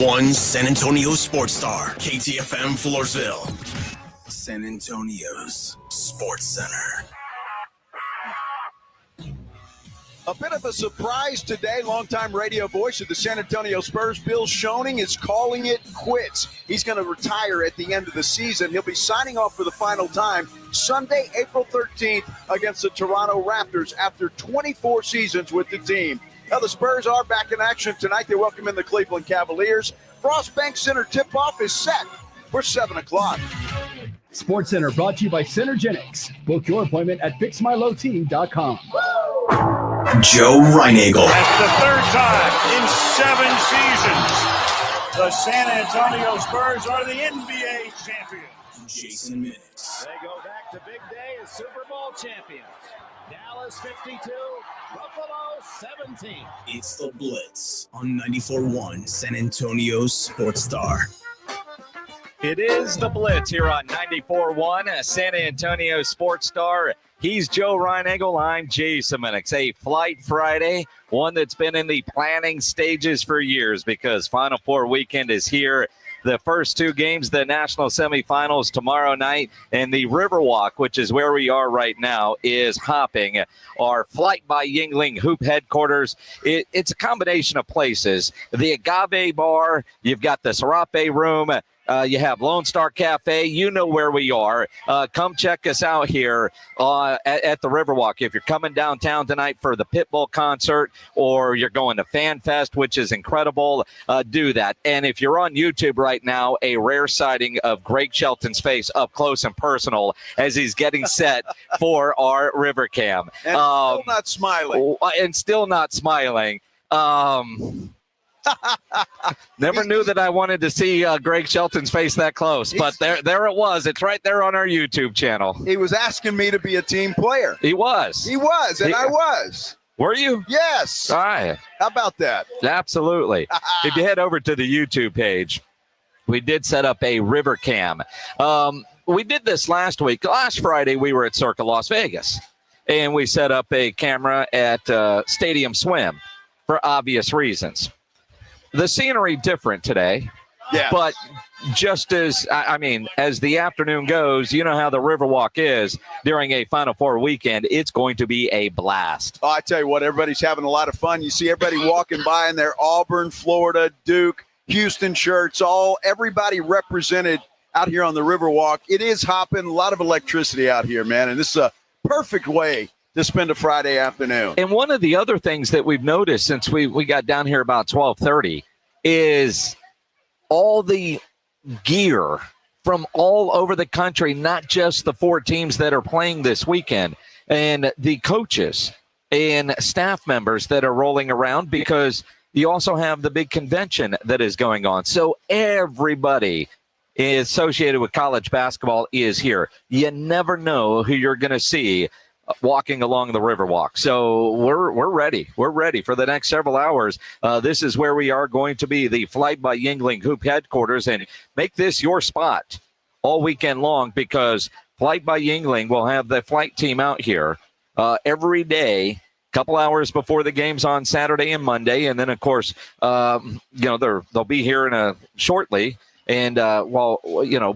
One San Antonio Sports Star, KTFM Floresville. San Antonio's Sports Center. A bit of a surprise today. Longtime radio voice of the San Antonio Spurs, Bill Armstrong, is calling it quits. He's going to retire at the end of the season. He'll be signing off for the final time Sunday, April 13th against the Toronto Raptors after 24 seasons with the team. Now, the Spurs are back in action tonight. They welcome in the Cleveland Cavaliers. Frost Bank Center tip-off is set for 7 o'clock. Sports Center brought to you by Synergenics. Book your appointment at fixmylowteam.com. Joe Reinagel. That's the third time in 7 seasons the San Antonio Spurs are the NBA champions. Jason Minix. They go back to big day as Super Bowl champions. Dallas 52, Buffalo 17. It's the Blitz on 94.1 San Antonio's Sports Star. It is the Blitz here on 94.1 San Antonio Sports Star. He's Joe Reinagel. I'm Jason Minix. A Flight Friday, one that's been in the planning stages for years because Final Four weekend is here. The first two games, the national semifinals tomorrow night, and the Riverwalk, which is where we are right now, is hopping. Our Flight by Yuengling Hoop headquarters. It's a combination of places. The Agave bar, you've got the Serape room, you have Lone Star Cafe. You know where we are. Come check us out here at the Riverwalk. If you're coming downtown tonight for the Pitbull concert or you're going to Fan Fest, which is incredible, do that. And if you're on YouTube right now, a rare sighting of Greg Shelton's face up close and personal as he's getting set for our River Cam. And still not smiling. And still not smiling. Never knew that I wanted to see Greg Shelton's face that close, but there it was. It's right there on our YouTube channel. He was asking me to be a team player. He was, and I was. Were you? Yes. All right. How about that? Absolutely. If you head over to the YouTube page, we did set up a River Cam. We did this last week. Last Friday, we were at Circa Las Vegas, and we set up a camera at Stadium Swim for obvious reasons. The scenery different today, but just as, as the afternoon goes, you know how the Riverwalk is during a Final Four weekend. It's going to be a blast. Oh, I tell you what, everybody's having a lot of fun. You see everybody walking by in their Auburn, Florida, Duke, Houston shirts, everybody represented out here on the Riverwalk. It is hopping, a lot of electricity out here, man, and this is a perfect way to spend a Friday afternoon. And one of the other things that we've noticed since we got down here about 12:30 is all the gear from all over the country, not just the four teams that are playing this weekend, and the coaches and staff members that are rolling around, because you also have the big convention that is going on. So everybody associated with college basketball is here. You never know who you're going to see walking along the Riverwalk. So we're ready. We're ready for the next several hours. This is where we are going to be, the Flight by Yuengling Hoop headquarters, and make this your spot all weekend long, because Flight by Yuengling will have the flight team out here every day, a couple hours before the games on Saturday and Monday. And then, of course, they'll be here shortly. And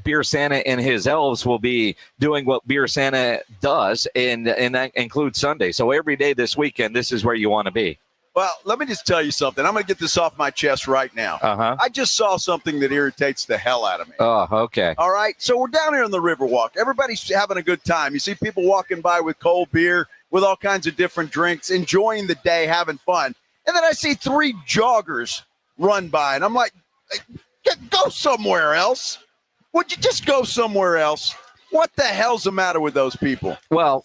Beer Santa and his elves will be doing what Beer Santa does, and that includes Sunday. So every day this weekend, this is where you want to be. Well, let me just tell you something. I'm going to get this off my chest right now. I just saw something that irritates the hell out of me. Oh, okay. All right. So we're down here on the Riverwalk. Everybody's having a good time. You see people walking by with cold beer, with all kinds of different drinks, enjoying the day, having fun. And then I see three joggers run by, and I'm like, go somewhere else. Would you just go somewhere else? What the hell's the matter with those people? Well,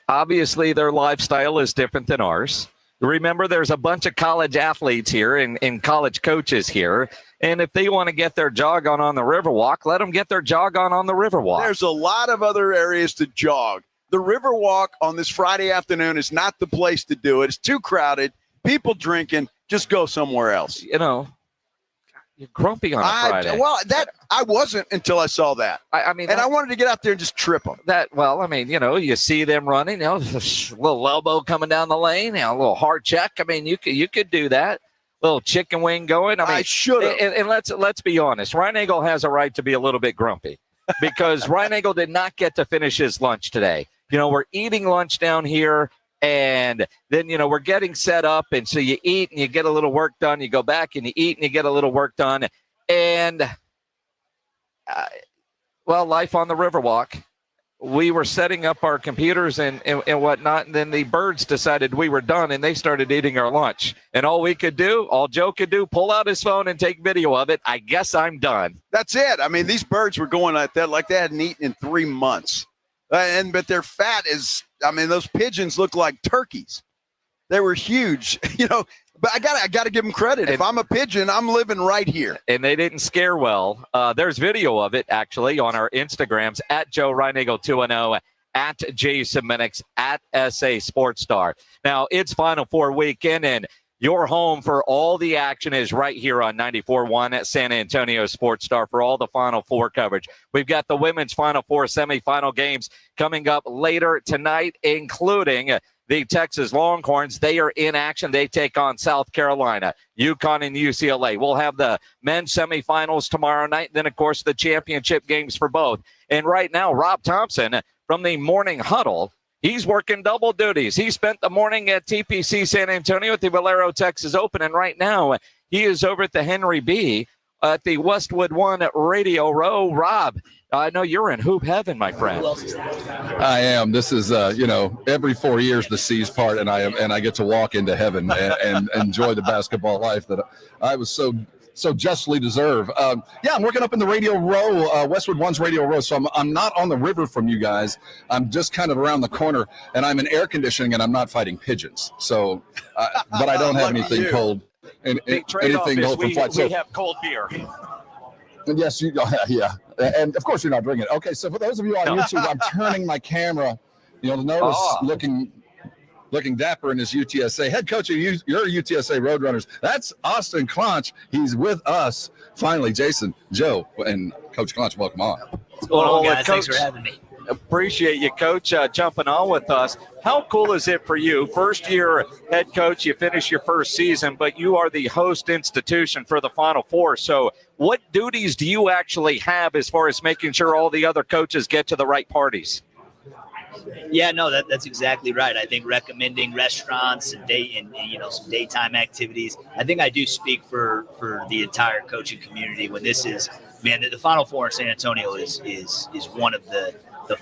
obviously their lifestyle is different than ours. Remember, there's a bunch of college athletes here and college coaches here. And if they want to get their jog on the Riverwalk, let them get their jog on the Riverwalk. There's a lot of other areas to jog. The Riverwalk on this Friday afternoon is not the place to do it. It's too crowded. People drinking. Just go somewhere else. You're grumpy on a Friday. I wasn't until I saw that. I wanted to get out there and just trip them. You see them running, a little elbow coming down the lane, a little heart check. You could do that. little chicken wing going. I should have. And let's be honest. Ryan Eagle has a right to be a little bit grumpy because Ryan Eagle did not get to finish his lunch today. We're eating lunch down here, and then, we're getting set up. And so you eat and you get a little work done. You go back and you eat and you get a little work done. And, life on the Riverwalk. We were setting up our computers and whatnot, and then the birds decided we were done, and they started eating our lunch. And all Joe could do, pull out his phone and take video of it. I guess I'm done. That's it. I mean, these birds were going like that, like they hadn't eaten in 3 months. But their fat is, those pigeons look like turkeys. They were huge, But I gotta give them credit. If I'm a pigeon, I'm living right here. And they didn't scare well. There's video of it actually on our Instagrams at Joe Ryan Eagle 210, at Jason Minix, at SA Sports Star. Now it's Final Four weekend, and your home for all the action is right here on 94.1 at San Antonio Sports Star for all the Final Four coverage. We've got the women's Final Four semifinal games coming up later tonight, including the Texas Longhorns. They are in action. They take on South Carolina, UConn, and UCLA. We'll have the men's semifinals tomorrow night. Then, of course, the championship games for both. And right now, Rob Thompson from the Morning Huddle, he's working double duties. He spent the morning at TPC San Antonio at the Valero Texas Open. And right now, he is over at the Henry B at the Westwood One at Radio Row. Rob, I know you're in hoop heaven, my friend. I am. This is, every 4 years the C's part, and I get to walk into heaven and enjoy the basketball life that I was so justly deserve. I'm working up in the Radio Row, Westwood One's Radio Row, so I'm not on the river from you guys. I'm just kind of around the corner, and I'm in air conditioning, and I'm not fighting pigeons. So, but I don't have anything cold. And anything cold from flight. We have cold beer. Yes, yeah. And of course you're not drinking it. Okay, so for those of you on YouTube, I'm turning my camera. You'll notice looking dapper in his UTSA. Head coach of your UTSA Roadrunners. That's Austin Clunch. He's with us. Finally, Jason, Joe, and Coach Clunch, welcome on. What's going on, guys? Thanks for having me. Appreciate you, Coach, jumping on with us. How cool is it for you? First year head coach, you finish your first season, but you are the host institution for the Final Four. So what duties do you actually have as far as making sure all the other coaches get to the right parties? Yeah, no, that's exactly right. I think recommending restaurants and some daytime activities. I think I do speak for the entire coaching community when this is, man, the Final Four in San Antonio is one of the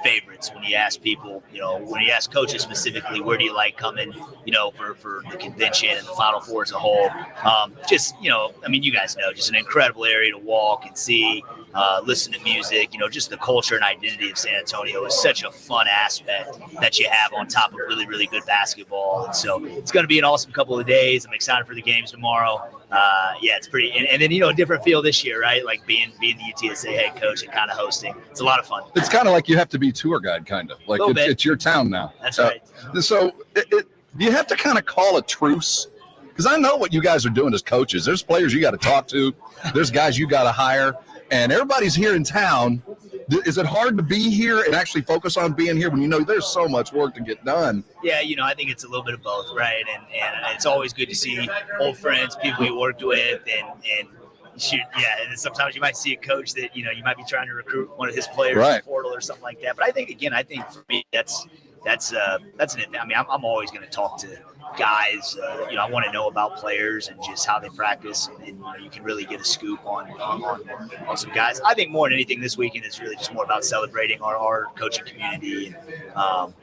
favorites when you ask people, when you ask coaches specifically, where do you like coming, for the convention and the Final Four as a whole. You guys know, just an incredible area to walk and see, listen to music, just the culture and identity of San Antonio is such a fun aspect that you have on top of really, really good basketball. And so it's going to be an awesome couple of days. I'm excited for the games tomorrow. It's pretty, and then, a different feel this year, right? Like being the UTSA head coach and kind of hosting. It's a lot of fun. It's kind of like you have to be tour guide, kind of like it's your town now. That's right. So you have to kind of call a truce, because I know what you guys are doing as coaches. There's players you got to talk to. There's guys you got to hire, and everybody's here in town. Is it hard to be here and actually focus on being here when there's so much work to get done? Yeah, I think it's a little bit of both, right? And it's always good to see old friends, people you worked with, and shoot, and sometimes you might see a coach that, you might be trying to recruit one of his players in the portal or something like that. But I think for me, I'm always going to talk to guys. I want to know about players and just how they practice, and you can really get a scoop on some guys. I think more than anything this weekend is really just more about celebrating our coaching community, and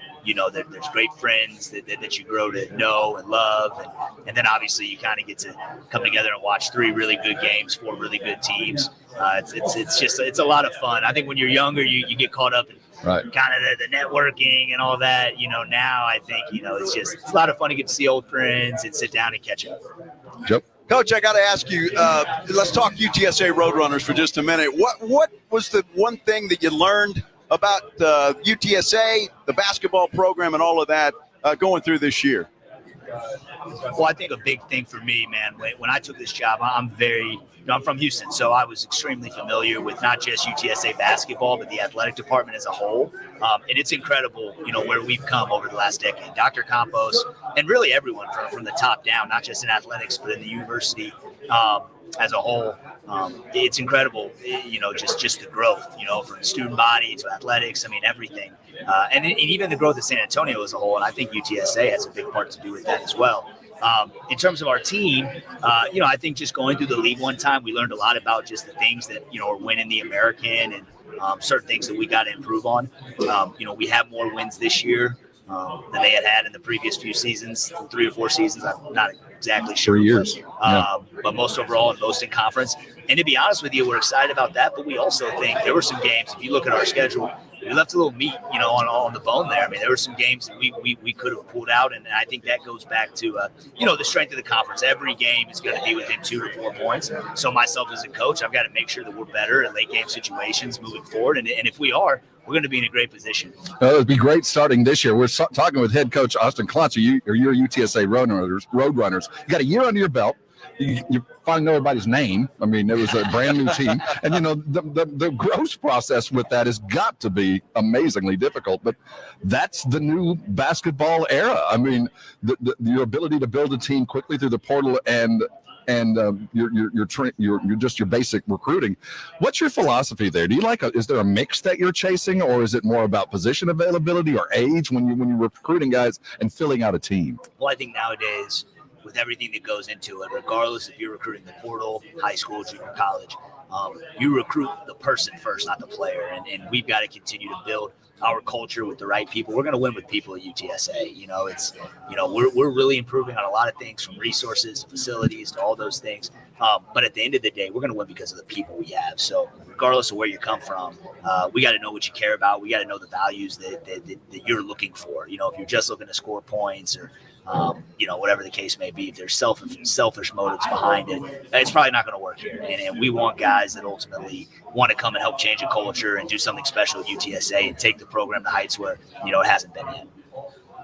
there's great friends that you grow to know and love, and then obviously you kind of get to come together and watch 3 really good games, 4 really good teams. It's a lot of fun. I think when you're younger, you get caught up in kind of the networking and all that. Now I think it's a lot of fun to get to see old friends and sit down and catch up. Yep. Coach, I got to ask you, let's talk UTSA Roadrunners for just a minute. What was the one thing that you learned about UTSA, the basketball program, and all of that going through this year? Well, I think a big thing for me, man, when I took this job, I'm from Houston, so I was extremely familiar with not just UTSA basketball, but the athletic department as a whole. And it's incredible, where we've come over the last decade. Dr. Campos, and really everyone from the top down, not just in athletics, but in the university as a whole. It's incredible, just the growth, from student body to athletics. I mean, everything. And even the growth of San Antonio as a whole. And I think UTSA has a big part to do with that as well. In terms of our team, I think just going through the league one time, we learned a lot about just the things that, are winning the American and certain things that we got to improve on. We have more wins this year than they had in the previous few seasons, 3 or 4 seasons. I'm not exactly sure. 3 years. But most overall and most in conference. And to be honest with you, we're excited about that. But we also think there were some games, if you look at our schedule, we left a little meat, on the bone there. I mean, there were some games that we could have pulled out, and I think that goes back to, the strength of the conference. Every game is going to be within 2 to 4 points. So myself as a coach, I've got to make sure that we're better at late game situations moving forward. And if we are, we're going to be in a great position. It'd be great starting this year. We're talking with head coach Austin Clunch. You're UTSA Roadrunners. You got a year under your belt. You finally know everybody's name. I mean, it was a brand new team. And, the growth process with that has got to be amazingly difficult. But that's the new basketball era. I mean, your ability to build a team quickly through the portal and your basic recruiting. What's your philosophy there? Do you is there a mix that you're chasing, or is it more about position availability or age when you're recruiting guys and filling out a team? Well, I think nowadays, with everything that goes into it, regardless if you're recruiting the portal, high school, junior college, you recruit the person first, not the player. And we've got to continue to build our culture with the right people. We're going to win with people at UTSA. We're really improving on a lot of things, from resources to facilities to all those things. But at the end of the day, we're going to win because of the people we have. So regardless of where you come from, we got to know what you care about. We got to know the values that you're looking for. If you're just looking to score points or whatever the case may be, if there's selfish motives behind it, it's probably not going to work here. And we want guys that ultimately want to come and help change a culture and do something special at UTSA and take the program to heights where, it hasn't been yet.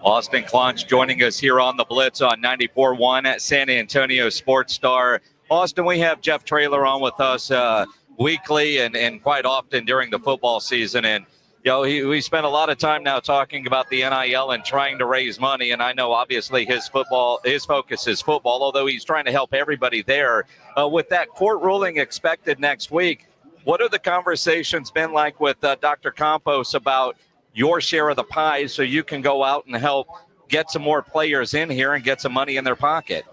Austin Clunch joining us here on the Blitz on 94.1 at San Antonio Sports Star. Austin, we have Jeff Traylor on with us weekly and quite often during the football season. And we spent a lot of time now talking about the NIL and trying to raise money. And I know obviously his focus is football, although he's trying to help everybody there. With that court ruling expected next week, what are the conversations been like with Dr. Campos about your share of the pie so you can go out and help get some more players in here and get some money in their pocket?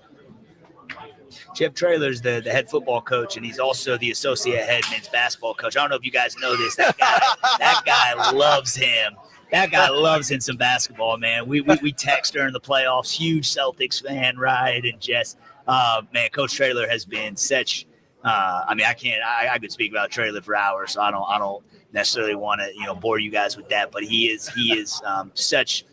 Jeff Traylor's the head football coach, and he's also the associate head men's basketball coach. I don't know if you guys know this. That guy loves him. That guy loves him some basketball, man. We text during the playoffs. Huge Celtics fan, right? And just, man, Coach Traylor has been such. I could speak about Traylor for hours, so I don't necessarily want to bore you guys with that. But he is such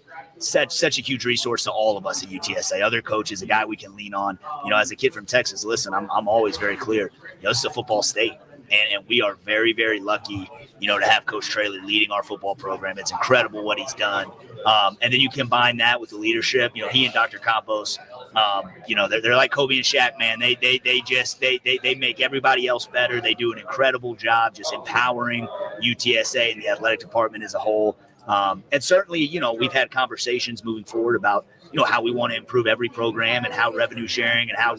a huge resource to all of us at UTSA. Other coaches, a guy we can lean on. As a kid from Texas, listen, I'm always very clear. This is a football state, and we are very, very lucky, to have Coach Traylor leading our football program. It's incredible what he's done. And then you combine that with the leadership. He and Dr. Campos, they're like Kobe and Shaq, man. They make everybody else better. They do an incredible job just empowering UTSA and the athletic department as a whole. And certainly, we've had conversations moving forward about, how we want to improve every program and how revenue sharing and how,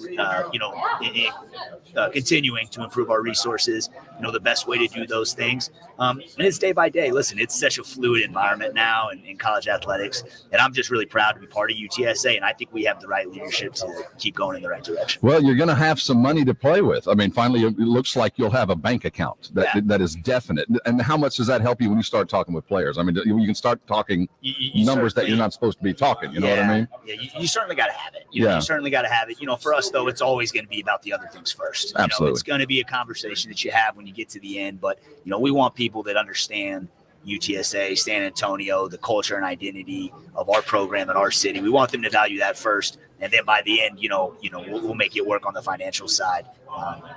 continuing to improve our resources, the best way to do those things. And it's day by day. Listen, it's such a fluid environment now in college athletics. And I'm just really proud to be part of UTSA. And I think we have the right leadership to keep going in the right direction. Well, you're going to have some money to play with. I mean, finally, it looks like you'll have a bank account that is definite. And how much does that help you when you start talking with players? I mean, you can start talking numbers that you're not supposed to be talking. You know what I mean? Yeah, you certainly got to have it. You certainly got to have it. For us, though, it's always going to be about the other things first. Absolutely. It's going to be a conversation that you have when you get to the end. But, we want people that understand UTSA, San Antonio, the culture and identity of our program and our city. We want them to value that first And then by the end, we'll make it work on the financial side.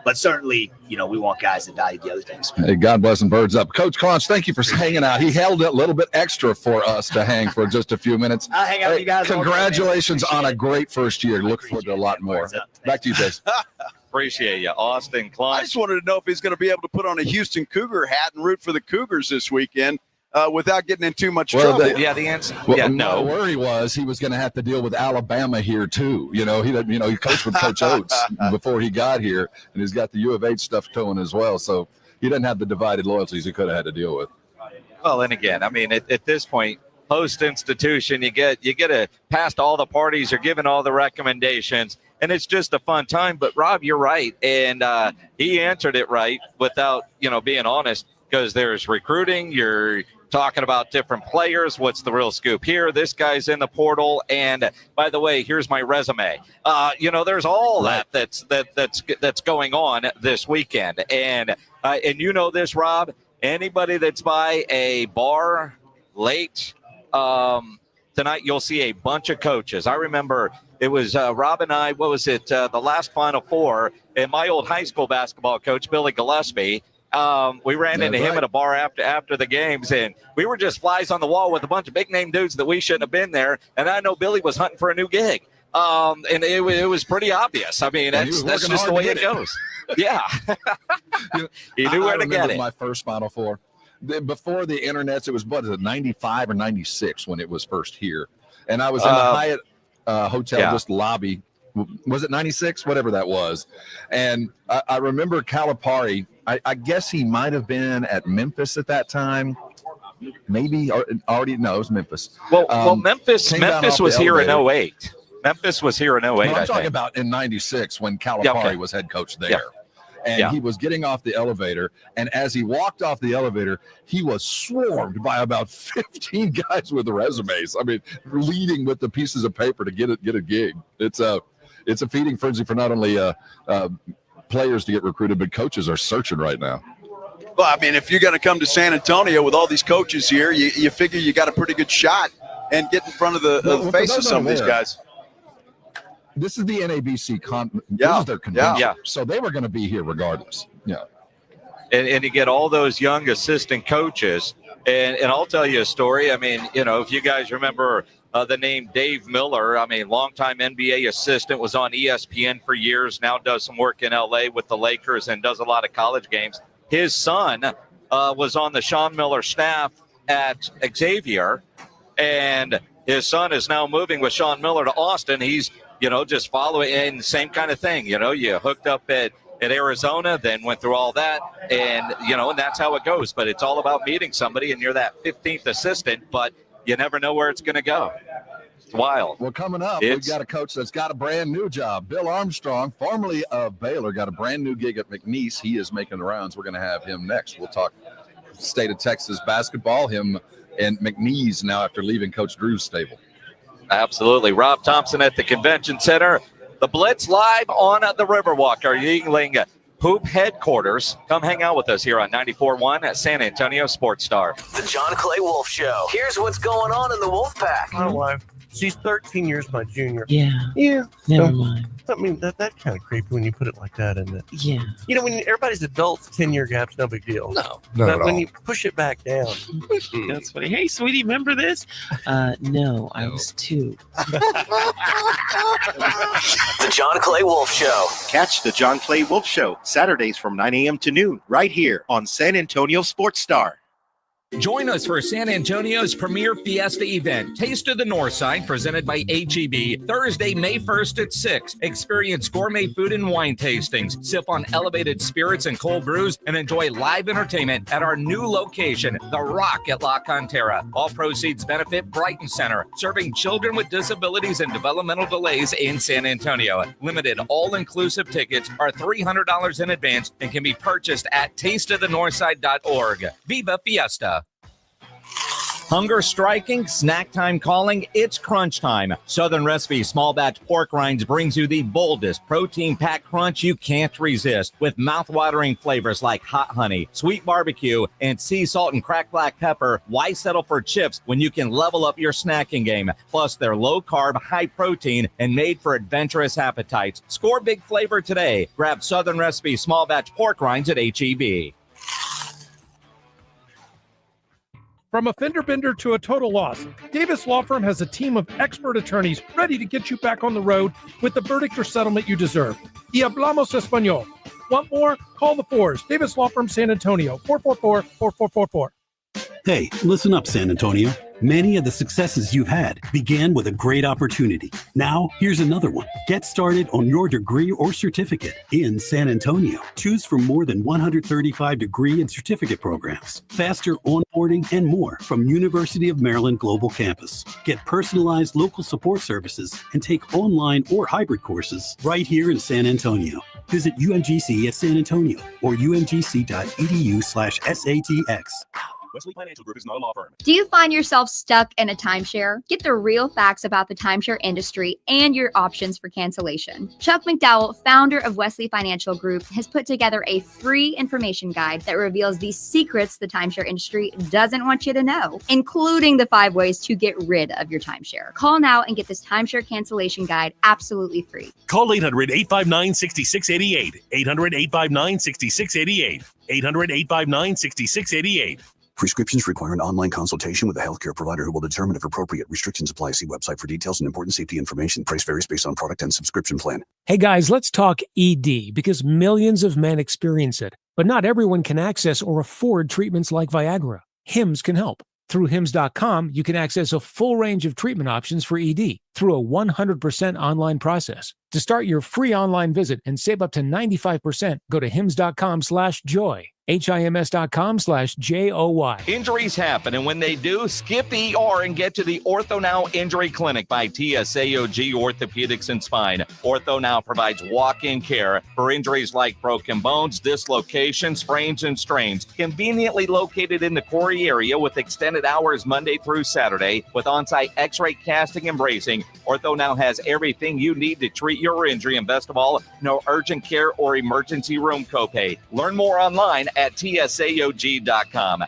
But certainly, we want guys that value the other things. Hey, God bless and birds up. Coach Clunch, thank you for hanging out. He held it a little bit extra for us to hang for just a few minutes. I'll hang out with you guys. Congratulations on a great first year. Look forward to a lot more. Back to you, Jason. Appreciate you, Austin Clunch. I just wanted to know if he's going to be able to put on a Houston Cougar hat and root for the Cougars this weekend without getting in too much trouble. The answer. No. My worry was he was going to have to deal with Alabama here too. He coached with Coach Oates before he got here, and he's got the U of H stuff going as well. So he doesn't have the divided loyalties he could have had to deal with. Well, and again, I mean, at this point, post institution, you get past all the parties, you're given all the recommendations. And it's just a fun time. But, Rob, you're right. And he answered it right without, being honest, because there's recruiting. You're talking about different players. What's the real scoop here? This guy's in the portal. And, by the way, here's my resume. There's all that's going on this weekend. And this, Rob, anybody that's by a bar late tonight, you'll see a bunch of coaches. I remember – it was Rob and I, the last Final Four, and my old high school basketball coach, Billy Gillespie, we ran into him at a bar after the games, and we were just flies on the wall with a bunch of big-name dudes that we shouldn't have been there, and I know Billy was hunting for a new gig, and it was pretty obvious. I mean, that's just the way it goes. Yeah. He knew where to get it. My first Final Four. Before the internets, it was, 95 or 96 when it was first here, and I was in the Hyatt hotel, just lobby. Was it 96? Whatever that was. And I remember Calipari. I guess he might have been at Memphis at that time. Maybe already. No, it was Memphis. Well, Memphis was here in 08. Memphis was here in 08. I'm talking about in 96 when Calipari was head coach there. Yeah. And he was getting off the elevator, and as he walked off the elevator, he was swarmed by about 15 guys with resumes. I mean, leading with the pieces of paper to get a gig. It's a feeding frenzy for not only players to get recruited, but coaches are searching right now. Well, I mean, if you're going to come to San Antonio with all these coaches here, you figure you got a pretty good shot and get in front of the face of some of these guys. This is the NABC this is their convention, so they were going to be here regardless. Yeah, and you get all those young assistant coaches, and I'll tell you a story. I mean, if you guys remember the name Dave Miller, I mean, longtime NBA assistant, was on ESPN for years. Now does some work in LA with the Lakers and does a lot of college games. His son was on the Sean Miller staff at Xavier, and his son is now moving with Sean Miller to Austin. He's just following, and same kind of thing. You hooked up at Arizona, then went through all that, and and that's how it goes. But it's all about meeting somebody, and you're that 15th assistant, but you never know where it's going to go. It's wild. Well, coming up, we've got a coach that's got a brand new job. Bill Armstrong, formerly of Baylor, got a brand new gig at McNeese. He is making the rounds. We're going to have him next. We'll talk state of Texas basketball, him and McNeese now after leaving Coach Drew's stable. Absolutely. Rob Thompson at the Convention Center. The Blitz live on the Riverwalk, our Yingling Hoop headquarters. Come hang out with us here on 94.1 at San Antonio Sports Star. The John Clay Wolf Show. Here's what's going on in the Wolf Pack. My wife, she's 13 years my junior. Yeah. Never mind. I mean, that's kind of creepy when you put it like that, isn't it? Yeah. When everybody's adults, 10-year gap's no big deal. No. But when you push it back down. That's funny. Hey, sweetie, remember this? No, I was 2. The John Clay Wolf Show. Catch the John Clay Wolf Show Saturdays from 9 a.m. to noon right here on San Antonio Sports Star. Join us for San Antonio's premier fiesta event, Taste of the Northside, presented by H-E-B, Thursday, May 1st at 6. Experience gourmet food and wine tastings, sip on elevated spirits and cold brews, and enjoy live entertainment at our new location, The Rock at La Cantera. All proceeds benefit Brighton Center, serving children with disabilities and developmental delays in San Antonio. Limited all-inclusive tickets are $300 in advance and can be purchased at tasteofthenorthside.org. Viva Fiesta! Hunger striking, snack time calling, it's crunch time. Southern Recipe Small Batch Pork Rinds brings you the boldest protein-packed crunch you can't resist with mouth-watering flavors like hot honey, sweet barbecue, and sea salt and cracked black pepper. Why settle for chips when you can level up your snacking game? Plus, they're low-carb, high-protein, and made for adventurous appetites. Score big flavor today. Grab Southern Recipe Small Batch Pork Rinds at H-E-B. From a fender bender to a total loss, Davis Law Firm has a team of expert attorneys ready to get you back on the road with the verdict or settlement you deserve. Y hablamos español. Want more? Call the Fours. Davis Law Firm, San Antonio, 444-4444. Hey, listen up, San Antonio. Many of the successes you've had began with a great opportunity. Now, here's another one. Get started on your degree or certificate in San Antonio. Choose from more than 135 degree and certificate programs, faster onboarding, and more from University of Maryland Global Campus. Get personalized local support services and take online or hybrid courses right here in San Antonio. Visit UMGC at San Antonio or umgc.edu/SATX. Wesley Financial Group is not a law firm. Do you find yourself stuck in a timeshare? Get the real facts about the timeshare industry and your options for cancellation. Chuck McDowell, founder of Wesley Financial Group, has put together a free information guide that reveals the secrets the timeshare industry doesn't want you to know, including the 5 ways to get rid of your timeshare. Call now and get this timeshare cancellation guide absolutely free. Call 800-859-6688. 800-859-6688. 800-859-6688. Prescriptions require an online consultation with a healthcare provider who will determine if appropriate. Restrictions apply. See website for details and important safety information. Price varies based on product and subscription plan. Hey guys, let's talk ED because millions of men experience it, but not everyone can access or afford treatments like Viagra. Hims can help. Through Hims.com, you can access a full range of treatment options for ED through a 100% online process. To start your free online visit and save up to 95%, go to Hims.com/joy. HIMS.com/JOY. Injuries happen, and when they do, skip the ER and get to the Ortho Now Injury Clinic by TSAOG Orthopedics and Spine. Ortho Now provides walk-in care for injuries like broken bones, dislocations, sprains, and strains. Conveniently located in the Corey area with extended hours Monday through Saturday with on-site x-ray casting and bracing, Ortho Now has everything you need to treat your injury, and best of all, no urgent care or emergency room copay. Learn more online at TSAOG.com.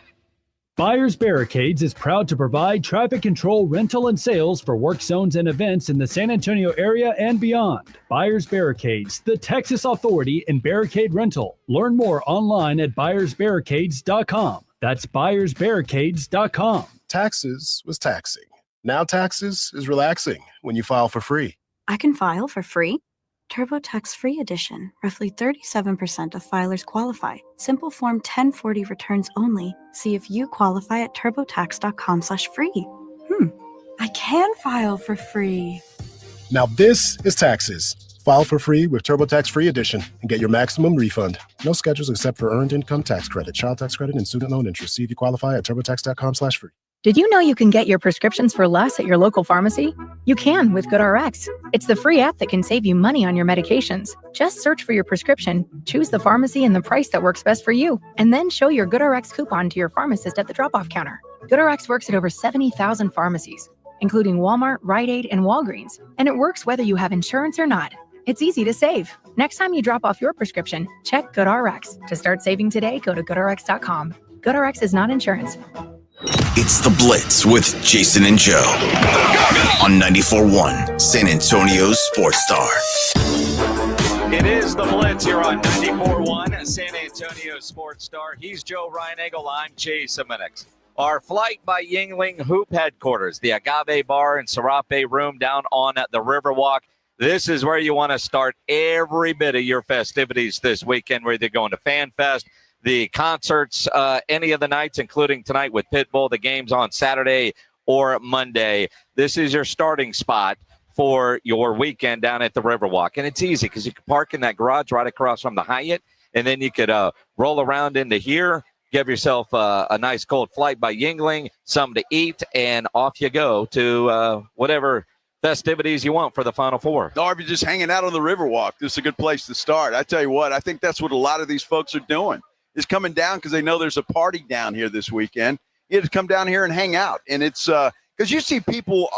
Buyers Barricades is proud to provide traffic control, rental, and sales for work zones and events in the San Antonio area and beyond. Buyers Barricades, the Texas authority in barricade rental. Learn more online at buyersbarricades.com. That's buyersbarricades.com. Taxes was taxing. Now taxes is relaxing when you file for free. I can file for free? TurboTax Free Edition. Roughly 37% of filers qualify. Simple Form 1040 returns only. See if you qualify at turbotax.com/free. I can file for free. Now this is taxes. File for free with TurboTax Free Edition and get your maximum refund. No schedules except for earned income tax credit, child tax credit, and student loan interest. See if you qualify at turbotax.com/free. Did you know you can get your prescriptions for less at your local pharmacy? You can with GoodRx. It's the free app that can save you money on your medications. Just search for your prescription, choose the pharmacy and the price that works best for you, and then show your GoodRx coupon to your pharmacist at the drop-off counter. GoodRx works at over 70,000 pharmacies, including Walmart, Rite Aid, and Walgreens, and it works whether you have insurance or not. It's easy to save. Next time you drop off your prescription, check GoodRx. To start saving today, go to GoodRx.com. GoodRx is not insurance. It's The Blitz with Jason and Joe on 94.1 San Antonio's Sports Star. It is The Blitz here on 94.1 San Antonio Sports Star. He's Joe Reinagle. I'm Chase Simonix. Our Flight by Yingling Hoop headquarters, the Agave Bar and Serape Room down on the Riverwalk. This is where you want to start every bit of your festivities this weekend, whether you're going to Fan Fest, the concerts, any of the nights, including tonight with Pitbull, the games on Saturday or Monday. This is your starting spot for your weekend down at the Riverwalk. And it's easy because you can park in that garage right across from the Hyatt, and then you could roll around into here, give yourself a nice cold Flight by Yingling, something to eat, and off you go to whatever festivities you want for the Final Four. Or if you're just hanging out on the Riverwalk, this is a good place to start. I tell you what, I think that's what a lot of these folks are doing, is coming down because they know there's a party down here this weekend. you had to come down here and hang out. And it's because you see people,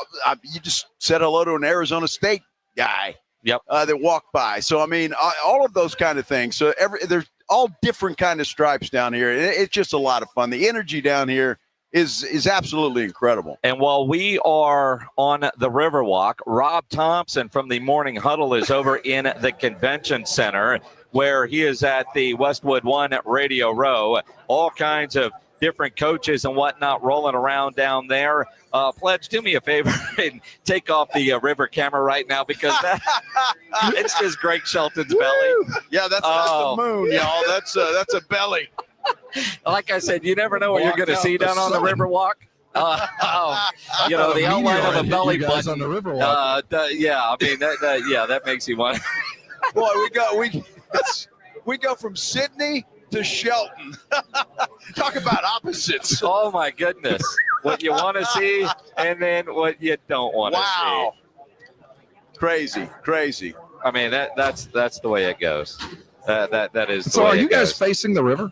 you just said hello to an Arizona State guy that walked by. So, I mean, all of those kind of things. So there's all different kind of stripes down here. It's just a lot of fun. The energy down here is absolutely incredible. And while we are on the Riverwalk, Rob Thompson from the Morning Huddle is over in the convention center, where he is at the Westwood One Radio Row. All kinds of different coaches and whatnot rolling around down there. Pledge, do me a favor and take off the river camera right now, because it's just Greg Shelton's belly. Yeah, that's the moon, y'all. That's a belly. Like I said, you never know what you're going to see down on the Riverwalk. You know, the outline of a belly button on the Riverwalk. That makes you want. Boy, we go from Sydney to Shelton. Talk about opposites. Oh my goodness! What you want to see, and then what you don't want to see. Crazy. I mean, that's the way it goes. That is. So, are you guys facing the river?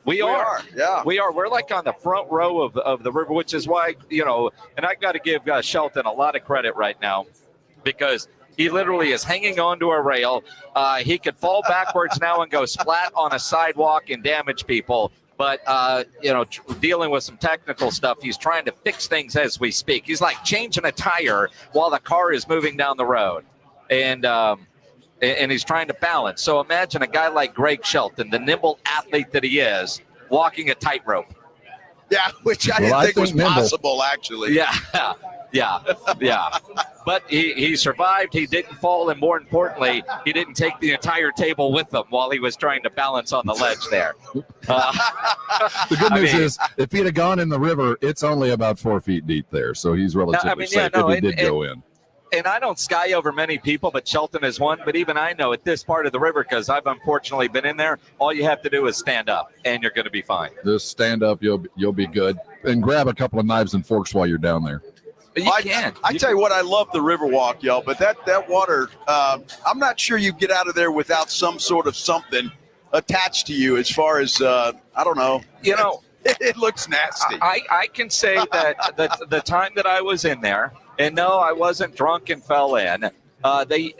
We are. Yeah. We are. We're like on the front row of the river, which is why, and I got to give Shelton a lot of credit right now, because he literally is hanging onto a rail. He could fall backwards now and go splat on a sidewalk and damage people. But, dealing with some technical stuff, he's trying to fix things as we speak. He's like changing a tire while the car is moving down the road. And he's trying to balance. So imagine a guy like Greg Shelton, the nimble athlete that he is, walking a tightrope. Yeah, which I didn't think was possible, actually. Yeah. But he survived. He didn't fall, and more importantly, he didn't take the entire table with him while he was trying to balance on the ledge there. The good news is, if he'd have gone in the river, it's only about 4 feet deep there, so he's relatively safe if he did go in. And I don't sky over many people, but Shelton is one. But even I know at this part of the river, because I've unfortunately been in there, all you have to do is stand up, and you're going to be fine. Just stand up, you'll be good. And grab a couple of knives and forks while you're down there. I tell you what, I love the Riverwalk, y'all, but that water, I'm not sure you get out of there without some sort of something attached to you as far as, I don't know. It looks nasty. I can say that the time that I was in there, and no, I wasn't drunk and fell in. They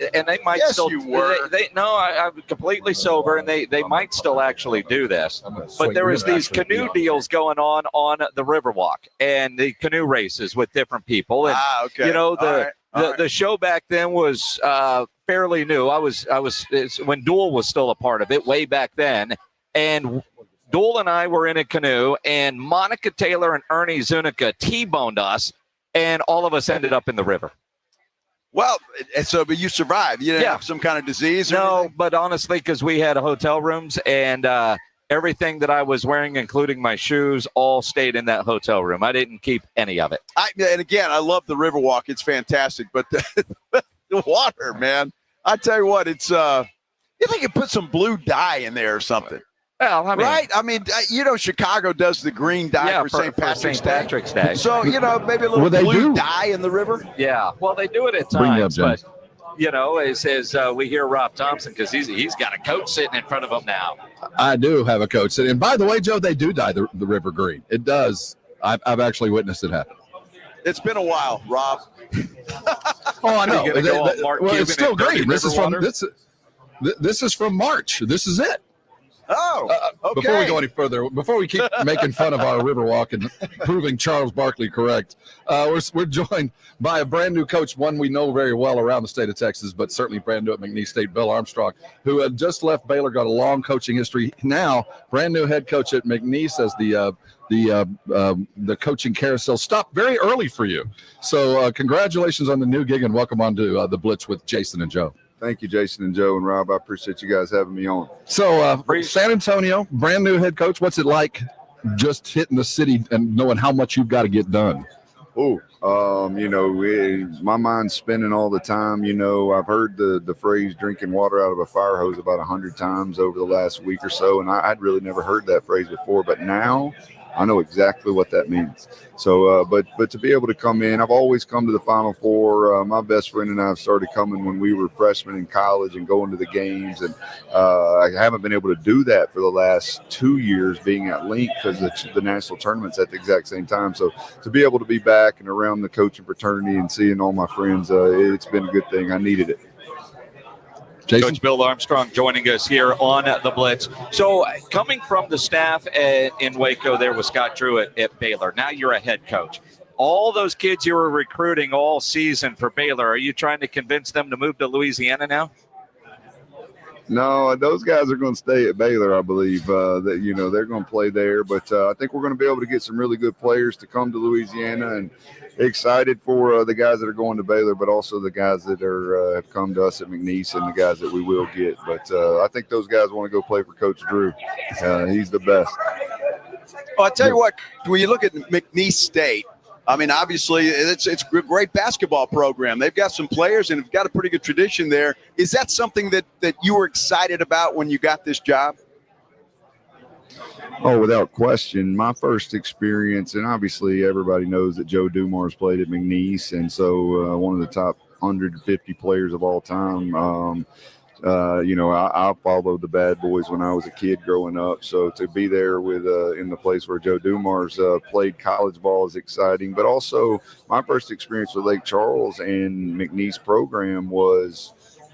might yes, still. You were. I'm completely sober, and they might still actually do this. But there was these canoe deals going on the Riverwalk, and the canoe races with different people. And okay. The show back then was fairly new. It's when Duel was still a part of it way back then, and Duel and I were in a canoe, and Monica Taylor and Ernie Zuniga T-boned us, and all of us ended up in the river. Well, but you survived. You didn't have some kind of disease? No, anything? But honestly, because we had hotel rooms, and everything that I was wearing, including my shoes, all stayed in that hotel room. I didn't keep any of it. And again, I love the Riverwalk. It's fantastic. But the water, man, I tell you what, it's you think you put some blue dye in there or something. Well, I mean, right? I mean, Chicago does the green dye for St. Patrick's Day. So, maybe a little blue dye in the river. Yeah, well, they do it at times, but, as we hear Rob Thompson, because he's got a coach sitting in front of him now. I do have a coach sitting. And by the way, Joe, they do dye the river green. It does. I've actually witnessed it happen. It's been a while, Rob. I know. It's still green. This is from March. This is it. Oh, okay. Before we go any further, before we keep making fun of our Riverwalk and proving Charles Barkley correct, we're joined by a brand new coach, one we know very well around the state of Texas, but certainly brand new at McNeese State, Bill Armstrong, who had just left Baylor, got a long coaching history. Now, brand new head coach at McNeese as the coaching carousel stopped very early for you. So congratulations on the new gig and welcome on to the Blitz with Jason and Joe. Thank you, Jason and Joe and Rob. I appreciate you guys having me on. So, San Antonio, brand new head coach. What's it like just hitting the city and knowing how much you've got to get done? My mind's spinning all the time. I've heard the phrase drinking water out of a fire hose about 100 times over the last week or so, and I'd really never heard that phrase before. But now I know exactly what that means. So, but to be able to come in, I've always come to the Final Four. My best friend and I have started coming when we were freshmen in college and going to the games, and I haven't been able to do that for the last 2 years being at Link because the national tournament's at the exact same time. So to be able to be back and around the coaching fraternity and seeing all my friends, it's been a good thing. I needed it. Jason? Coach Bill Armstrong joining us here on the Blitz. So coming from the staff in Waco there with Scott Drew at Baylor, now you're a head coach. All those kids you were recruiting all season for Baylor, are you trying to convince them to move to Louisiana now? No, those guys are going to stay at Baylor, I believe. That they're going to play there, but I think we're going to be able to get some really good players to come to Louisiana, and excited for the guys that are going to Baylor, but also the guys that have come to us at McNeese and the guys that we will get. But I think those guys want to go play for Coach Drew. He's the best. Well, I tell you what, when you look at McNeese State, I mean, obviously, it's a great basketball program. They've got some players and have got a pretty good tradition there. Is that something that you were excited about when you got this job? Oh, without question. My first experience, and obviously everybody knows that Joe Dumars played at McNeese, and so one of the top 150 players of all time. I followed the Bad Boys when I was a kid growing up. So to be there with in the place where Joe Dumars played college ball is exciting. But also my first experience with Lake Charles and McNeese program was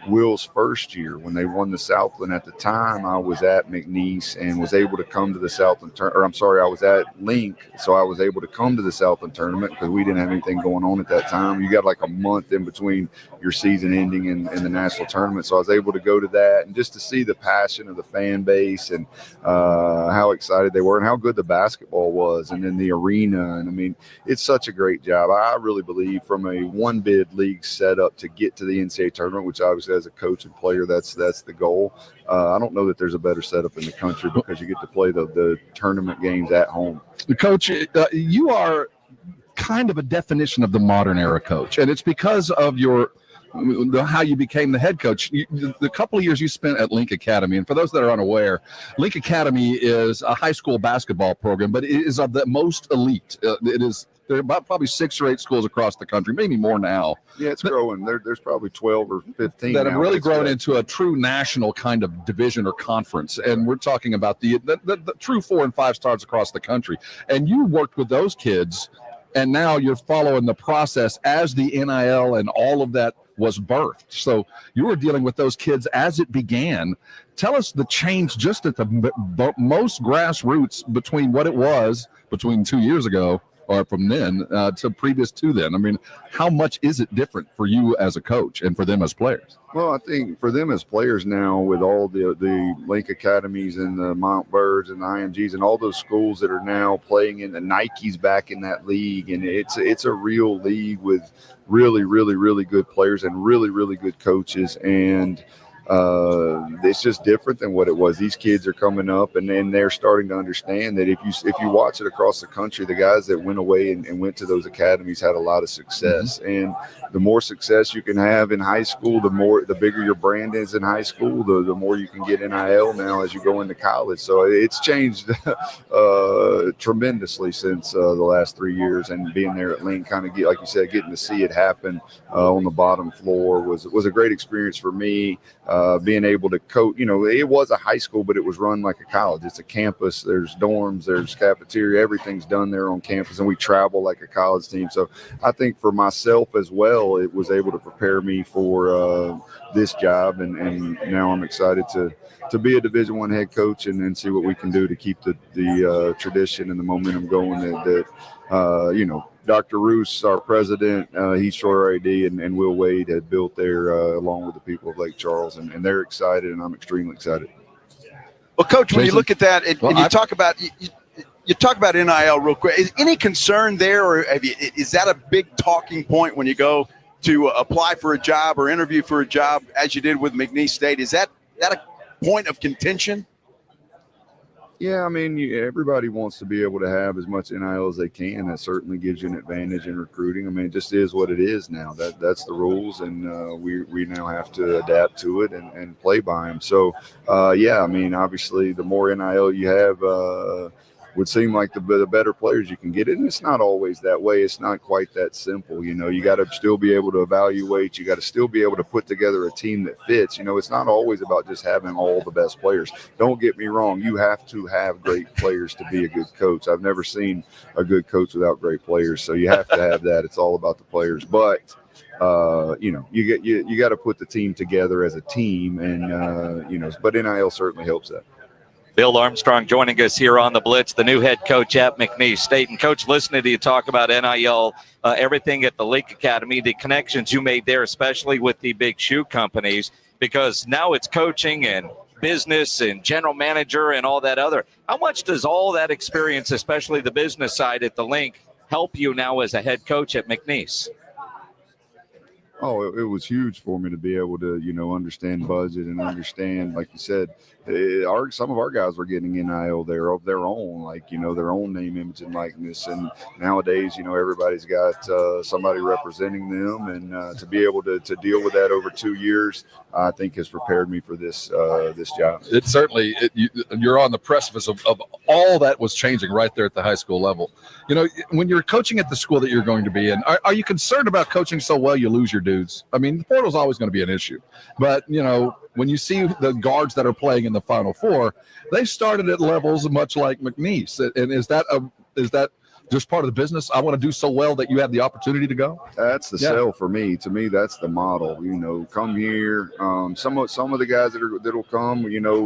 Will's first year when they won the Southland. At the time, I was at McNeese and was able to come to the Southland I was at Link, so I was able to come to the Southland tournament because we didn't have anything going on at that time. You got like a month in between your season ending and the national tournament, so I was able to go to that and just to see the passion of the fan base and how excited they were and how good the basketball was, and then the arena. And I mean, it's such a great job. I really believe from a one-bid league setup to get to the NCAA tournament, which obviously as a coach and player, that's the goal. I don't know that there's a better setup in the country because you get to play the tournament games at home. Coach, you are kind of a definition of the modern era coach, and it's because of how you became the head coach. The couple of years you spent at Link Academy, and for those that are unaware, Link Academy is a high school basketball program, but it is of the most elite. There are about probably 6 or 8 schools across the country, maybe more now. Yeah, it's growing. There's probably 12 or 15 that have now, really grown into a true national kind of division or conference. And we're talking about the true 4 and 5 stars across the country. And you worked with those kids, and now you're following the process as the NIL and all of that was birthed. So you were dealing with those kids as it began. Tell us the change just at the most grassroots between what it was between 2 years ago or from then to previous to then. I mean, how much is it different for you as a coach and for them as players? Well, I think for them as players now, with all the Link Academies and the Montbirds and the IMGs and all those schools that are now playing in the Nikes back in that league, and it's a real league with really, really, really good players and really, really good coaches, and it's just different than what it was. These kids are coming up, and then they're starting to understand that if you watch it across the country, the guys that went away and went to those academies had a lot of success. And the more success you can have in high school, the bigger your brand is in high school, the more you can get NIL now as you go into college. So it's changed tremendously since the last 3 years, and being there at Link, kind of like you said, getting to see it happen on the bottom floor was a great experience for me. Being able to coach, it was a high school, but it was run like a college. It's a campus. There's dorms, there's cafeteria, everything's done there on campus, and we travel like a college team. So I think for myself as well, it was able to prepare me for this job, and now I'm excited to be a Division I head coach and see what we can do to keep the tradition and the momentum going that Dr. Roos, our president, he's Shore AD, and Will Wade had built there along with the people of Lake Charles, and they're excited, and I'm extremely excited. Well, Coach, when you look at that, and you talk about you talk about NIL real quick, is any concern there, or is that a big talking point when you go to apply for a job or interview for a job, as you did with McNeese State? Is that a point of contention? Yeah, I mean, everybody wants to be able to have as much NIL as they can. That certainly gives you an advantage in recruiting. I mean, it just is what it is now. That's the rules, and we now have to adapt to it and play by them. So, yeah, I mean, obviously, the more NIL you have, would seem like the better players you can get. And it's not always that way. It's not quite that simple. You got to still be able to evaluate. You got to still be able to put together a team that fits. It's not always about just having all the best players. Don't get me wrong. You have to have great players to be a good coach. I've never seen a good coach without great players. So you have to have that. It's all about the players. But you got to put the team together as a team, and but NIL certainly helps that. Bill Armstrong joining us here on the Blitz, the new head coach at McNeese State. And Coach, listening to you talk about NIL, everything at the Lake Academy, the connections you made there, especially with the big shoe companies, because now it's coaching and business and general manager and all that other. How much does all that experience, especially the business side at the Link, help you now as a head coach at McNeese? Oh, it was huge for me to be able to, understand budget and understand, like you said, some of our guys were getting NIL there of their own, their own name, image, and likeness. And nowadays, everybody's got somebody representing them, and to be able to deal with that over 2 years, I think has prepared me for this job. It certainly, you're on the precipice of all that was changing right there at the high school level. When you're coaching at the school that you're going to be in, are you concerned about coaching so well you lose your dudes? I mean, the portal's always going to be an issue, but when you see the guards that are playing in the Final Four, they started at levels much like McNeese. And is that just part of the business? I want to do so well that you have the opportunity to go. That's the sell for me. To me, that's the model. Come here. Some of the guys that'll come,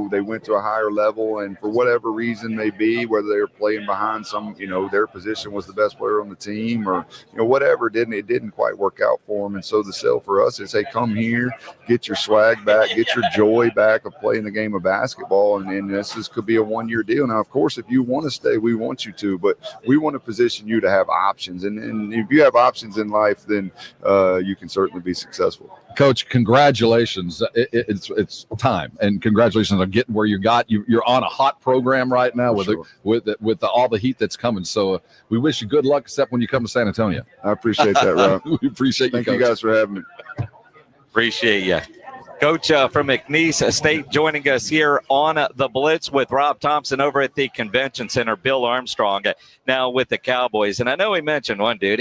they went to a higher level, and for whatever reason may be, whether they're playing behind some, their position was the best player on the team, or whatever, it didn't quite work out for them. And so the sell for us is, hey, come here, get your swag back, get your joy back of playing the game of basketball, and this could be a 1-year deal. Now, of course, if you want to stay, we want you to, but we want to position you to have options, and if you have options in life, then you can certainly be successful. Coach, congratulations. It's time, and congratulations on getting where you got. You're on a hot program right now with all the heat that's coming. So we wish you good luck, except when you come to San Antonio. I appreciate that, Rob. We appreciate you. Thank you guys for having me. Appreciate you. Coach from McNeese State joining us here on the Blitz with Rob Thompson over at the Convention Center, Bill Armstrong now with the Cowboys. And I know he mentioned one dude.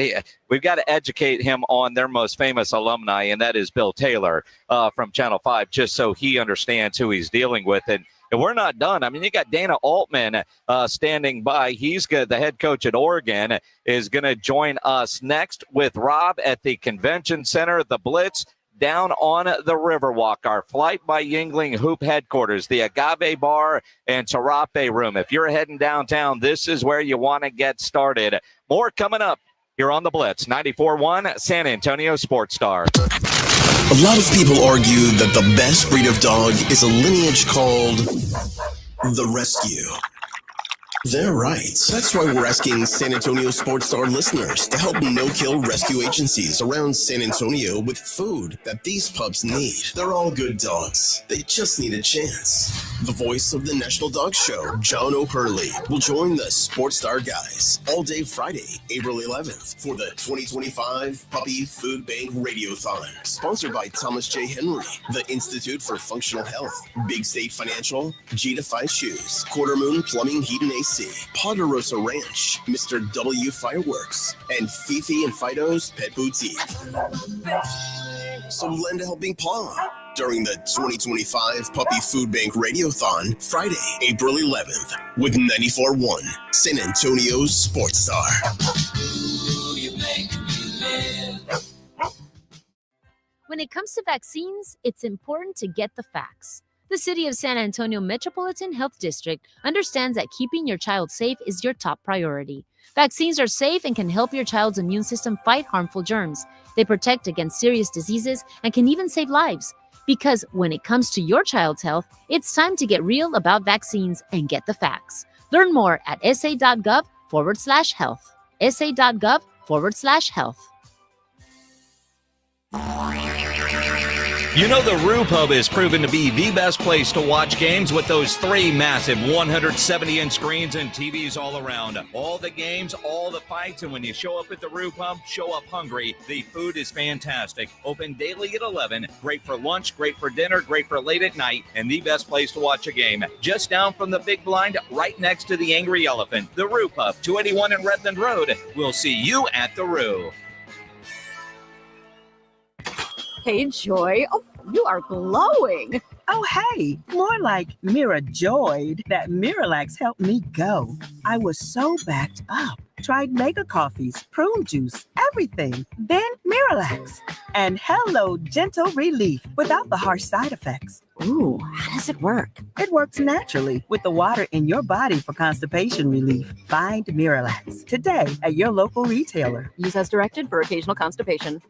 We've got to educate him on their most famous alumni, and that is Bill Taylor from Channel 5, just so he understands who he's dealing with. And we're not done. I mean, you got Dana Altman standing by. He's the head coach at Oregon, is going to join us next with Rob at the Convention Center, the Blitz, down on the Riverwalk, our Flight by Yingling Hoop headquarters, the Agave Bar and Serape Room. If you're heading downtown, this is where you want to get started. More coming up here on the Blitz, 94.1 San Antonio Sports Star. A lot of people argue that the best breed of dog is a lineage called the Rescue. They're right. That's why we're asking San Antonio Sports Star listeners to help no-kill rescue agencies around San Antonio with food that these pups need. They're all good dogs. They just need a chance. The voice of the National Dog Show, John O'Hurley, will join the Sports Star guys all day Friday, April 11th for the 2025 Puppy Food Bank Radiothon, sponsored by Thomas J. Henry, the Institute for Functional Health, Big State Financial, G2 Shoes, Quarter Moon Plumbing, Heat and AC, Ponderosa Ranch, Mr. W Fireworks, and Fifi and Fido's Pet Boutique. So lend a helping paw during the 2025 Puppy Food Bank Radiothon, Friday, April 11th, with 94.1 San Antonio's Sports Star. When it comes to vaccines, it's important to get the facts. The City of San Antonio Metropolitan Health District understands that keeping your child safe is your top priority. Vaccines are safe and can help your child's immune system fight harmful germs. They protect against serious diseases and can even save lives. Because when it comes to your child's health, it's time to get real about vaccines and get the facts. Learn more at sa.gov/health. sa.gov/health. You know the Roo Pub is proven to be the best place to watch games with those 3 massive 170-inch screens and TVs all around. All the games, all the fights, and when you show up at the Roo Pub, show up hungry. The food is fantastic. Open daily at 11. Great for lunch, great for dinner, great for late at night, and the best place to watch a game. Just down from the big blind, right next to the Angry Elephant. The Roo Pub, 281 in Redland Road. We'll see you at the Roo. Hey, Joy. Oh, you are glowing. Oh, hey, more like Mira joyed that Miralax helped me go. I was so backed up. Tried mega coffees, prune juice, everything. Then Miralax. And hello, gentle relief without the harsh side effects. Ooh, how does it work? It works naturally with the water in your body for constipation relief. Find Miralax today at your local retailer. Use as directed for occasional constipation.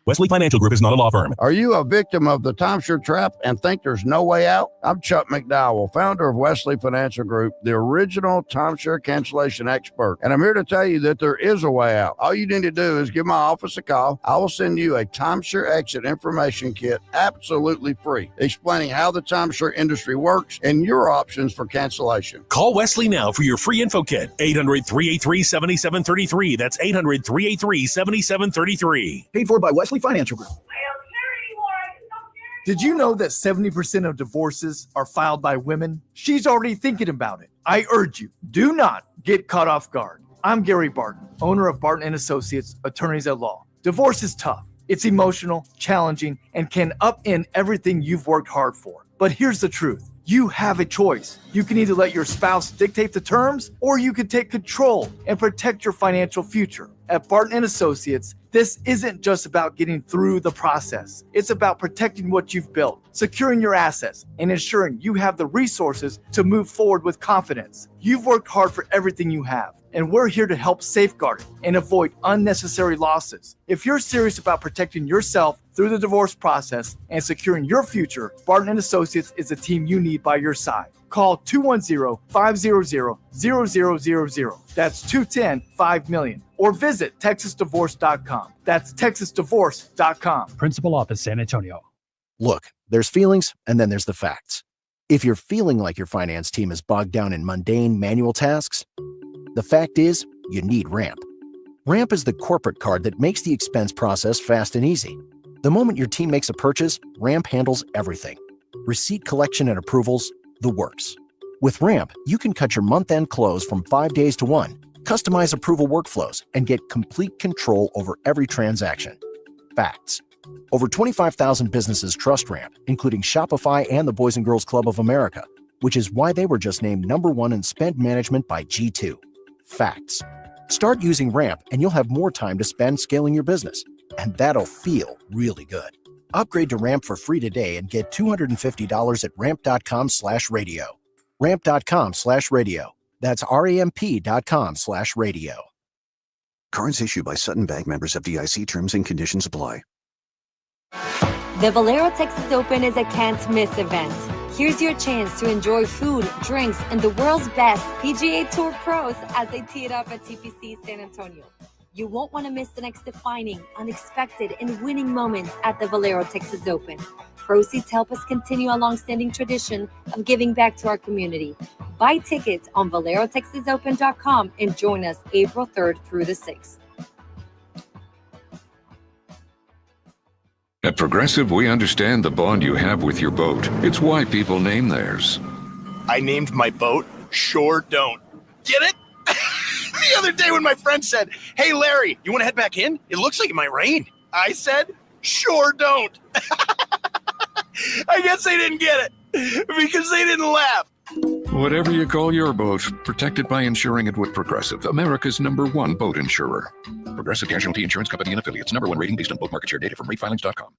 Wesley Financial Group is not a law firm. Are you a victim of the timeshare trap and think there's no way out? I'm Chuck McDowell, founder of Wesley Financial Group, the original timeshare cancellation expert. And I'm here to tell you that there is a way out. All you need to do is give my office a call. I will send you a timeshare exit information kit absolutely free, explaining how the timeshare industry works and your options for cancellation. Call Wesley now for your free info kit. 800-383-7733. That's 800-383-7733. Paid for by Wesley Financial Group. Did you know that 70% of divorces are filed by women? She's already thinking about it. I urge you, do not get caught off guard. I'm Gary Barton, owner of Barton & Associates, attorneys at law. Divorce is tough. It's emotional, challenging, and can upend everything you've worked hard for. But here's the truth. You have a choice. You can either let your spouse dictate the terms, or you can take control and protect your financial future. At Barton & Associates, this isn't just about getting through the process. It's about protecting what you've built, securing your assets, and ensuring you have the resources to move forward with confidence. You've worked hard for everything you have, and we're here to help safeguard it and avoid unnecessary losses. If you're serious about protecting yourself through the divorce process and securing your future, Barton & Associates is the team you need by your side. Call 210-500-0000. That's 210-5-million. Or visit TexasDivorce.com. That's TexasDivorce.com. Principal Office, San Antonio. Look, there's feelings and then there's the facts. If you're feeling like your finance team is bogged down in mundane manual tasks, the fact is you need Ramp. Ramp is the corporate card that makes the expense process fast and easy. The moment your team makes a purchase, Ramp handles everything. Receipt collection and approvals, the works. With Ramp, you can cut your month-end close from 5 days to 1, customize approval workflows, and get complete control over every transaction. Facts. Over 25,000 businesses trust Ramp, including Shopify and the Boys and Girls Club of America, which is why they were just named #1 in spend management by G2. Facts. Start using Ramp and you'll have more time to spend scaling your business, and that'll feel really good. Upgrade to Ramp for free today and get $250 at ramp.com/radio. Ramp.com/radio. That's ramp.com/radio. Cards issued by Sutton Bank, members of FDIC. Terms and conditions apply. The Valero Texas Open is a can't-miss event. Here's your chance to enjoy food, drinks, and the world's best PGA Tour pros as they tee it up at TPC San Antonio. You won't want to miss the next defining, unexpected, and winning moments at the Valero Texas Open. Proceeds help us continue a long-standing tradition of giving back to our community. Buy tickets on ValeroTexasOpen.com and join us April 3rd through the 6th. At Progressive, we understand the bond you have with your boat. It's why people name theirs. I named my boat Sure Don't. Get it? The other day when my friend said, "Hey, Larry, you want to head back in? It looks like it might rain." I said, "Sure don't." I guess they didn't get it because they didn't laugh. Whatever you call your boat, protected by insuring it with Progressive, America's #1 boat insurer. Progressive Casualty Insurance Company and Affiliates. #1 rating based on boat market share data from ratefilings.com.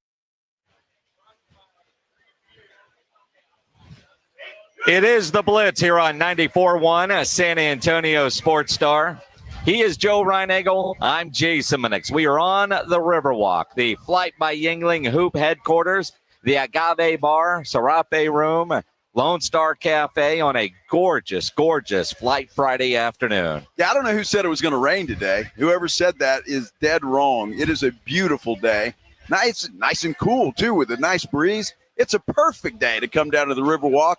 It is the Blitz here on 94.1, a San Antonio Sports Star. He is Joe Reinagel. I'm Jason Minix. We are on the Riverwalk, the Flight by Yingling Hoop headquarters, the Agave Bar, Serape Room, Lone Star Cafe on a gorgeous, gorgeous Flight Friday afternoon. Yeah, I don't know who said it was going to rain today. Whoever said that is dead wrong. It is a beautiful day. nice and cool, too, with a nice breeze. It's a perfect day to come down to the Riverwalk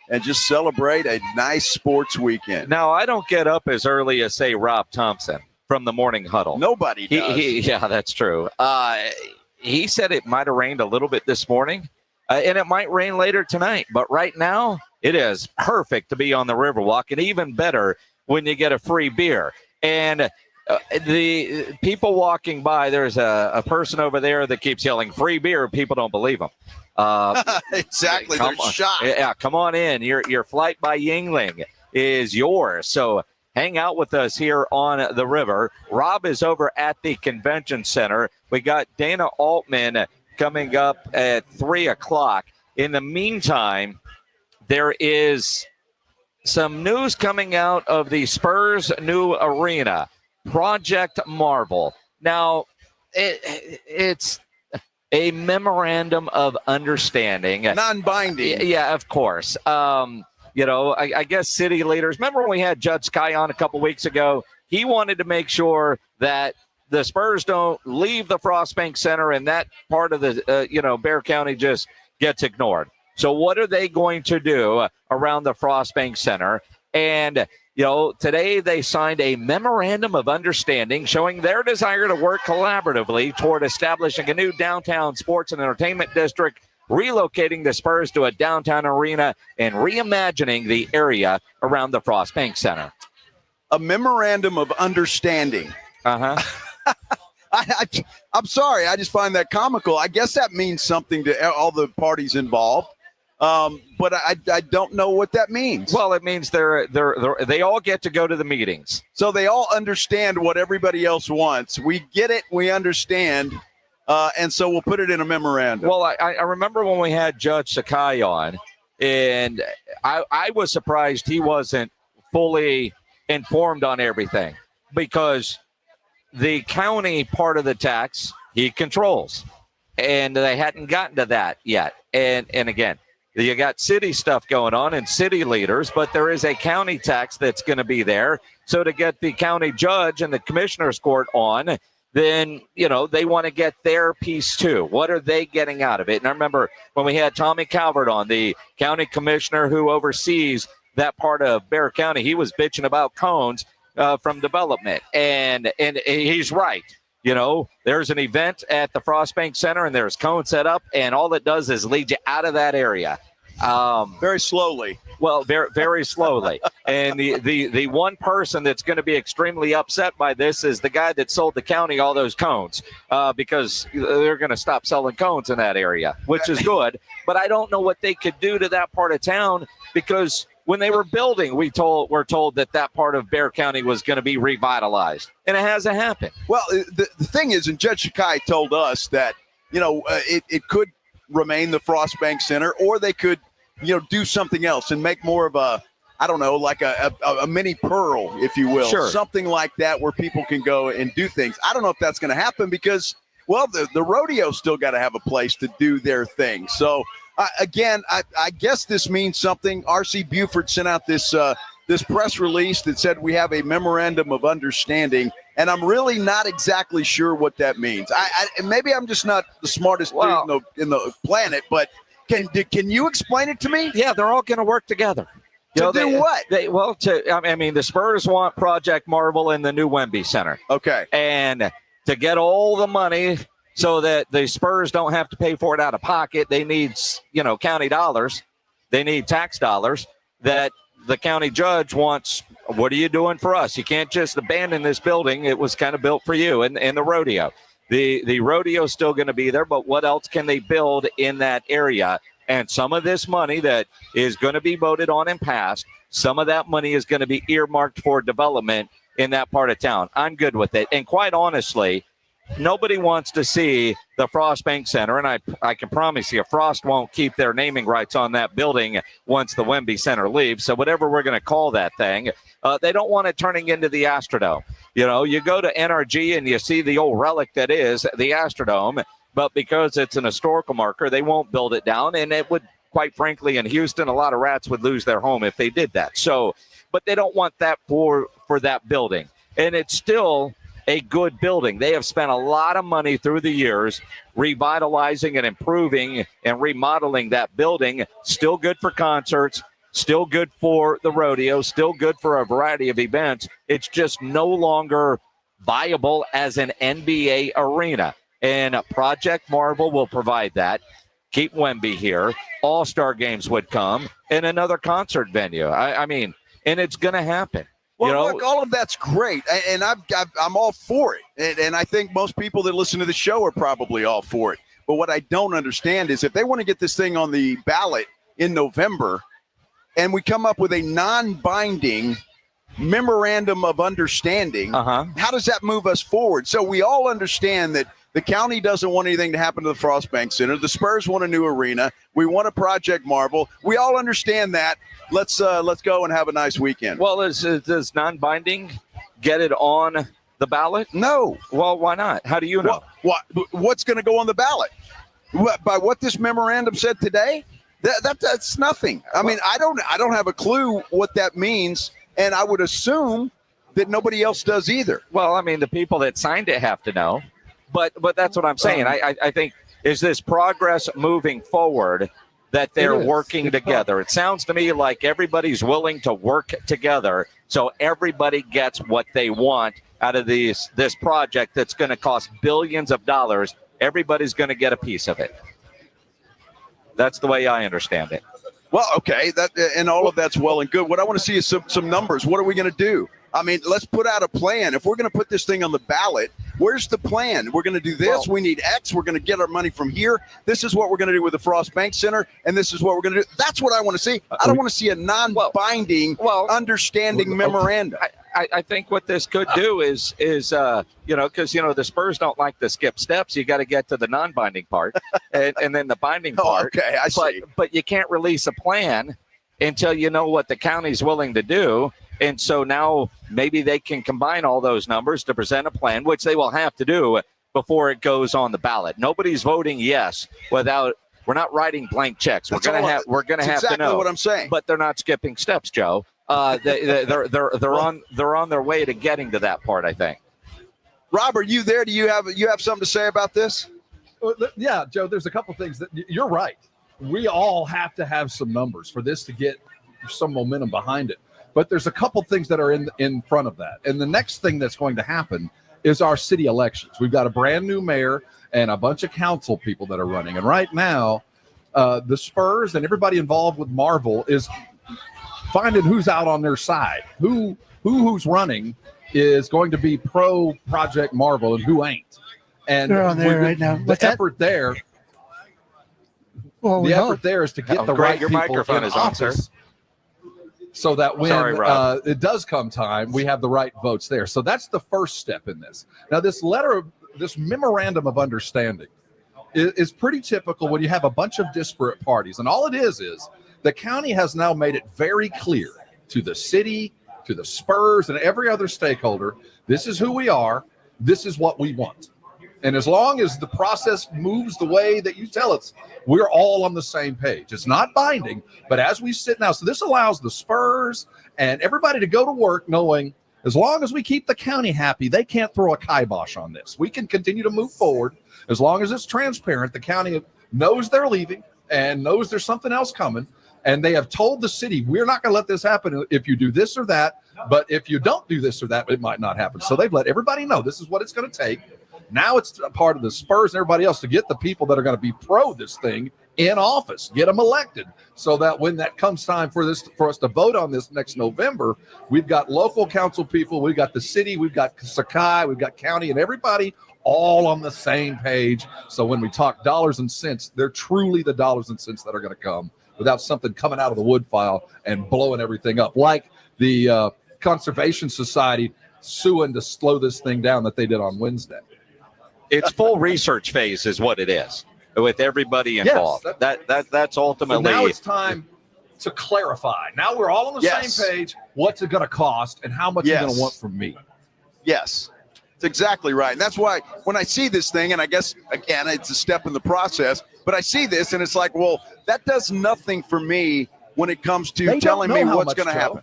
and just celebrate a nice sports weekend. Now, I don't get up as early as, say, Rob Thompson from the morning huddle. Nobody does. Yeah, that's true. He said it might have rained a little bit this morning, and it might rain later tonight. But right now, it is perfect to be on the Riverwalk, and even better when you get a free beer. And the people walking by, there's a person over there that keeps yelling free beer. People don't believe him. Exactly. They're shocked. Yeah, come on in. Your flight by Yingling is yours. So hang out with us here on the river. Rob is over at the convention center. We got Dana Altman coming up at 3 o'clock. In the meantime, there is some news coming out of the Spurs' new arena, Project Marvel. Now, it's a memorandum of understanding. Non-binding. Yeah, of course. I guess city leaders, remember when we had Judge Sky on a couple weeks ago? He wanted to make sure that the Spurs don't leave the Frostbank Center and that part of the, Bear County just gets ignored. So what are they going to do around the Frostbank Center? And, today they signed a memorandum of understanding showing their desire to work collaboratively toward establishing a new downtown sports and entertainment district, relocating the Spurs to a downtown arena, and reimagining the area around the Frostbank Center. A memorandum of understanding. Uh-huh. I'm sorry. I just find that comical. I guess that means something to all the parties involved. But I don't know what that means. Well, it means they all get to go to the meetings. So they all understand what everybody else wants. We get it. We understand. And so we'll put it in a memorandum. Well, I remember when we had Judge Sakai on, and I was surprised he wasn't fully informed on everything, because the county part of the tax he controls, and they hadn't gotten to that yet. And again, you got city stuff going on and city leaders, but there is a county tax that's going to be there. So to get the county judge and the commissioner's court on, then, they want to get their piece too. What are they getting out of it? And I remember when we had Tommy Calvert on, the county commissioner who oversees that part of Bear County, he was bitching about cones from development. And he's right. There's an event at the Frostbank Center and there's cones set up, and all it does is lead you out of that area. Very slowly. Well, very, very slowly. And the one person that's going to be extremely upset by this is the guy that sold the county all those cones, because they're going to stop selling cones in that area, which is good. But I don't know what they could do to that part of town, because when they were building, we're told that part of Bear County was going to be revitalized, and it hasn't happened. Well, the thing is, and Judge Sakai told us that, it could remain the Frostbank Center, or they could, do something else and make more of a, I don't know, like a mini Pearl, if you will. Sure. Something like that where people can go and do things. I don't know if that's going to happen because, well, the rodeo still got to have a place to do their thing. So, again, I guess this means something. R.C. Buford sent out this press release that said we have a memorandum of understanding, and I'm really not exactly sure what that means. Maybe I'm just not the smartest dude in the planet, but can you explain it to me? Yeah, they're all going to work together. To do what? The Spurs want Project Marvel in the new Wemby Center. Okay. And to get all the money so that the Spurs don't have to pay for it out of pocket, they need, county dollars. They need tax dollars that the county judge wants. What are you doing for us? You can't just abandon this building. It was kind of built for you and the rodeo. The rodeo is still going to be there, but what else can they build in that area? And some of this money that is going to be voted on and passed, some of that money is going to be earmarked for development in that part of town. I'm good with it. And quite honestly, nobody wants to see the Frostbank Center, and I can promise you Frost won't keep their naming rights on that building once the Wemby Center leaves. So whatever we're going to call that thing, they don't want it turning into the Astrodome. You go to NRG and you see the old relic that is the Astrodome, but because it's an historical marker, they won't build it down, and it would, quite frankly, in Houston, a lot of rats would lose their home if they did that. So, but they don't want that for that building. And it's still a good building. They have spent a lot of money through the years revitalizing and improving and remodeling that building. Still good for concerts, still good for the rodeo, still good for a variety of events. It's just no longer viable as an NBA arena. And Project Marvel will provide that. Keep Wemby here. All-Star games would come, and another concert venue. I mean, and it's going to happen. Well, look, all of that's great, and I'm all for it. And I think most people that listen to the show are probably all for it. But what I don't understand is if they want to get this thing on the ballot in November and we come up with a non-binding memorandum of understanding, how does that move us forward? So we all understand that the county doesn't want anything to happen to the Frost Bank Center. The Spurs want a new arena. We want a Project Marvel. We all understand that. Let's go and have a nice weekend. Well, does non-binding get it on the ballot? No. Well, why not? How do you know? What's going to go on the ballot? By what this memorandum said today? That's nothing. I mean, I don't have a clue what that means, and I would assume that nobody else does either. Well, I mean, the people that signed it have to know. But that's what I'm saying. I think, is this progress moving forward that they're working together? It sounds to me like everybody's willing to work together so everybody gets what they want out of this project that's going to cost billions of dollars. Everybody's going to get a piece of it. That's the way I understand it. Well, okay, and all of that's well and good. What I want to see is some numbers. What are we going to do? I mean, let's put out a plan. If we're going to put this thing on the ballot, where's the plan? We're going to do this. We need X. We're going to get our money from here. This is what we're going to do with the Frost Bank Center, and this is what we're going to do. That's what I want to see. I don't want to see a non-binding understanding memorandum. I think what this could do is because the Spurs don't like to skip steps. You got to get to the non-binding part, and then the binding part. Okay, I see. But you can't release a plan until you know what the county's willing to do. And so now maybe they can combine all those numbers to present a plan, which they will have to do before it goes on the ballot. Nobody's voting yes without. We're not writing blank checks. We're gonna have exactly to know what I'm saying. But they're not skipping steps, Joe. They're on their way to getting to that part, I think. Rob, are you there? Do you have something to say about this? Yeah, Joe. There's a couple things that you're right. We all have to have some numbers for this to get some momentum behind it. But there's a couple things that are in front of that. And the next thing that's going to happen is our city elections. We've got a brand new mayor and a bunch of council people that are running. And right now, the Spurs and everybody involved with Marvel is finding who's out on their side. Who's running is going to be pro Project Marvel and who ain't. And they're on there right now. The effort there is to get the right your people microphone in is on, office. sir. So that when it does come time, we have the right votes there. So that's the first step in this. Now, this memorandum of understanding is pretty typical when you have a bunch of disparate parties. And all it is the county has now made it very clear to the city, to the Spurs, and every other stakeholder, this is who we are, this is what we want. And as long as the process moves the way that you tell us, we're all on the same page. It's not binding, but as we sit now, so this allows the Spurs and everybody to go to work knowing as long as we keep the county happy, they can't throw a kibosh on this. We can continue to move forward. As long as it's transparent, the county knows they're leaving and knows there's something else coming. And they have told the city, we're not going to let this happen if you do this or that. But if you don't do this or that, it might not happen. So they've let everybody know this is what it's going to take. Now it's a part of the Spurs and everybody else to get the people that are going to be pro this thing in office, get them elected, so that when that comes time for us to vote on this next November, we've got local council people, we've got the city, we've got Sakai, we've got county, and everybody all on the same page. So when we talk dollars and cents, they're truly the dollars and cents that are going to come without something coming out of the wood file and blowing everything up, like the Conservation Society suing to slow this thing down that they did on Wednesday. It's full research phase is what it is with everybody involved. Yes, that's ultimately. So now it's time to clarify. Now we're all on the same page. What's it going to cost and how much you're going to want from me? Yes, that's exactly right. And that's why when I see this thing, and I guess, again, it's a step in the process, but I see this and it's like, well, that does nothing for me when it comes to telling me what's going to happen.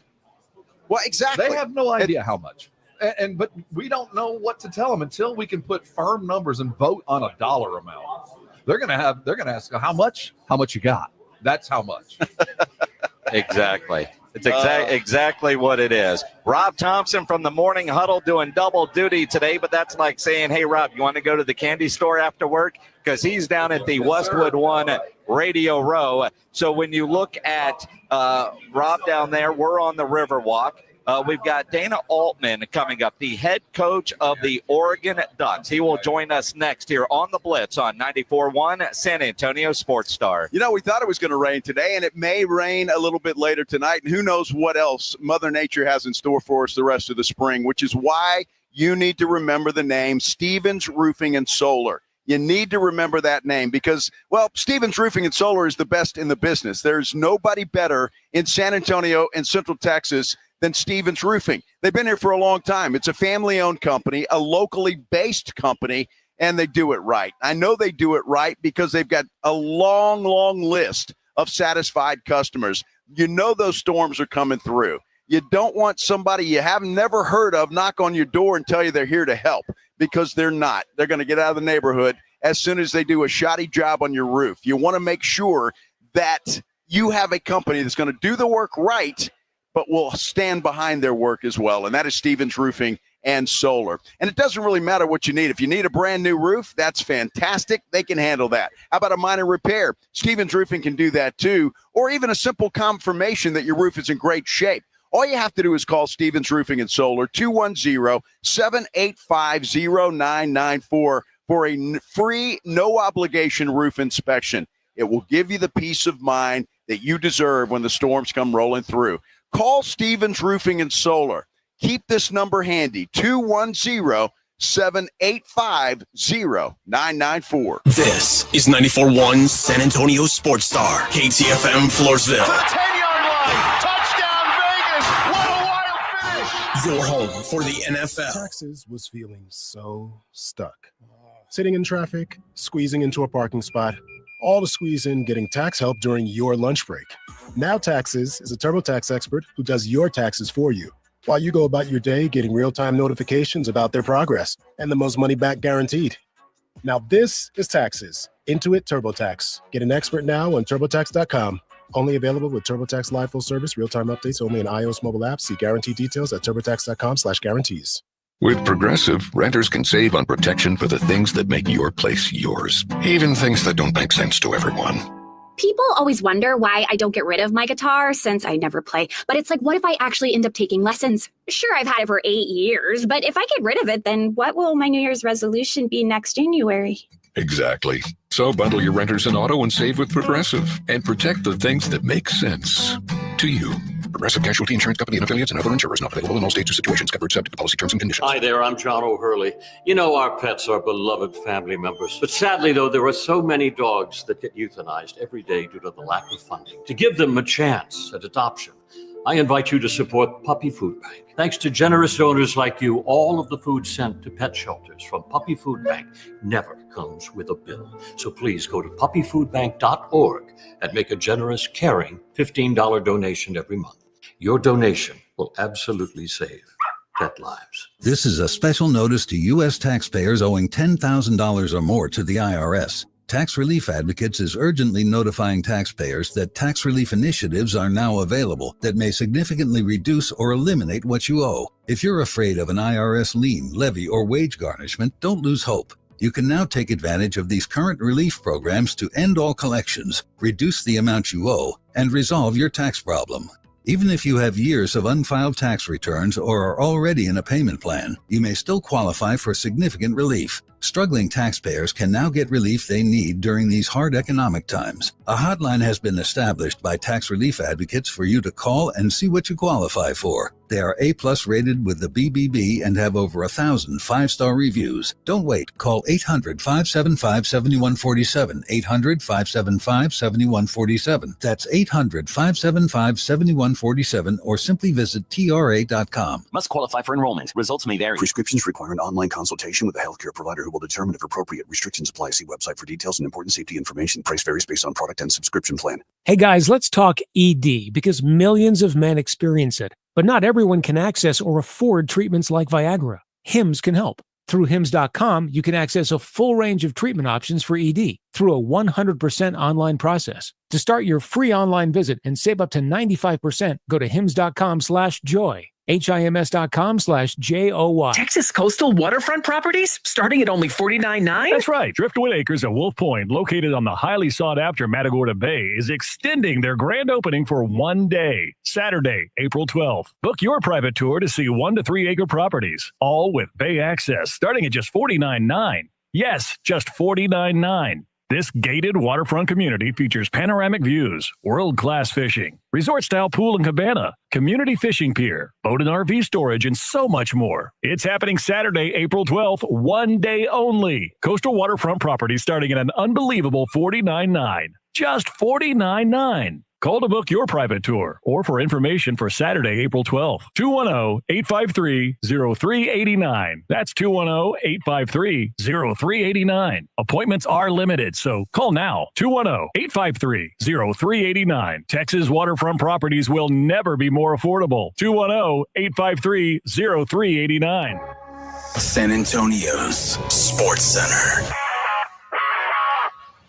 Well, exactly. They have no idea how much. but we don't know what to tell them until we can put firm numbers and vote on a dollar amount. They're gonna ask how much you got. That's how much. Exactly. It's exactly what it is. Rob Thompson from the Morning Huddle doing double duty today, but that's like saying, hey, Rob, you want to go to the candy store after work? Because he's down at the Westwood One Radio Row. So when you look at Rob down there, we're on the Riverwalk. We've got Dana Altman coming up, the head coach of the Oregon Ducks. He will join us next here on the Blitz on 94.1 San Antonio Sports Star. You know, we thought it was going to rain today, and it may rain a little bit later tonight. And who knows what else Mother Nature has in store for us the rest of the spring, which is why you need to remember the name Stevens Roofing and Solar. You need to remember that name because, well, Stevens Roofing and Solar is the best in the business. There's nobody better in San Antonio and Central Texas than Stevens Roofing. They've been here for a long time. It's a family-owned company, a locally based company, and they do it right. I know they do it right because they've got a long, long list of satisfied customers. You know those storms are coming through. You don't want somebody you have never heard of knock on your door and tell you they're here to help, because they're not. They're going to get out of the neighborhood as soon as they do a shoddy job on your roof. You want to make sure that you have a company that's going to do the work right, but will stand behind their work as well, and that is Stevens Roofing and Solar. And it doesn't really matter what you need. If you need a brand new roof, that's fantastic. They can handle that. How about a minor repair? Stevens Roofing can do that too, or even a simple confirmation that your roof is in great shape. All you have to do is call Stevens Roofing and Solar, 210-785-0994 for a free, no-obligation roof inspection. It will give you the peace of mind that you deserve when the storms come rolling through. Call Stevens Roofing and Solar. Keep this number handy, 210-785-0994. This is 94.1 San Antonio Sports Star, KTFM Floresville. 10-yard line, touchdown Vegas, what a wild finish. Your home for the NFL. Taxes was feeling so stuck. Sitting in traffic, squeezing into a parking spot, all to squeeze in getting tax help during your lunch break. Now Taxes is a TurboTax expert who does your taxes for you, while you go about your day getting real-time notifications about their progress and the most money back guaranteed. Now this is Taxes. Intuit TurboTax. Get an expert now on TurboTax.com. Only available with TurboTax Live Full Service, real-time updates only in iOS mobile apps. See guarantee details at TurboTax.com/guarantees. With Progressive, renters can save on protection for the things that make your place yours, even things that don't make sense to everyone. People always wonder why I don't get rid of my guitar since I never play. But it's like, what if I actually end up taking lessons? Sure, I've had it for 8 years, but if I get rid of it, then what will my New Year's resolution be next January? Exactly. So bundle your renters and auto and save with Progressive and protect the things that make sense to you. Progressive Casualty Insurance Company and affiliates and other insurers not available in all states or situations. Covered subject to policy terms and conditions. Hi there, I'm John O'Hurley. You know, our pets are beloved family members. But sadly, though, there are so many dogs that get euthanized every day due to the lack of funding. To give them a chance at adoption, I invite you to support Puppy Food Bank. Thanks to generous donors like you, all of the food sent to pet shelters from Puppy Food Bank never comes with a bill. So please go to puppyfoodbank.org and make a generous, caring $15 donation every month. Your donation will absolutely save pet lives. This is a special notice to U.S. taxpayers owing $10,000 or more to the IRS. Tax Relief Advocates is urgently notifying taxpayers that tax relief initiatives are now available that may significantly reduce or eliminate what you owe. If you're afraid of an IRS lien, levy, or wage garnishment, don't lose hope. You can now take advantage of these current relief programs to end all collections, reduce the amount you owe, and resolve your tax problem. Even if you have years of unfiled tax returns or are already in a payment plan, you may still qualify for significant relief. Struggling taxpayers can now get relief they need during these hard economic times. A hotline has been established by Tax Relief Advocates for you to call and see what you qualify for. They are A+ rated with the BBB and have over 1,000 5-star reviews. Don't wait. Call 800-575-7147. 800-575-7147. That's 800-575-7147 or simply visit TRA.com. Must qualify for enrollment. Results may vary. Prescriptions require an online consultation with a healthcare provider who will determine if appropriate. Restrictions apply. See website for details and important safety information. Price varies based on product and subscription plan. Hey guys, let's talk ED because millions of men experience it. But not everyone can access or afford treatments like Viagra. Hims can help. Through Hims.com, you can access a full range of treatment options for ED through a 100% online process. To start your free online visit and save up to 95%, go to Hims.com/joy. HIMS.com/JOY. Texas coastal waterfront properties starting at only $49.9? That's right. Driftwood Acres at Wolf Point, located on the highly sought-after Matagorda Bay, is extending their grand opening for one day, Saturday, April 12th. Book your private tour to see 1 to 3 acre properties, all with bay access, starting at just $49.9. Yes, just $49.9. This gated waterfront community features panoramic views, world-class fishing, resort-style pool and cabana, community fishing pier, boat and RV storage, and so much more. It's happening Saturday, April 12th, one day only. Coastal waterfront property starting at an unbelievable $49.9. Just $49.9. Call to book your private tour or for information for Saturday, April 12th. 210-853-0389. That's 210-853-0389. Appointments are limited, so call now. 210-853-0389. Texas waterfront properties will never be more affordable. 210-853-0389. San Antonio's Sports Center.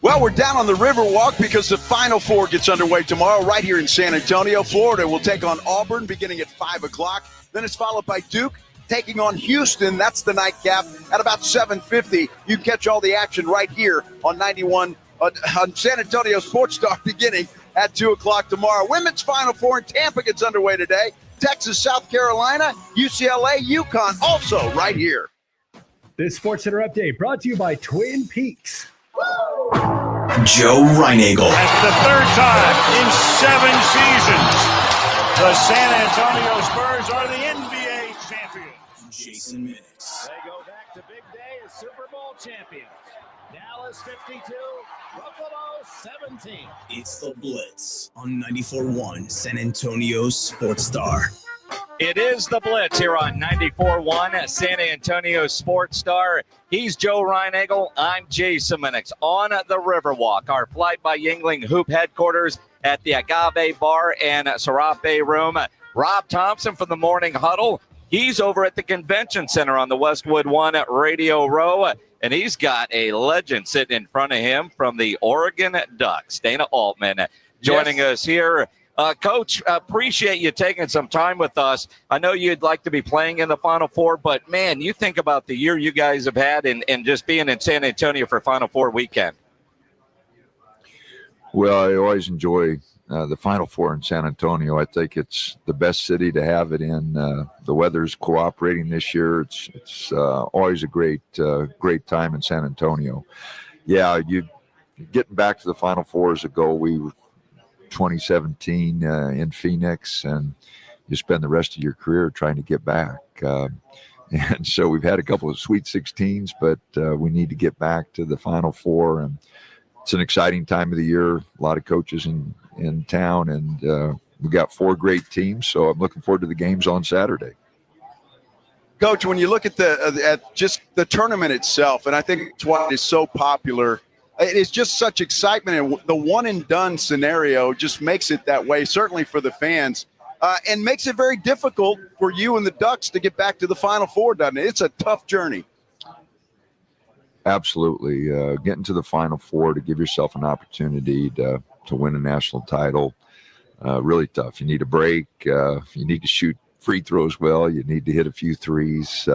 Well, we're down on the Riverwalk because the Final Four gets underway tomorrow right here in San Antonio. Florida will take on Auburn beginning at 5 o'clock. Then it's followed by Duke taking on Houston. That's the nightcap at about 7:50. You can catch all the action right here on 91 on San Antonio Sports Star beginning at 2 o'clock tomorrow. Women's Final Four in Tampa gets underway today. Texas, South Carolina, UCLA, UConn also right here. This Sports Center update brought to you by Twin Peaks. Joe Reinagel. That's the third time in 7 seasons the San Antonio Spurs are the NBA champions. Jason Minix. They go back to big day as Super Bowl champions. Dallas 52, Buffalo 17. It's the Blitz on 94.1 San Antonio Sports Star. It is the Blitz here on 94.1 San Antonio Sports Star. He's Joe Reinagel. I'm Jason Minix on the Riverwalk, our Flight by Yingling Hoop headquarters at the Agave Bar and Serape Room. Rob Thompson from the Morning Huddle. He's over at the Convention Center on the Westwood One at Radio Row, and he's got a legend sitting in front of him from the Oregon Ducks, Dana Altman, joining us here. Coach, appreciate you taking some time with us. I know you'd like to be playing in the Final Four, but, man, you think about the year you guys have had and just being in San Antonio for Final Four weekend. Well, I always enjoy the Final Four in San Antonio. I think it's the best city to have it in. The weather's cooperating this year. It's always a great time in San Antonio. Yeah, you getting back to the Final Four is a goal. We were 2017 in Phoenix, and you spend the rest of your career trying to get back. And so we've had a couple of Sweet 16s, but we need to get back to the Final Four. And it's an exciting time of the year. A lot of coaches in town, and we got 4 great teams. So I'm looking forward to the games on Saturday. Coach, when you look at just the tournament itself, and I think it's why it is so popular. It's just such excitement, and the one-and-done scenario just makes it that way, certainly for the fans, and makes it very difficult for you and the Ducks to get back to the Final Four, doesn't it? It's a tough journey. Absolutely. Getting to the Final Four to give yourself an opportunity to win a national title, really tough. You need a break. You need to shoot free throws well. You need to hit a few threes.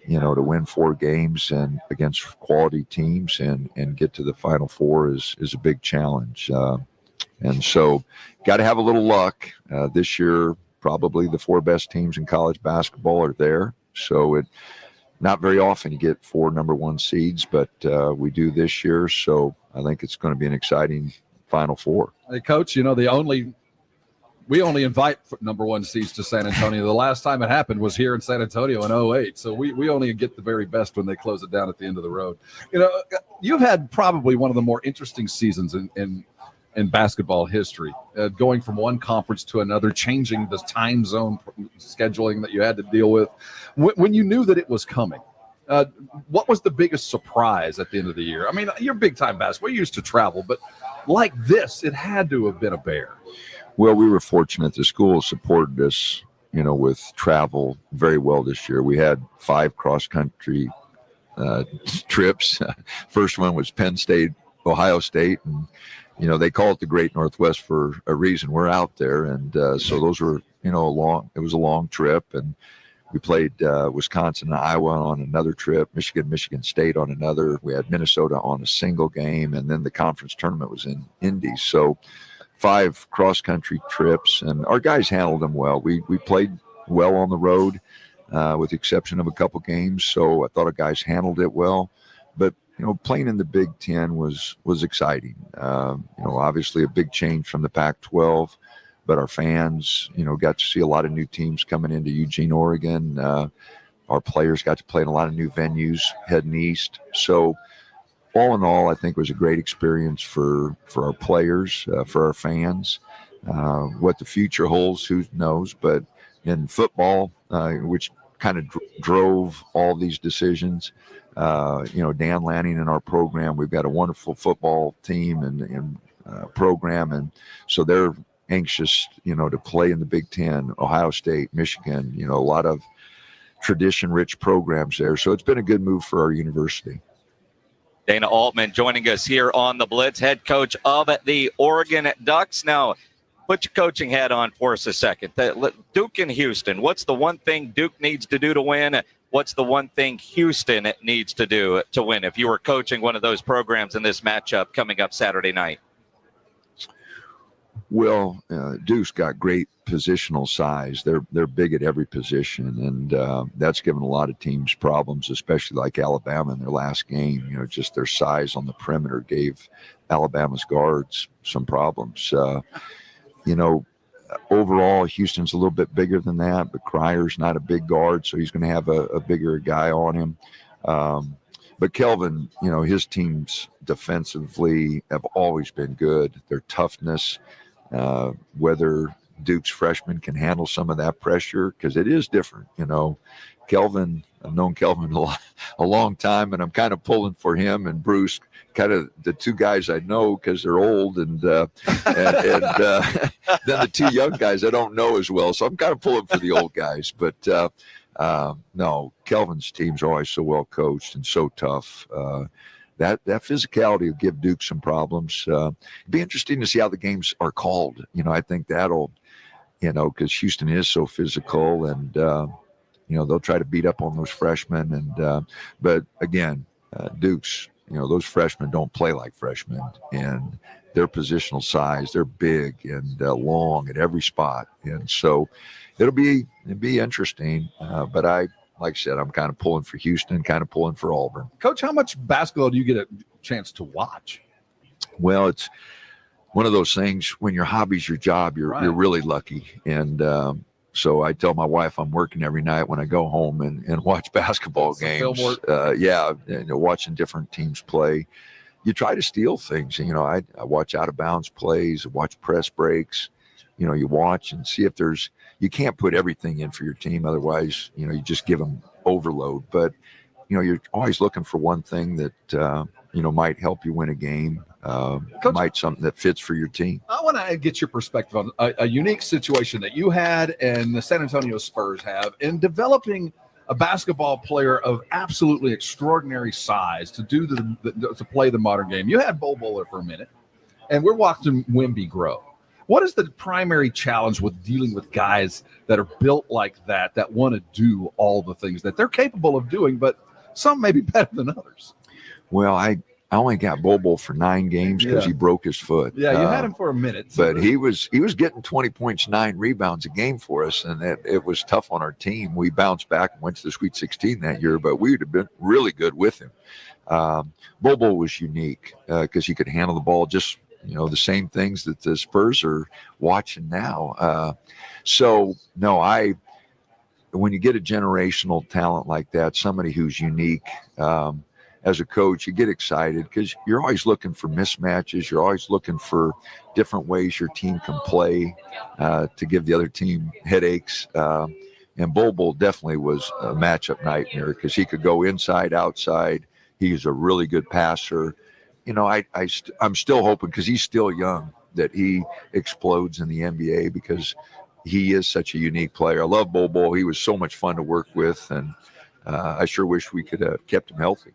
To win 4 games and against quality teams and get to the Final Four is a big challenge. And so got to have a little luck. This year, probably the 4 best teams in college basketball are there. So not very often you get 4 number 1 seeds, but we do this year. So I think it's going to be an exciting Final Four. Hey, Coach, we only invite number 1 seeds to San Antonio. The last time it happened was here in San Antonio in 2008. So we only get the very best when they close it down at the end of the road. You've had probably one of the more interesting seasons in basketball history, going from one conference to another, changing the time zone scheduling that you had to deal with. When you knew that it was coming, what was the biggest surprise at the end of the year? I mean, you're big-time basketball. You used to travel, but like this, it had to have been a bear. Well, we were fortunate. The school supported us, with travel very well this year. We had 5 cross-country trips. First one was Penn State, Ohio State, and they call it the Great Northwest for a reason. We're out there, and so those were it was a long trip, and we played Wisconsin and Iowa on another trip, Michigan State on another. We had Minnesota on a single game, and then the conference tournament was in Indy. So 5 cross-country trips, and our guys handled them well. We played well on the road, with the exception of a couple games. So I thought our guys handled it well. But playing in the Big Ten was exciting. Obviously a big change from the Pac-12, but our fans, got to see a lot of new teams coming into Eugene, Oregon. Our players got to play in a lot of new venues heading east. So all in all, I think it was a great experience for our players, for our fans. What the future holds, who knows? But in football, which kind of drove all these decisions, Dan Lanning in our program, we've got a wonderful football team and program, and so they're anxious, to play in the Big Ten, Ohio State, Michigan, a lot of tradition-rich programs there. So it's been a good move for our university. Dana Altman joining us here on the Blitz, head coach of the Oregon Ducks. Now, put your coaching hat on for us a second. Duke and Houston, what's the one thing Duke needs to do to win? What's the one thing Houston needs to do to win if you were coaching one of those programs in this matchup coming up Saturday night? Well, Duke's got great positional size. They're big at every position, and that's given a lot of teams problems, especially like Alabama in their last game. Just their size on the perimeter gave Alabama's guards some problems. Overall, Houston's a little bit bigger than that, but Cryer's not a big guard, so he's going to have a bigger guy on him. But Kelvin, his teams defensively have always been good. Their toughness, whether Duke's freshmen can handle some of that pressure, because it is different. Kelvin, I've known Kelvin a long time, and I'm kind of pulling for him and Bruce, kind of the 2 guys I know because they're old, and then the 2 young guys I don't know as well. So I'm kind of pulling for the old guys. But no, Kelvin's team's always so well coached and so tough. That physicality will give Duke some problems. It'd be interesting to see how the games are called. I think that'll, because Houston is so physical, and they'll try to beat up on those freshmen. And but again, Duke's, those freshmen don't play like freshmen, and their positional size, they're big and long at every spot, and so it'll be interesting. But like I said, I'm kind of pulling for Houston, kind of pulling for Auburn. Coach, how much basketball do you get a chance to watch? Well, it's one of those things when your hobby's your job, you're really lucky. And so I tell my wife I'm working every night when I go home and watch basketball games. Watching different teams play. You try to steal things. I watch out of bounds plays, watch press breaks. You watch and see if you can't put everything in for your team. Otherwise, you just give them overload. But, you're always looking for one thing that, might help you win a game. Coach, something that fits for your team. I want to get your perspective on a unique situation that you had and the San Antonio Spurs have in developing a basketball player of absolutely extraordinary size to do to play the modern game. You had Bol Bowler for a minute, and we're watching Wemby grow. What is the primary challenge with dealing with guys that are built like that want to do all the things that they're capable of doing, but some may be better than others? Well, I only got Bobo for 9 games because he broke his foot. Yeah, you had him for a minute. But he was getting 20 points, 9 rebounds a game for us, and it was tough on our team. We bounced back and went to the Sweet 16 that year, but we would have been really good with him. Bobo was unique because he could handle the ball just – the same things that the Spurs are watching now. When you get a generational talent like that, somebody who's unique, as a coach, you get excited because you're always looking for mismatches. You're always looking for different ways your team can play to give the other team headaches. And Bol definitely was a matchup nightmare because he could go inside, outside. He's a really good passer. I'm still hoping because he's still young. that he explodes in the NBA because he is such a unique player. I love Bobo. He was so much fun to work with, and I sure wish we could have kept him healthy.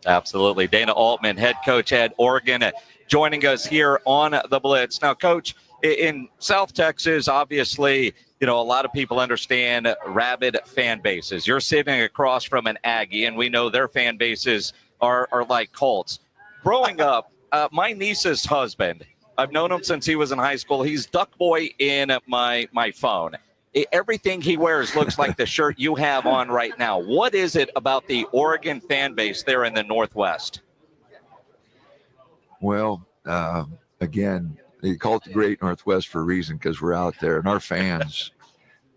Absolutely. Dana Altman, head coach at Oregon, joining us here on the Blitz. Now, Coach, in South Texas, obviously, a lot of people understand rabid fan bases. You're sitting across from an Aggie, and we know their fan bases are like cults. Growing up, my niece's husband, I've known him since he was in high school. He's Duck Boy in my phone. Everything he wears looks like the shirt you have on right now. What is it about the Oregon fan base there in the Northwest? Well, again, they call it the Great Northwest for a reason, because we're out there, and our fans,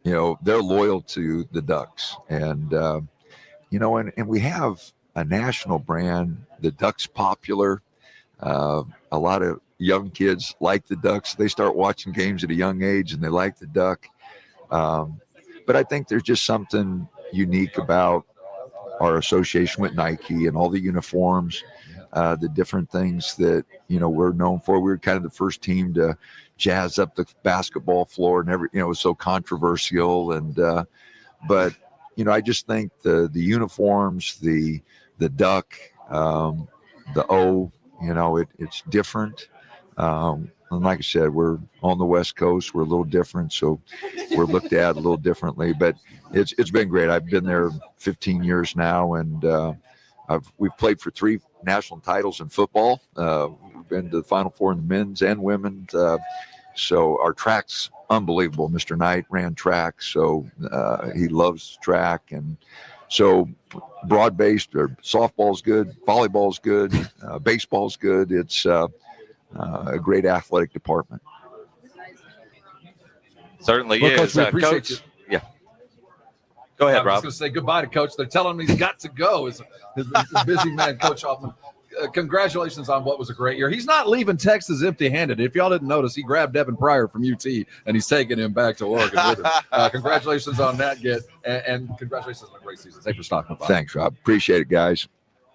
they're loyal to the Ducks. And, and we have a national brand. The Ducks popular. A lot of young kids like the Ducks. They start watching games at a young age, and they like the Duck. But I think there's just something unique about our association with Nike and all the uniforms, the different things that, we're known for. We were kind of the first team to jazz up the basketball floor, and it was so controversial. And, but, I just think the uniforms, the Duck, the O, it's different. And like I said, we're on the West Coast. We're a little different, so we're looked at a little differently. But it's been great. I've been there 15 years now, and we've played for 3 national titles in football. We've been to the Final Four in the men's and women's. So our track's unbelievable. Mr. Knight ran track, so he loves track. And so broad-based, or softball's good, volleyball's good, baseball's good. It's a great athletic department. Certainly well, is. Coach, we appreciate Coach, yeah. Go ahead, Rob. I was going to say goodbye to Coach. They're telling him he's got to go. He's a busy man, Coach Altman. Congratulations on what was a great year. He's not leaving Texas empty-handed. If y'all didn't notice, he grabbed Devin Pryor from UT, and he's taking him back to Oregon with him. Congratulations on that, and congratulations on a great season. Thanks for stopping by. Thanks, Rob. Appreciate it, guys.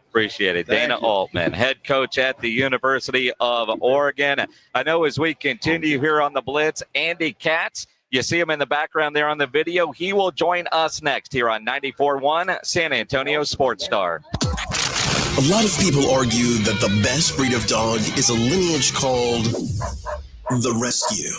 Appreciate it. Dana Altman, head coach at the University of Oregon. I know as we continue here on the Blitz, Andy Katz, you see him in the background there on the video. He will join us next here on 94.1 San Antonio Sports Star. A lot of people argue that the best breed of dog is a lineage called the Rescue.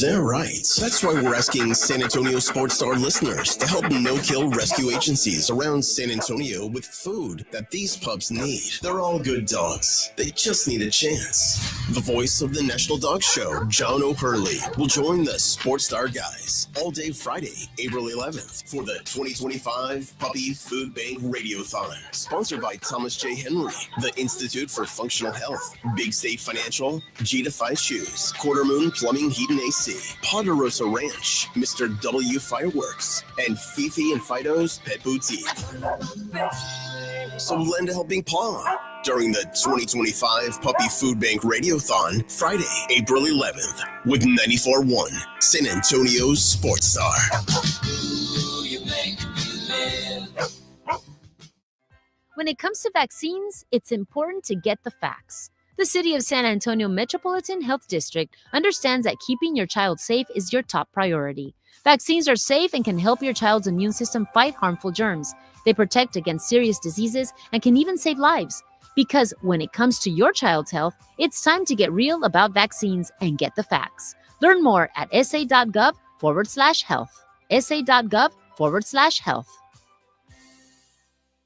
They're right. That's why we're asking San Antonio Sports Star listeners to help no-kill rescue agencies around San Antonio with food that these pups need. They're all good dogs. They just need a chance. The voice of the National Dog Show, John O'Hurley, will join the Sports Star guys all day Friday, April 11th for the 2025 Puppy Food Bank Radiothon, sponsored by Thomas J. Henry, the Institute for Functional Health, Big State Financial, G2 Shoes, Quarter Moon Plumbing, Heat and AC, Ponderosa Ranch, Mr. W Fireworks, and Fifi and Fido's Pet Boutique. So lend a helping paw during the 2025 Puppy Food Bank Radiothon, Friday, April 11th, with 94.1 San Antonio's Sports Star. When it comes to vaccines, it's important to get the facts. The City of San Antonio Metropolitan Health District understands that keeping your child safe is your top priority. Vaccines are safe and can help your child's immune system fight harmful germs. They protect against serious diseases and can even save lives. Because when it comes to your child's health, it's time to get real about vaccines and get the facts. Learn more at sa.gov/health. sa.gov/health.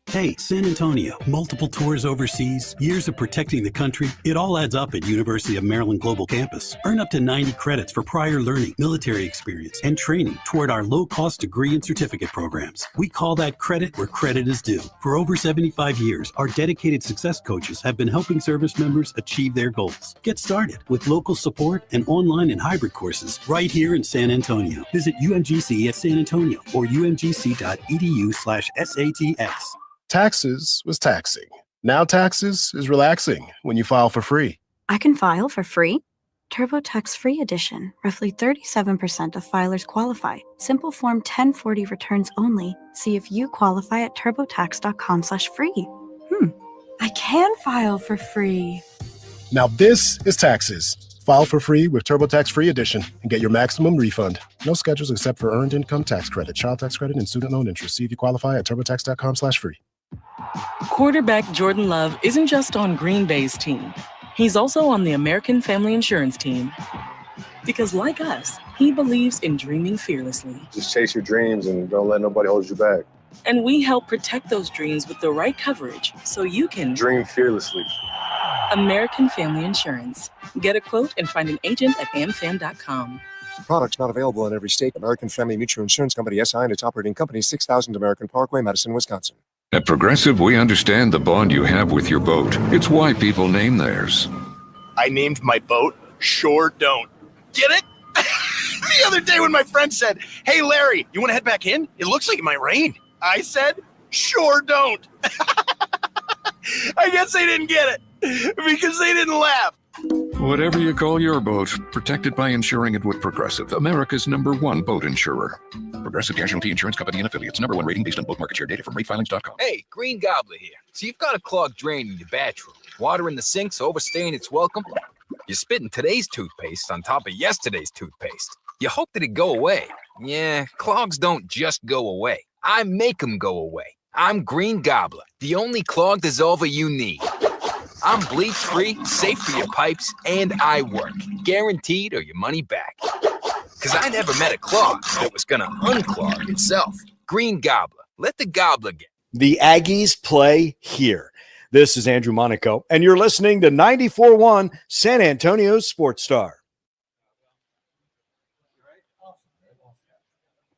Hey, San Antonio, multiple tours overseas, years of protecting the country, it all adds up at University of Maryland Global Campus. Earn up to 90 credits for prior learning, military experience, and training toward our low-cost degree and certificate programs. We call that credit where credit is due. For over 75 years, our dedicated success coaches have been helping service members achieve their goals. Get started with local support and online and hybrid courses right here in San Antonio. Visit UMGC at San Antonio or umgc.edu/SATX. Taxes was taxing. Now taxes is relaxing when you file for free. I can file for free? TurboTax Free Edition. Roughly 37% of filers qualify. Simple Form 1040 returns only. See if you qualify at turbotax.com/free. I can file for free. Now this is taxes. File for free with TurboTax Free Edition and get your maximum refund. No schedules except for earned income tax credit, child tax credit, and student loan interest. See if you qualify at turbotax.com/free. Quarterback Jordan Love isn't just on Green Bay's team. He's also on the American Family Insurance team. Because like us, he believes in dreaming fearlessly. Just chase your dreams and don't let nobody hold you back. And we help protect those dreams with the right coverage so you can dream fearlessly. American Family Insurance. Get a quote and find an agent at amfam.com. Products not available in every state. American Family Mutual Insurance Company, SI, and its operating company, 6000 American Parkway, Madison, Wisconsin. At Progressive, we understand the bond you have with your boat. It's why people name theirs. I named my boat Sure Don't. Get it? The other day when my friend said, "Hey, Larry, you want to head back in? It looks like it might rain." I said, "Sure don't." I guess they didn't get it because they didn't laugh. Whatever you call your boat, protected by insuring it with Progressive, America's #1 boat insurer. Progressive Casualty Insurance Company and Affiliates. #1 rating based on boat market share data from ratefilings.com. Hey, Green Gobbler here. So you've got a clogged drain in your bathroom. Water in the sinks overstaying its welcome. You're spitting today's toothpaste on top of yesterday's toothpaste. You hope that it go away. Yeah, clogs don't just go away. I make them go away. I'm Green Gobbler, the only clog dissolver you need. I'm bleach-free, safe for your pipes, and I work. Guaranteed or your money back. Because I never met a clog that was going to unclog itself. Green Gobbler. Let the gobbler get. The Aggies play here. This is Andrew Monaco, and you're listening to 94.1 San Antonio Sports Star.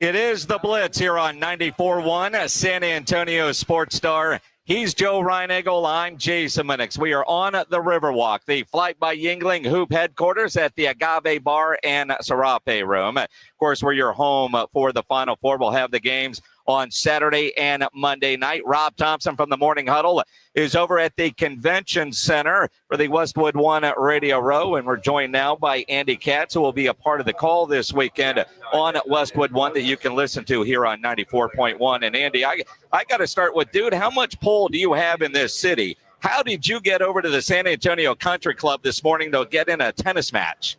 It is the Blitz here on 94.1 San Antonio Sports Star. He's Joe Reinagel. I'm Jason Minix. We are on the Riverwalk, the Flight by Yingling Hoop headquarters at the Agave Bar and Serape Room. Of course, we're your home for the Final Four. We'll have the games on Saturday and Monday night. Rob Thompson from the Morning Huddle is over at the Convention Center for the Westwood One Radio Row, and we're joined now by Andy Katz, who will be a part of the call this weekend on Westwood One that you can listen to here on 94.1. And Andy, I got to start with, dude, how much pull do you have in this city? How did you get over to the San Antonio Country Club this morning to get in a tennis match?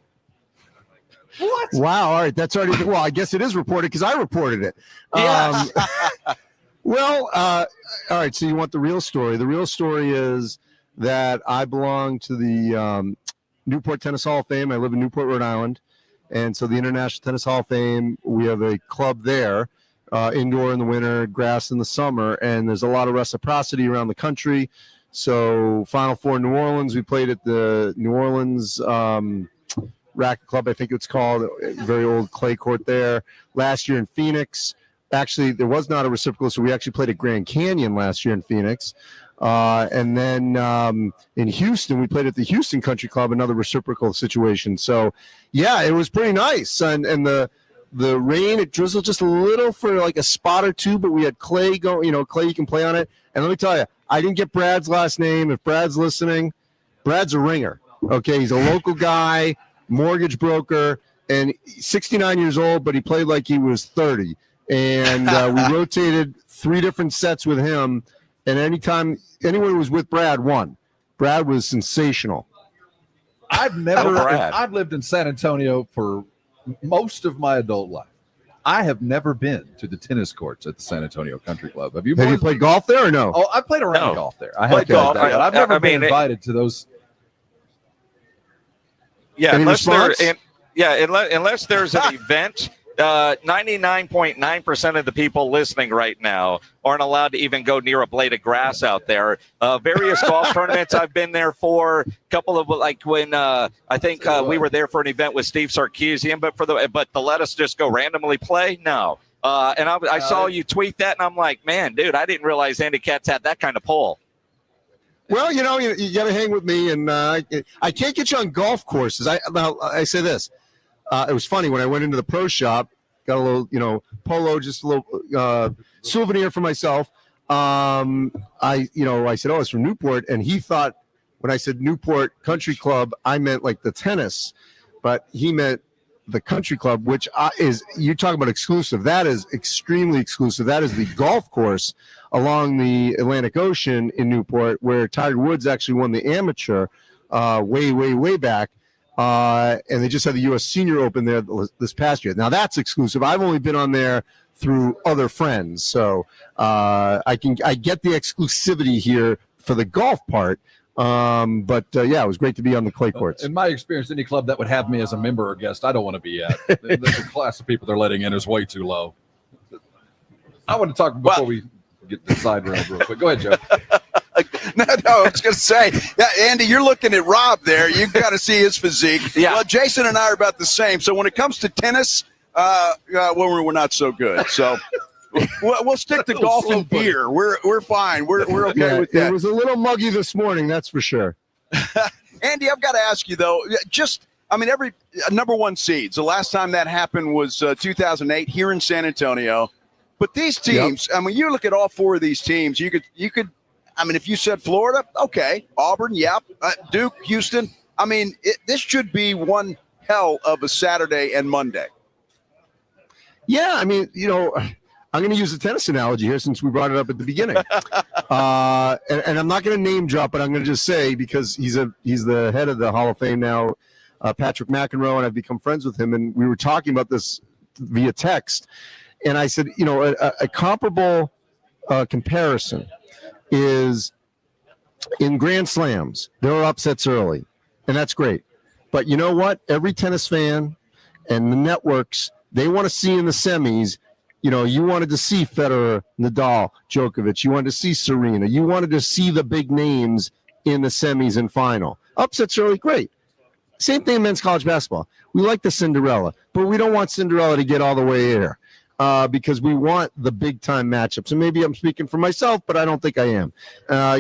What? Wow. All right. That's already, well, I guess it is reported because I reported it. Yeah. All right. So you want the real story. The real story is that I belong to the Newport Tennis Hall of Fame. I live in Newport, Rhode Island. And so the International Tennis Hall of Fame, we have a club there, indoor in the winter, grass in the summer. And there's a lot of reciprocity around the country. So Final Four New Orleans, we played at the New Orleans Racket Club, I think it's called, a very old clay court there. Last year in Phoenix, actually, there was not a reciprocal, so we actually played at Grand Canyon last year in Phoenix. And then in Houston, we played at the Houston Country Club, another reciprocal situation. So, yeah, it was pretty nice. And the rain, it drizzled just a little for like a spot or two, but we had clay clay you can play on it. And let me tell you, I didn't get Brad's last name. If Brad's listening, Brad's a ringer. Okay, he's a local guy, mortgage broker, and 69 years old, but he played like he was 30. And we rotated 3 different sets with him, and anytime anyone who was with Brad won. Brad was sensational. I've lived in San Antonio for most of my adult life. I have never been to the tennis courts at the San Antonio Country Club. Have you played golf there or no? Oh, I played around golf there. I have golf. I've never been invited to those. Yeah, Any unless response? unless there's an event, 99.9% of the people listening right now aren't allowed to even go near a blade of grass out there. Various golf tournaments I've been there for. A couple of, like when I think we were there for an event with Steve Sarkisian, but to let us just go randomly play, no. And I saw you tweet that, and I'm like, man, dude, I didn't realize Andy Katz had that kind of pull. Well, you got to hang with me, and I can't get you on golf courses. I say this. It was funny when I went into the pro shop, got a little, polo, just a little souvenir for myself. I said, oh, it's from Newport, and he thought when I said Newport Country Club, I meant like the tennis, but he meant the country club, which is, you talk about exclusive. That is extremely exclusive. That is the golf course along the Atlantic Ocean in Newport, where Tiger Woods actually won the amateur way back. And they just had the U.S. Senior Open there this past year. Now that's exclusive. I've only been on there through other friends, so I get the exclusivity here for the golf part. But it was great to be on the clay courts. In my experience, any club that would have me as a member or guest, I don't want to be at. The class of people they're letting in is way too low. I want to talk before we get the side rail real quick. Go ahead, Joe. No, I was going to say, Andy, you're looking at Rob there. You've got to see his physique. Yeah. Well, Jason and I are about the same. So when it comes to tennis, we're not so good. So we'll stick to golf and beer. We're fine. We're okay with that. It was a little muggy this morning, that's for sure. Andy, I've got to ask you, though, every number one seeds. The last time that happened was 2008 here in San Antonio. But these teams, you look at all four of these teams, you could. If you said Florida, okay, Auburn, Duke, Houston. This should be one hell of a Saturday and Monday. Yeah, I'm going to use a tennis analogy here since we brought it up at the beginning. And I'm not going to name drop, but I'm going to just say, because he's the head of the Hall of Fame now, Patrick McEnroe, and I've become friends with him. And we were talking about this via text. And I said, a comparable comparison is in Grand Slams, there are upsets early, and that's great. But you know what? Every tennis fan and the networks, they want to see in the semis, you wanted to see Federer, Nadal, Djokovic. You wanted to see Serena. You wanted to see the big names in the semis and final. Upsets early, great. Same thing in men's college basketball. We like the Cinderella, but we don't want Cinderella to get all the way there. Because we want the big-time matchups. And maybe I'm speaking for myself, but I don't think I am.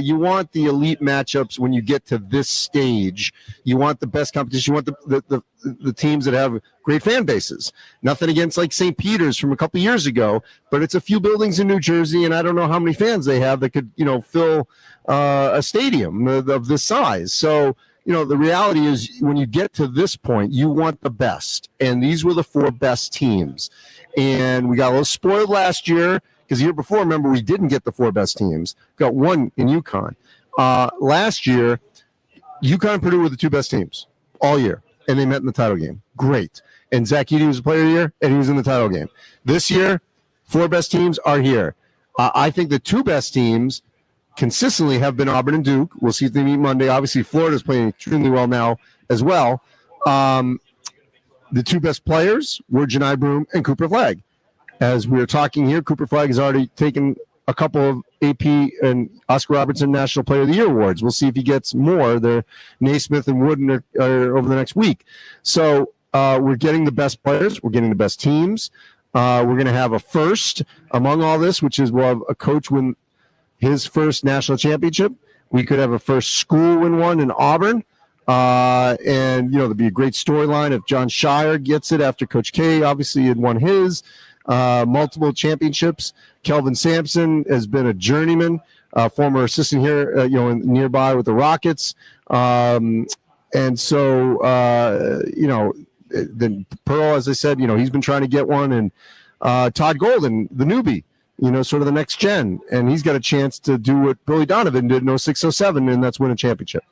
You want the elite matchups when you get to this stage. You want the best competition. You want the teams that have great fan bases. Nothing against like St. Peter's from a couple years ago, but it's a few buildings in New Jersey, and I don't know how many fans they have that could, fill a stadium of this size. So, the reality is when you get to this point, you want the best. And these were the four best teams. And we got a little spoiled last year because the year before, remember, we didn't get the four best teams. Got one in UConn. Last year, UConn and Purdue were the two best teams all year, and they met in the title game. Great. And Zach Edey was the player of the year, and he was in the title game. This year, four best teams are here. I think the two best teams consistently have been Auburn and Duke. We'll see if they meet Monday. Obviously, Florida's playing extremely well now as well. The two best players were Janai Broome and Cooper Flagg. As we are talking here, Cooper Flagg has already taken a couple of AP and Oscar Robertson National Player of the Year awards. We'll see if he gets more. They're Naismith and Wooden are over the next week. So we're getting the best players. We're getting the best teams. We're going to have a first among all this, which is we'll have a coach win his first national championship. We could have a first school win one in Auburn. And there'll be a great storyline if John Shire gets it after Coach K obviously had won his multiple championships. Kelvin Sampson has been a journeyman, former assistant here, nearby with the Rockets. And so, then Pearl, as I said, he's been trying to get one, and Todd Golden, the newbie, sort of the next gen, and he's got a chance to do what Billy Donovan did in 06-07, and that's win a championship.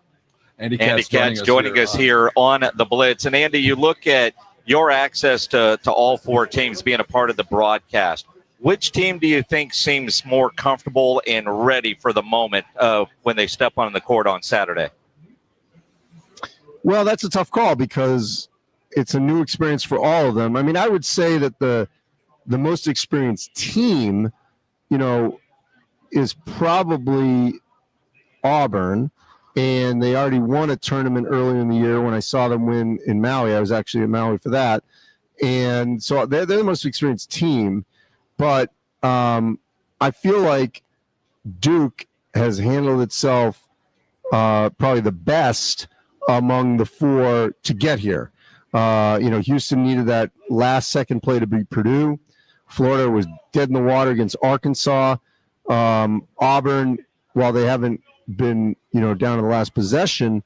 Andy Katz joining us here on the Blitz. And Andy, you look at your access to all four teams being a part of the broadcast. Which team do you think seems more comfortable and ready for the moment when they step on the court on Saturday? Well, that's a tough call because it's a new experience for all of them. I would say that the most experienced team, is probably Auburn. And they already won a tournament earlier in the year when I saw them win in Maui. I was actually in Maui for that. And so they're the most experienced team. But I feel like Duke has handled itself probably the best among the four to get here. Houston needed that last second play to beat Purdue. Florida was dead in the water against Arkansas. Auburn, while they haven't been down to the last possession,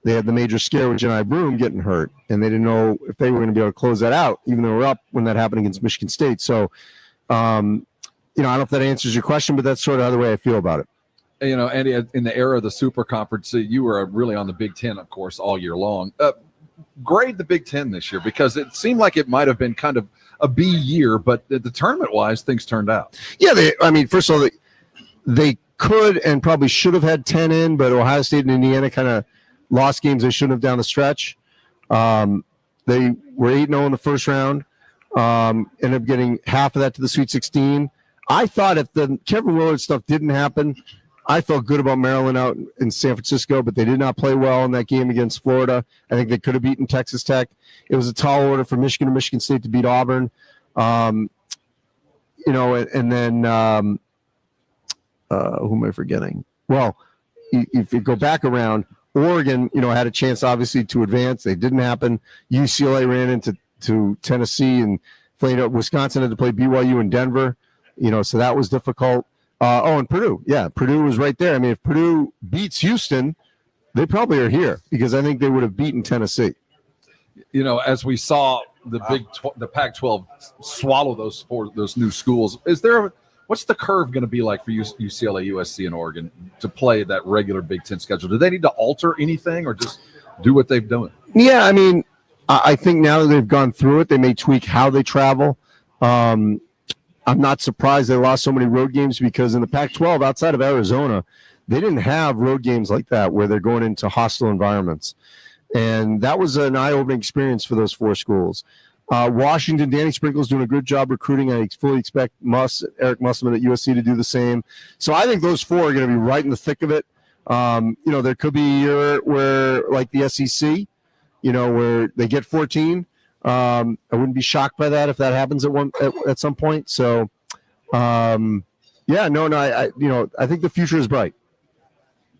they had the major scare with Janai Broome getting hurt, and they didn't know if they were going to be able to close that out, even though they were up when that happened against Michigan State. So I don't know if that answers your question, but that's sort of the way I feel about it. Andy, in the era of the Super Conference, you were really on the Big Ten, of course, all year long. Grade the Big Ten this year, because it seemed like it might have been kind of a B year, but the tournament-wise, things turned out. Yeah, first of all, they could and probably should have had 10 in, but Ohio State and Indiana kind of lost games they shouldn't have down the stretch. They were 8-0 in the first round, ended up getting half of that to the Sweet 16. I thought if the Kevin Willard stuff didn't happen, I felt good about Maryland out in San Francisco, but they did not play well in that game against Florida. I think they could have beaten Texas Tech. It was a tall order for Michigan and Michigan State to beat Auburn. And then who am I forgetting? Well, if you go back around, Oregon, had a chance obviously to advance. They didn't happen. UCLA ran into Tennessee, and Wisconsin had to play BYU and Denver. So that was difficult. And Purdue. Yeah, Purdue was right there. I mean, if Purdue beats Houston, they probably are here, because I think they would have beaten Tennessee. As we saw the Pac-12 swallow those new schools, what's the curve going to be like for UCLA, USC, and Oregon to play that regular Big Ten schedule? Do they need to alter anything, or just do what they've done? Yeah, I mean, I think now that they've gone through it, they may tweak how they travel. I'm not surprised they lost so many road games, because in the Pac-12, outside of Arizona, they didn't have road games like that where they're going into hostile environments. And that was an eye-opening experience for those 4 schools. Washington, Danny Sprinkle's doing a good job recruiting. I fully expect Eric Musselman at USC to do the same. So I think those 4 are going to be right in the thick of it. There could be a year where, like the SEC, where they get 14. I wouldn't be shocked by that if that happens at some point. So, I think the future is bright.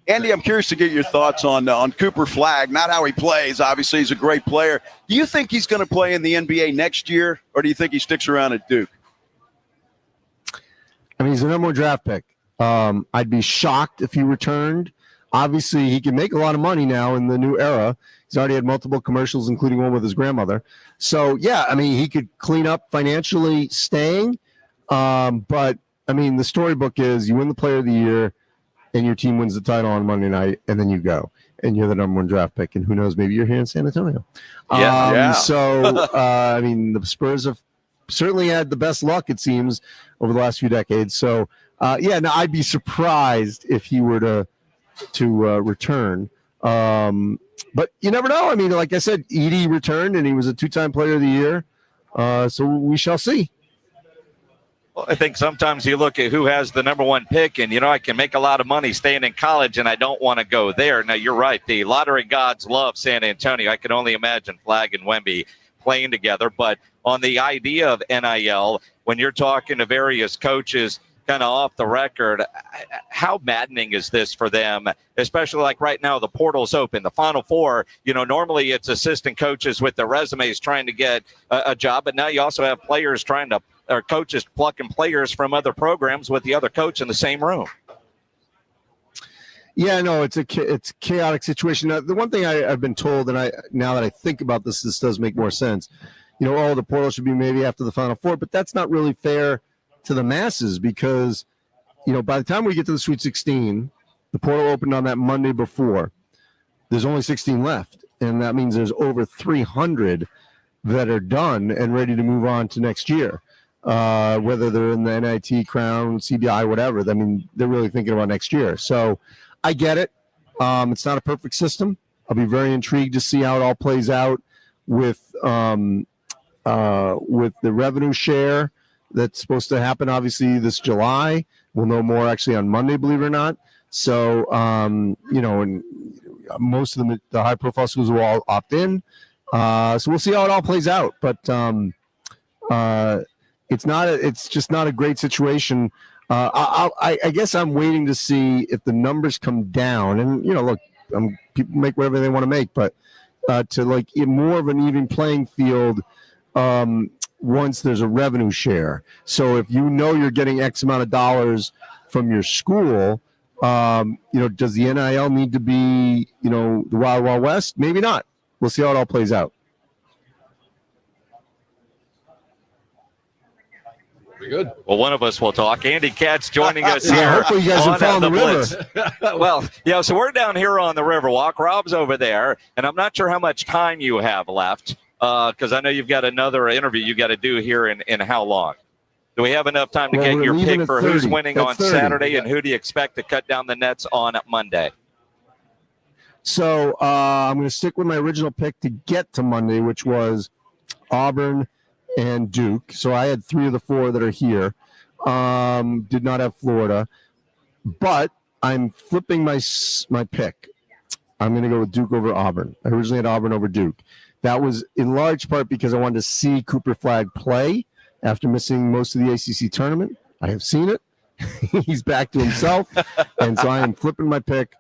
Andy, I'm curious to get your thoughts on Cooper Flagg. Not how he plays. Obviously, he's a great player. Do you think he's going to play in the NBA next year, or do you think he sticks around at Duke? I mean, he's the number 1 draft pick. I'd be shocked if he returned. Obviously, he can make a lot of money now in the new era. He's already had multiple commercials, including one with his grandmother. So, yeah, I mean, he could clean up financially staying. But, I mean, the storybook is you win the Player of the Year, and your team wins the title on Monday night, and then you go, and you're the number 1 draft pick, and who knows, maybe you're here in San Antonio. So, I mean, the Spurs have certainly had the best luck, it seems, over the last few decades. So, I'd be surprised if he were to return. But you never know. I mean, like I said, Edey returned, and he was a 2-time Player of the Year. So we shall see. Well, I think sometimes you look at who has the number 1 pick, and, I can make a lot of money staying in college, and I don't want to go there. Now, you're right. The lottery gods love San Antonio. I can only imagine Flagg and Wemby playing together. But on the idea of NIL, when you're talking to various coaches kind of off the record, how maddening is this for them, especially like right now, the portal's open, the Final Four, normally it's assistant coaches with their resumes trying to get a job, but now you also have players or coaches plucking players from other programs with the other coach in the same room. Yeah, no, it's a chaotic situation. Now, the one thing I've been told, and now that I think about this does make more sense. The portal should be maybe after the Final Four, but that's not really fair to the masses, because by the time we get to the Sweet 16, the portal opened on that Monday before. There's only 16 left, and that means there's over 300 that are done and ready to move on to next year, whether they're in the NIT, Crown, CBI, whatever. I mean, they're really thinking about next year. So I get it. It's not a perfect system. I'll be very intrigued to see how it all plays out with the revenue share that's supposed to happen, obviously, this July. We'll know more actually on Monday, believe it or not. So, and most of the high-profile schools will all opt in. So we'll see how it all plays out. But it's just not a great situation. I guess I'm waiting to see if the numbers come down. And, look, people make whatever they want to make, but to more of an even playing field once there's a revenue share. So if you're getting X amount of dollars from your school, does the NIL need to be, the Wild Wild West? Maybe not. We'll see how it all plays out. Very good. Well, one of us will talk. Andy Katz joining us Yeah, here. hopefully you guys are on following the Blitz. river. Well, yeah, so we're down here on the Riverwalk. Rob's over there, and I'm not sure how much time you have left because I know you've got another interview you got to do here in how long? Do we have enough time to Well, get we're your leaving pick at for who's 30. winning At on 30. Saturday, and who do you expect to cut down the nets on Monday? So I'm going to stick with my original pick to get to Monday, which was Auburn and Duke. So I had 3 of the 4 that are here. Did not have Florida, but I'm flipping my pick. I'm going to go with Duke over Auburn. I originally had Auburn over Duke. That was in large part because I wanted to see Cooper Flagg play after missing most of the ACC tournament. I have seen it. He's back to himself, and so I am flipping my pick.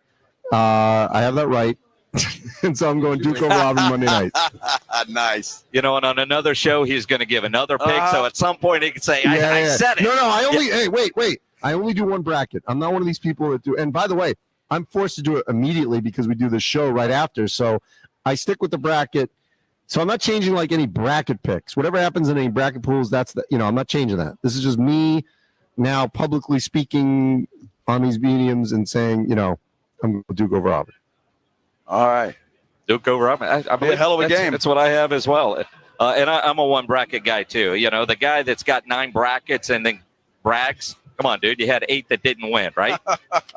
I have that right. And so I'm going Duke over Auburn Monday night. Nice. You know, and on another show, he's going to give another pick. So at some point, he can say, I said it. No, I only, hey, wait. I only do one bracket. I'm not one of these people that do. And by the way, I'm forced to do it immediately because we do the show right after. So I stick with the bracket. So I'm not changing like any bracket picks. Whatever happens in any bracket pools, I'm not changing that. This is just me now publicly speaking on these mediums and saying, I'm going to Duke over Auburn. All right. Duke over Auburn. I believe a hell of a game. That's what I have as well. And I'm a one bracket guy too. The guy that's got 9 brackets and then brags. Come on, dude. You had 8 that didn't win, right?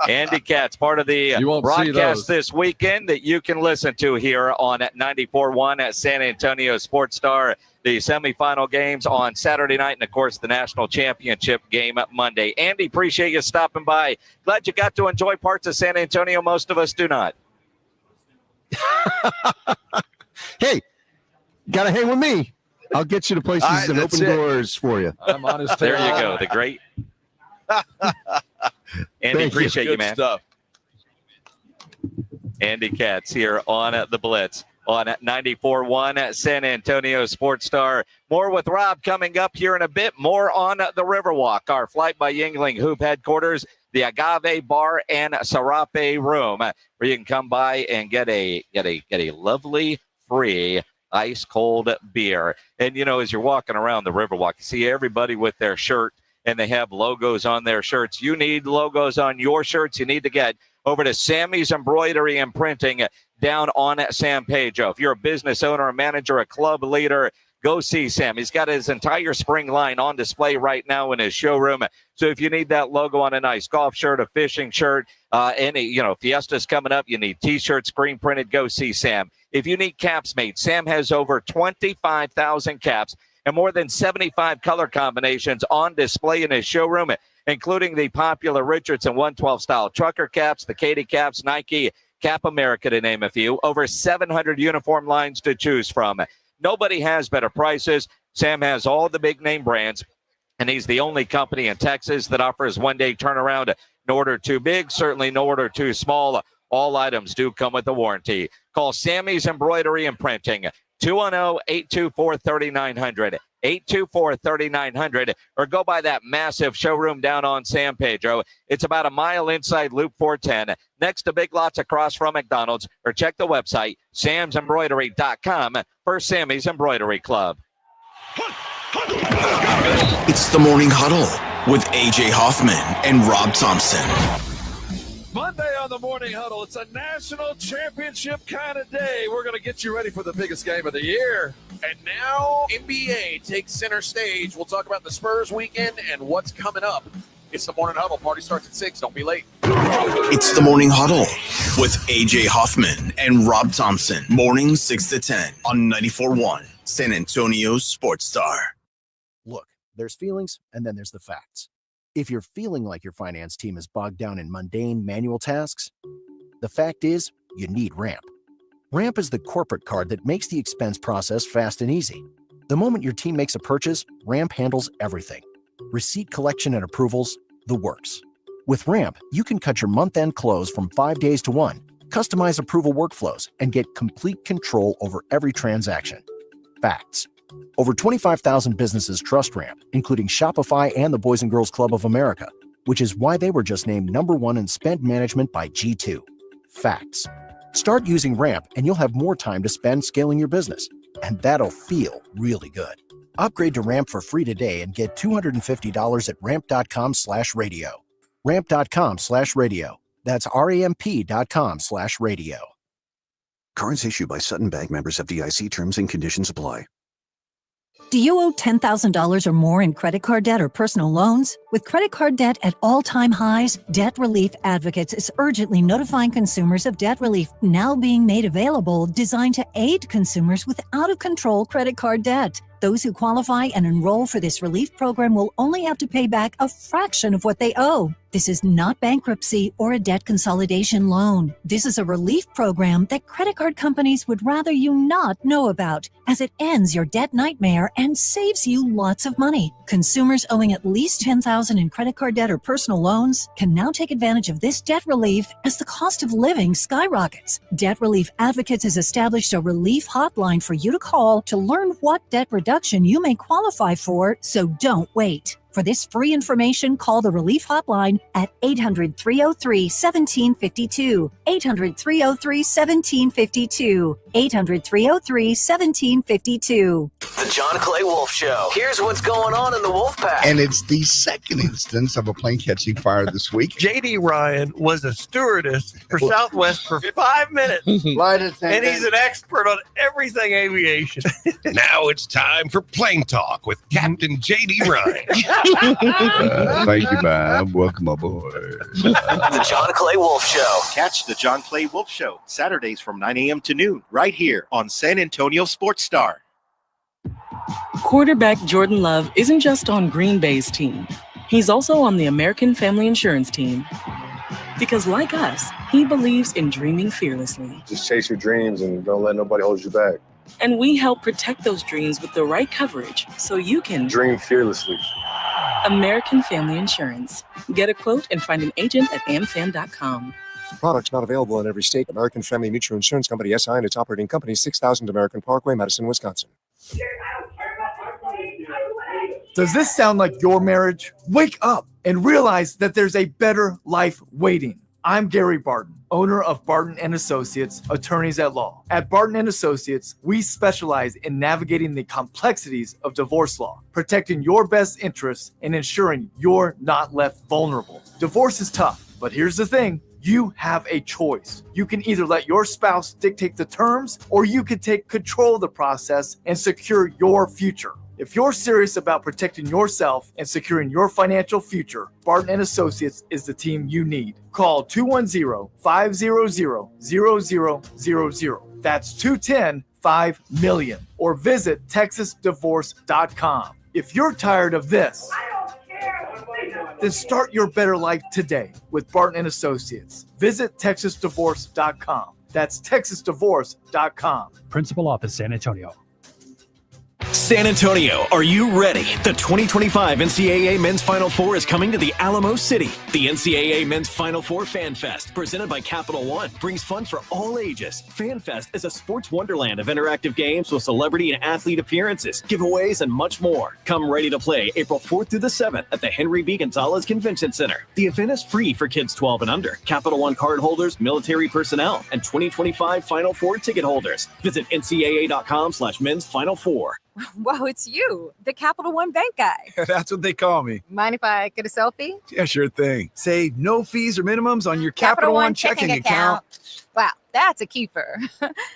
Andy Katz, part of the broadcast this weekend that you can listen to here on 94.1 at San Antonio Sports Star. The semifinal games on Saturday night and, of course, the national championship game Monday. Andy, appreciate you stopping by. Glad you got to enjoy parts of San Antonio. Most of us do not. Hey, got to hang with me. I'll get you to places and open doors for you. I'm on his tail. There you go. The great Andy, appreciate you, man. Stuff. Andy Katz here on the Blitz on 94.1 San Antonio Sports Star. More with Rob coming up here in a bit. More on the Riverwalk, our Flight by Yingling Hoop headquarters, the Agave Bar and Serape Room, where you can come by and get a lovely free ice cold beer. And as you're walking around the Riverwalk, you see everybody with their shirt, and they have logos on their shirts. You need logos on your shirts. You need to get over to Sammy's Embroidery and Printing down on San Pedro. If you're a business owner, a manager, a club leader, go see Sam. He's got his entire spring line on display right now in his showroom. So if you need that logo on a nice golf shirt, a fishing shirt, any, Fiesta's coming up, you need T-shirts, screen printed, go see Sam. If you need caps made, Sam has over 25,000 caps and more than 75 color combinations on display in his showroom, including the popular Richardson 112 style trucker caps, the Katie caps, Nike, Cap America, to name a few. Over 700 uniform lines to choose from. Nobody has better prices. Sam has all the big name brands, and he's the only company in Texas that offers one-day turnaround. No order too big, certainly no order too small. All items do come with a warranty. Call Sammy's Embroidery and Printing, 210-824-3900, 824-3900, or go by that massive showroom down on San Pedro. It's about a mile inside Loop 410, next to Big Lots across from McDonald's, or check the website, samsembroidery.com for Sammy's Embroidery Club. It's the Morning Huddle with AJ Hoffman and Rob Thompson. Monday on the Morning Huddle, it's a national championship kind of day. We're going to get you ready for the biggest game of the year. And now NBA takes center stage. We'll talk about the Spurs weekend and what's coming up. It's the Morning Huddle. Party starts at 6. Don't be late. It's the Morning Huddle with AJ Hoffman and Rob Thompson. Morning 6 to 10 on 94.1 San Antonio Sports Star. Look, there's feelings and then there's the facts. If you're feeling like your finance team is bogged down in mundane manual tasks, the fact is you need Ramp. Ramp is the corporate card that makes the expense process fast and easy. The moment your team makes a purchase, Ramp handles everything. Receipt collection and approvals, the works. With Ramp, you can cut your month-end close from 5 days to 1, customize approval workflows, and get complete control over every transaction. Facts. Over 25,000 businesses trust Ramp, including Shopify and the Boys and Girls Club of America, which is why they were just named #1 in spend management by G2. Facts. Start using Ramp and you'll have more time to spend scaling your business, and that'll feel really good. Upgrade to Ramp for free today and get $250 at ramp.com/radio. Ramp.com/radio. That's ramp.com/radio. Cards issued by Sutton Bank, members of FDIC. Terms and conditions apply. Do you owe $10,000 or more in credit card debt or personal loans? With credit card debt at all-time highs, Debt Relief Advocates is urgently notifying consumers of debt relief now being made available, designed to aid consumers with out-of-control credit card debt. Those who qualify and enroll for this relief program will only have to pay back a fraction of what they owe. This is not bankruptcy or a debt consolidation loan. This is a relief program that credit card companies would rather you not know about, as it ends your debt nightmare and saves you lots of money. Consumers owing at least $10,000 in credit card debt or personal loans can now take advantage of this debt relief as the cost of living skyrockets. Debt Relief Advocates has established a relief hotline for you to call to learn what debt reduction you may qualify for, so don't wait. For this free information, call the Relief Hotline at 800-303-1752, 800-303-1752, 800-303-1752. The John Clay Wolf Show. Here's what's going on in the Wolf Pack. And it's the second instance of a plane catching fire this week. J.D. Ryan was a stewardess for Southwest for 5 minutes. Flight attendant. And he's an expert on everything aviation. Now it's time for Plane Talk with Captain J.D. Ryan. Thank you, Bob. Welcome aboard. The John Clay Wolf Show. Catch the John Clay Wolf Show Saturdays from 9 a.m. to noon right here on San Antonio Sports Star. Quarterback Jordan Love isn't just on Green Bay's team. He's also on the American Family Insurance team. Because like us, he believes in dreaming fearlessly. Just chase your dreams and don't let nobody hold you back. And we help protect those dreams with the right coverage so you can dream fearlessly. American Family Insurance. Get a quote and find an agent at amfam.com. Products not available in every state. American Family Mutual Insurance Company, SI, and its operating company, 6000 American Parkway, Madison, Wisconsin. Does this sound like your marriage? Wake up and realize that there's a better life waiting. I'm Gary Barton, owner of Barton & Associates, attorneys at law. At Barton & Associates, we specialize in navigating the complexities of divorce law, protecting your best interests, and ensuring you're not left vulnerable. Divorce is tough, but here's the thing. You have a choice. You can either let your spouse dictate the terms, or you can take control of the process and secure your future. If you're serious about protecting yourself and securing your financial future, Barton & Associates is the team you need. Call 210-500-0000. That's 210-5-MILLION. Or visit texasdivorce.com. If you're tired of this, then start your better life today with Barton & Associates. Visit texasdivorce.com. That's texasdivorce.com. Principal Office, San Antonio. San Antonio, are you ready? The 2025 NCAA Men's Final Four is coming to the Alamo City. The NCAA Men's Final Four Fan Fest, presented by Capital One, brings fun for all ages. Fan Fest is a sports wonderland of interactive games with celebrity and athlete appearances, giveaways, and much more. Come ready to play April 4th through the 7th at the Henry B. Gonzalez Convention Center. The event is free for kids 12 and under, Capital One card holders, military personnel, and 2025 Final Four ticket holders. Visit ncaa.com/men's Final Four. Wow, it's you, the Capital One Bank guy. That's what they call me. Mind if I get a selfie? Yeah, sure thing. Say no fees or minimums on your Capital One checking account. Wow, that's a keeper.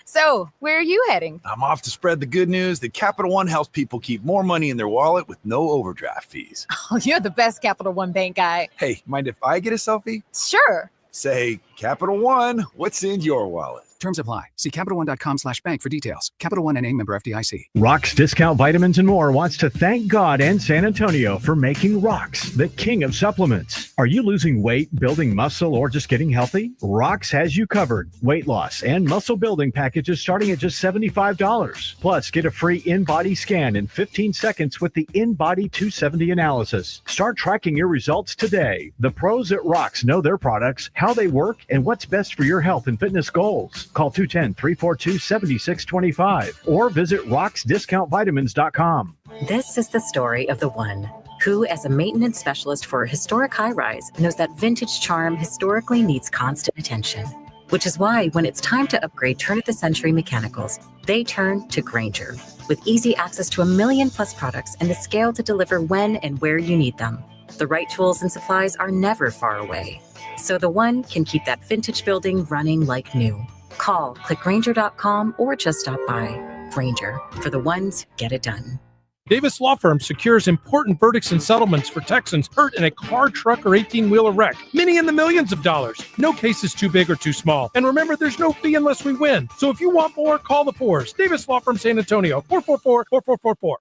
So, where are you heading? I'm off to spread the good news that Capital One helps people keep more money in their wallet with no overdraft fees. Oh, you're the best Capital One Bank guy. Hey, mind if I get a selfie? Sure. Say, Capital One, what's in your wallet? Terms apply. See CapitalOne.com/bank for details. Capital One NA, member FDIC. Rock's Discount Vitamins and More wants to thank God and San Antonio for making Rock's the king of supplements. Are you losing weight, building muscle, or just getting healthy? Rock's has you covered. Weight loss and muscle building packages starting at just $75. Plus, get a free in-body scan in 15 seconds with the In-Body 270 analysis. Start tracking your results today. The pros at Rock's know their products, how they work, and what's best for your health and fitness goals. Call 210-342-7625 or visit rocksdiscountvitamins.com. This is the story of the one who, as a maintenance specialist for a historic high-rise, knows that vintage charm historically needs constant attention. which is why when it's time to upgrade turn-of-the-century mechanicals, they turn to Grainger. With easy access to 1 million plus products and the scale to deliver when and where you need them, the right tools and supplies are never far away. So the one can keep that vintage building running like new. Call, click Grainger.com, or just stop by. Grainger, for the ones who get it done. Davis Law Firm secures important verdicts and settlements for Texans hurt in a car, truck, or 18-wheeler wreck. Many in the millions of dollars. No case is too big or too small. And remember, there's no fee unless we win. So if you want more, call the Fours. Davis Law Firm, San Antonio, 444-4444.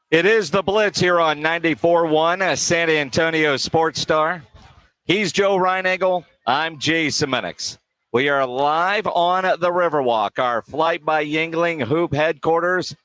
It is the Blitz here on 94.1, San Antonio Sports Star. He's Joe Reinagel. I'm Jay Semenix. We are live on the Riverwalk, our Flight by Yingling Hoop headquarters,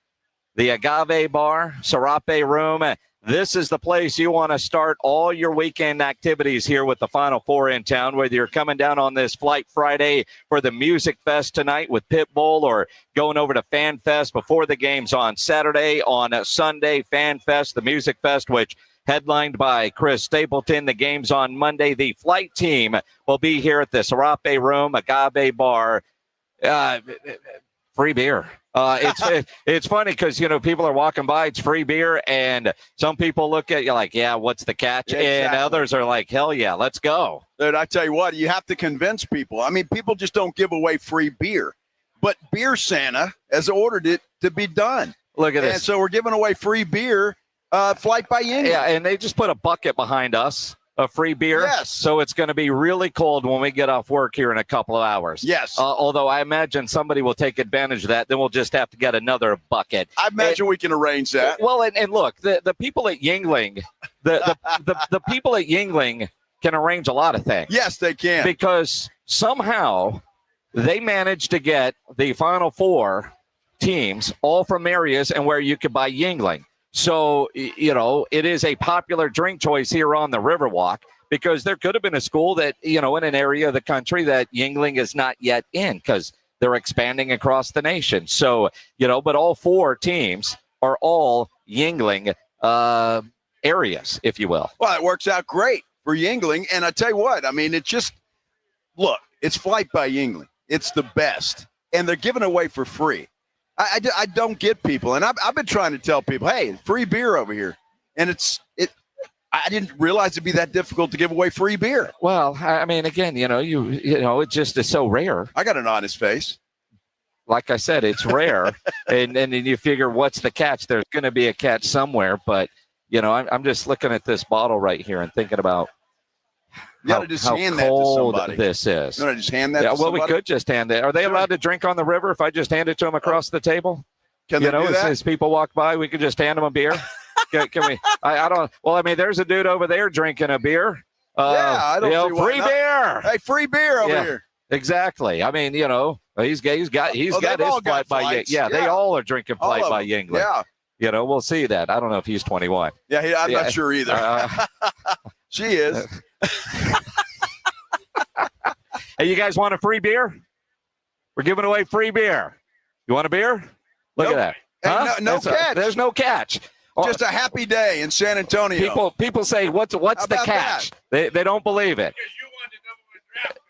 the Agave Bar, Serape Room. This is the place you want to start all your weekend activities here with the Final Four in town, whether you're coming down on this Flight Friday for the Music Fest tonight with Pitbull or going over to Fan Fest before the games on Saturday, on Sunday, Fan Fest, the Music Fest, which headlined by Chris Stapleton. The game's on Monday. The flight team will be here at the Serape Room, Agave Bar. Free beer. It's funny because, people are walking by, it's free beer, and some people look at you like, yeah, what's the catch? Yeah, exactly. And others are like, hell yeah, let's go. Dude, I tell you what, you have to convince people. I mean, people just don't give away free beer. But Beer Santa has ordered it to be done. Look at this. And so we're giving away free beer. Flight by Yingling. Yeah, and they just put a bucket behind us of free beer. Yes. So it's going to be really cold when we get off work here in a couple of hours. Yes. Although I imagine somebody will take advantage of that. Then we'll just have to get another bucket. I imagine we can arrange that. Well, and look, the people at Yingling, the people at Yingling can arrange a lot of things. Yes, they can. Because somehow they managed to get the Final Four teams all from areas and where you could buy Yingling. So, it is a popular drink choice here on the Riverwalk because there could have been a school that, in an area of the country that Yingling is not yet in because they're expanding across the nation. So, but all four teams are all Yingling areas, if you will. Well, it works out great for Yingling. And I tell you what, I mean, it's Flight by Yingling. It's the best. And they're giving away for free. I don't get people, and I've been trying to tell people, hey, free beer over here, and I didn't realize it'd be that difficult to give away free beer. Well, I mean, again, it just is so rare. I got an honest face. Like I said, it's rare, and then you figure, what's the catch? There's going to be a catch somewhere, but I'm just looking at this bottle right here and thinking about. You got to just hand that to somebody. This is. You want to just hand that to somebody? Well, we could just hand it. Are they allowed to drink on the river if I just hand it to them across the table? Can they do that? As people walk by, we could just hand them a beer? Can we? I don't. Well, I mean, there's a dude over there drinking a beer. I don't see why free not. Beer. Hey, free beer over here. Exactly. I mean, he's got his Flight by. Yeah, they all are drinking Flight by Yingling. Yeah. We'll see that. I don't know if he's 21. Yeah, I'm not sure either. She is. Hey, you guys want a free beer? We're giving away free beer. You want a beer? Look at that. Huh? Hey, no catch. There's no catch. Just a happy day in San Antonio. People say, what's the catch? They don't believe it.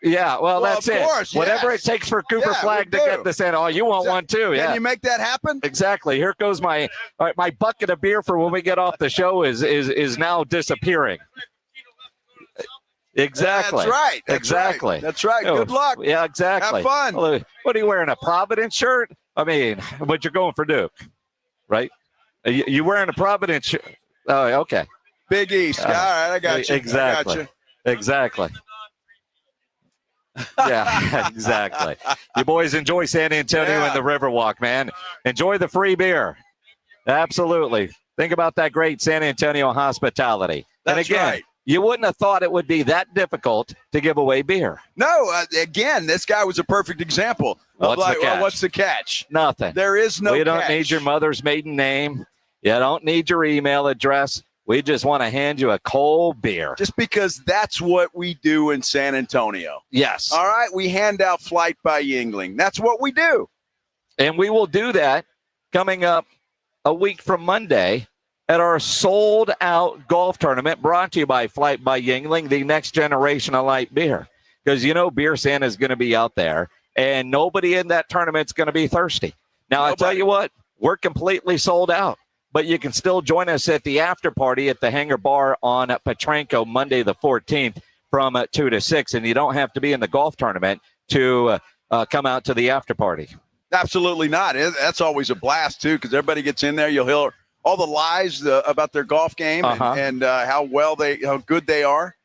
Yeah, well, that's of it. Course, whatever it takes for Cooper Flag to get this in. Oh, you want one too? Yeah. Can you make that happen? Exactly. Here goes my bucket of beer for when we get off the show is now disappearing. Exactly. That's right. Exactly. That's right. Good luck. Yeah, exactly. Have fun. What are you wearing? A Providence shirt? I mean, but you're going for Duke, right? You wearing a Providence shirt? Oh, okay. Big East. All right, I got you. Exactly. I got you. Exactly. Yeah, exactly. You boys enjoy San Antonio and the Riverwalk, man. Enjoy the free beer. Absolutely. Think about that great San Antonio hospitality. That's and again, right. You wouldn't have thought it would be that difficult to give away beer. No, again, this guy was a perfect example of what's the catch? Nothing. There is no catch. We don't need your mother's maiden name. You don't need your email address. We just want to hand you a cold beer. Just because that's what we do in San Antonio. Yes. All right, we hand out Flight by Yingling. That's what we do. And we will do that coming up a week from Monday at our sold-out golf tournament brought to you by Flight by Yingling, the next generation of light beer. Because Beer Santa is going to be out there, and nobody in that tournament's going to be thirsty. Now, I tell you what, we're completely sold out. But you can still join us at the after party at the Hangar Bar on Petranco Monday the 14th from 2 to 6. And you don't have to be in the golf tournament to come out to the after party. Absolutely not. That's always a blast, too, because everybody gets in there. You'll hear all the lies about their golf game and how good they are.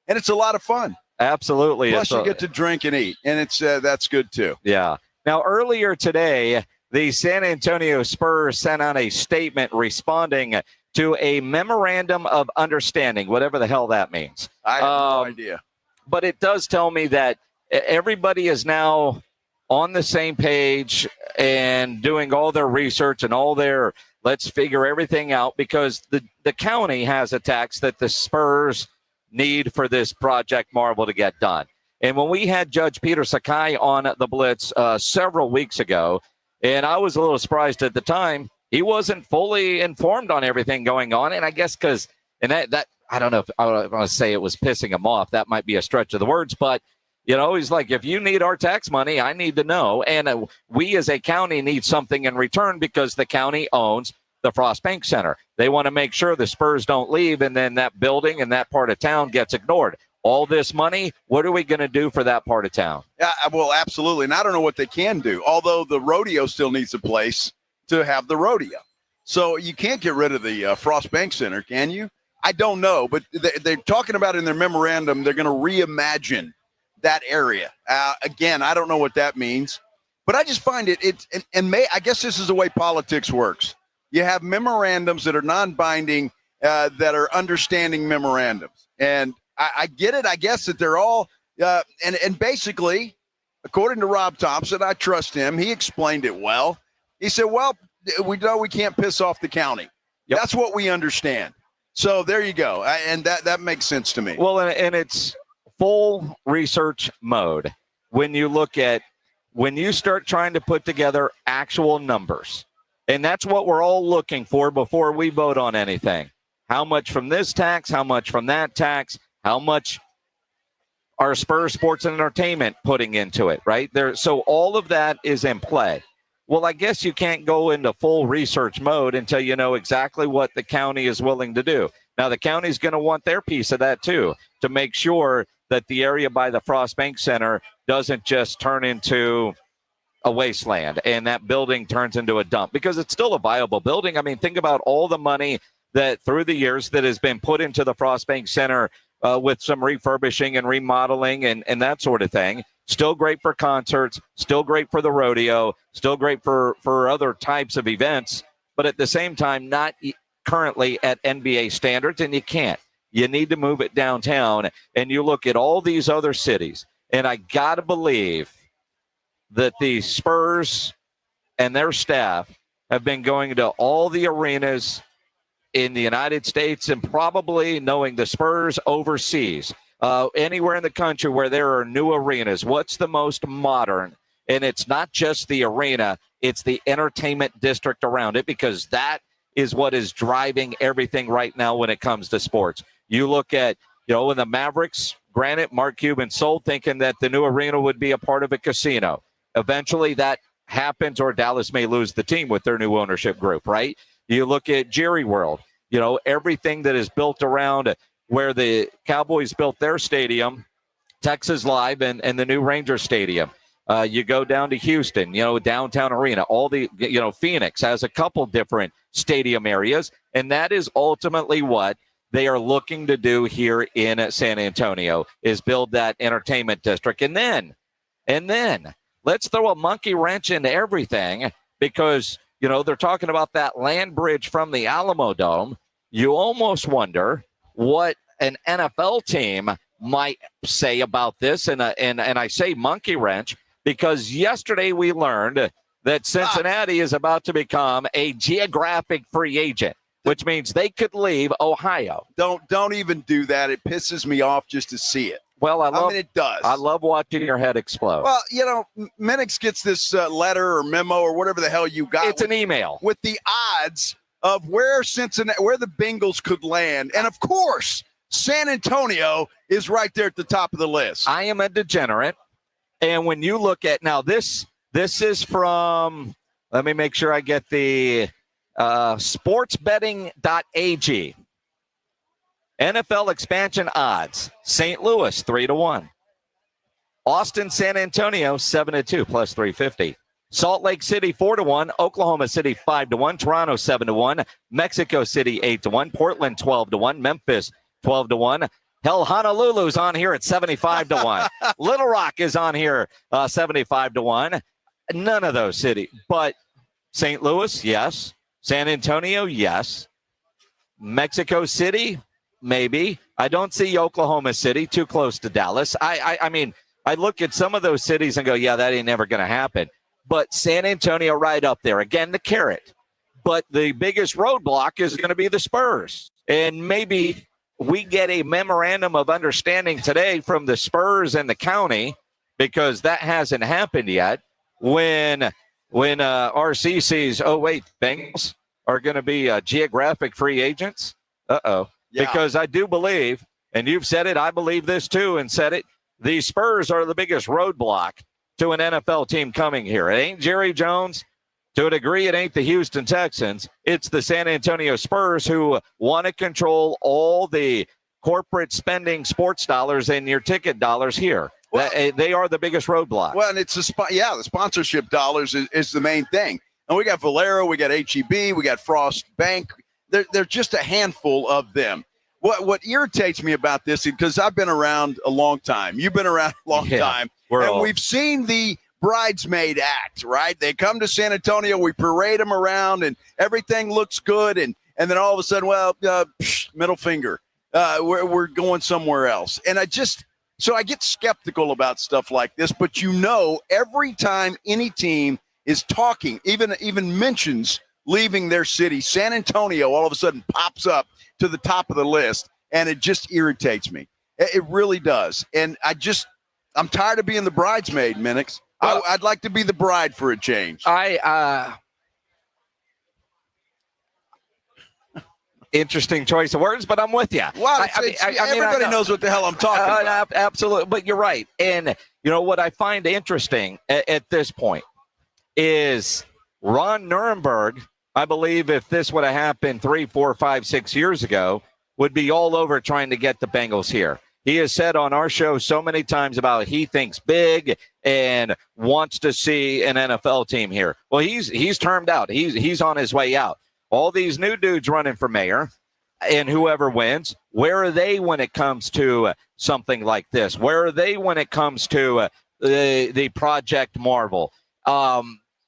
And it's a lot of fun. Absolutely. Plus, you get to drink and eat, and that's good, too. Yeah. Now, earlier today, the San Antonio Spurs sent out a statement responding to a memorandum of understanding, whatever the hell that means. I have no idea. But it does tell me that everybody is now on the same page and doing all their research and all their let's figure everything out, because the county has a tax that the Spurs need for this Project Marvel to get done. And when we had Judge Peter Sakai on the Blitz several weeks ago, and I was a little surprised at the time, he wasn't fully informed on everything going on. And I guess because that I don't know if I want to say it was pissing him off. That might be a stretch of the words. But, he's like, if you need our tax money, I need to know. And we as a county need something in return because the county owns the Frost Bank Center. They want to make sure the Spurs don't leave and then that building and that part of town gets ignored. All this money, what are we going to do for that part of town? Yeah, well, absolutely. And I don't know what they can do, although the rodeo still needs a place to have the rodeo. So you can't get rid of the Frost Bank Center, can you? I don't know, but they're talking about in their memorandum, they're going to reimagine that area. Again, I don't know what that means, but I just find I guess this is the way politics works. You have memorandums that are non-binding, that are understanding memorandums. And I get it. I guess that they're all and basically, according to Rob Thompson, I trust him. He explained it well. He said, well, we know we can't piss off the county. Yep. That's what we understand. So there you go. And that makes sense to me. Well, and it's full research mode. When you start trying to put together actual numbers, and that's what we're all looking for before we vote on anything. How much from this tax? How much from that tax? How much are Spurs Sports and Entertainment putting into it, right? So all of that is in play. Well, I guess you can't go into full research mode until you know exactly what the county is willing to do. Now, the county's going to want their piece of that, too, to make sure that the area by the Frost Bank Center doesn't just turn into a wasteland and that building turns into a dump, because it's still a viable building. I mean, think about all the money that through the years that has been put into the Frost Bank Center with some refurbishing and remodeling and that sort of thing. Still great for concerts, still great for the rodeo, still great for other types of events, but at the same time, not currently at NBA standards, and you can't. You need to move it downtown, and you look at all these other cities, and I got to believe that the Spurs and their staff have been going to all the arenas in the United States and probably knowing the Spurs overseas, anywhere in the country where there are new arenas. What's the most modern? And it's not just the arena, it's the entertainment district around it, because that is what is driving everything right now when it comes to sports. You look at, in the Mavericks, granted, Mark Cuban sold thinking that the new arena would be a part of a casino. Eventually that happens, or Dallas may lose the team with their new ownership group, right? You look at Jerry World, everything that is built around where the Cowboys built their stadium, Texas Live, and the new Ranger Stadium. You go down to Houston, downtown arena, all the, Phoenix has a couple different stadium areas, and that is ultimately what they are looking to do here in San Antonio, is build that entertainment district. And then let's throw a monkey wrench into everything, because, they're talking about that land bridge from the Alamo Dome. You almost wonder what an NFL team might say about this. And I say monkey wrench because yesterday we learned that Cincinnati is about to become a geographic free agent, which means they could leave Ohio. Don't even do that. It pisses me off just to see it. Well, I mean, it does. I love watching your head explode. Well, Minix gets this letter or memo or whatever the hell you got. It's an email. With the odds of where the Bengals could land. And, of course, San Antonio is right there at the top of the list. I am a degenerate. And when you look at now, this is from, let me make sure I get the sportsbetting.ag. NFL expansion odds. St. Louis, 3-1. Austin, San Antonio, 7-2, plus 350. Salt Lake City, 4-1. Oklahoma City, 5-1. Toronto, 7-1. Mexico City, 8-1. Portland, 12-1. Memphis, 12-1. Hell, Honolulu's on here at 75-1. Little Rock is on here 75-1. None of those cities. But St. Louis, yes. San Antonio, yes. Mexico City, maybe. I don't see Oklahoma City, too close to Dallas. I mean, I look at some of those cities and go, yeah, that ain't never going to happen. But San Antonio right up there. Again, the carrot. But the biggest roadblock is going to be the Spurs. And maybe we get a memorandum of understanding today from the Spurs and the county, because that hasn't happened yet, when RC sees, oh, wait, Bengals are going to be geographic free agents. Uh-oh. Yeah. Because I do believe, and you've said it, I believe this too, and said it, the Spurs are the biggest roadblock to an NFL team coming here. It ain't Jerry Jones. To a degree, it ain't the Houston Texans. It's the San Antonio Spurs who want to control all the corporate spending sports dollars and your ticket dollars here. Well, they are the biggest roadblock. Well, and it's the sponsorship dollars is the main thing. And we got Valero, we got HEB, we got Frost Bank. They're just a handful of them. What irritates me about this, because I've been around a long time. You've been around a long time. We've seen the bridesmaid act, right? They come to San Antonio, we parade them around, and everything looks good. And then all of a sudden, middle finger. We're going somewhere else. And I get skeptical about stuff like this. But every time any team is talking, even mentions leaving their city, San Antonio all of a sudden pops up to the top of the list, and it just irritates me. It really does. And I'm tired of being the bridesmaid, Minix. Well, I'd like to be the bride for a change. Interesting choice of words, but I'm with you. Well, everybody knows what the hell I'm talking about. Absolutely, but you're right. And what I find interesting at this point is Ron Nuremberg, I believe if this would have happened 3, 4, 5, 6 years ago, would be all over trying to get the Bengals here. He has said on our show so many times about he thinks big and wants to see an NFL team here. Well, he's termed out. He's on his way out. All these new dudes running for mayor, and whoever wins, where are they when it comes to something like this? Where are they when it comes to the Project Marvel?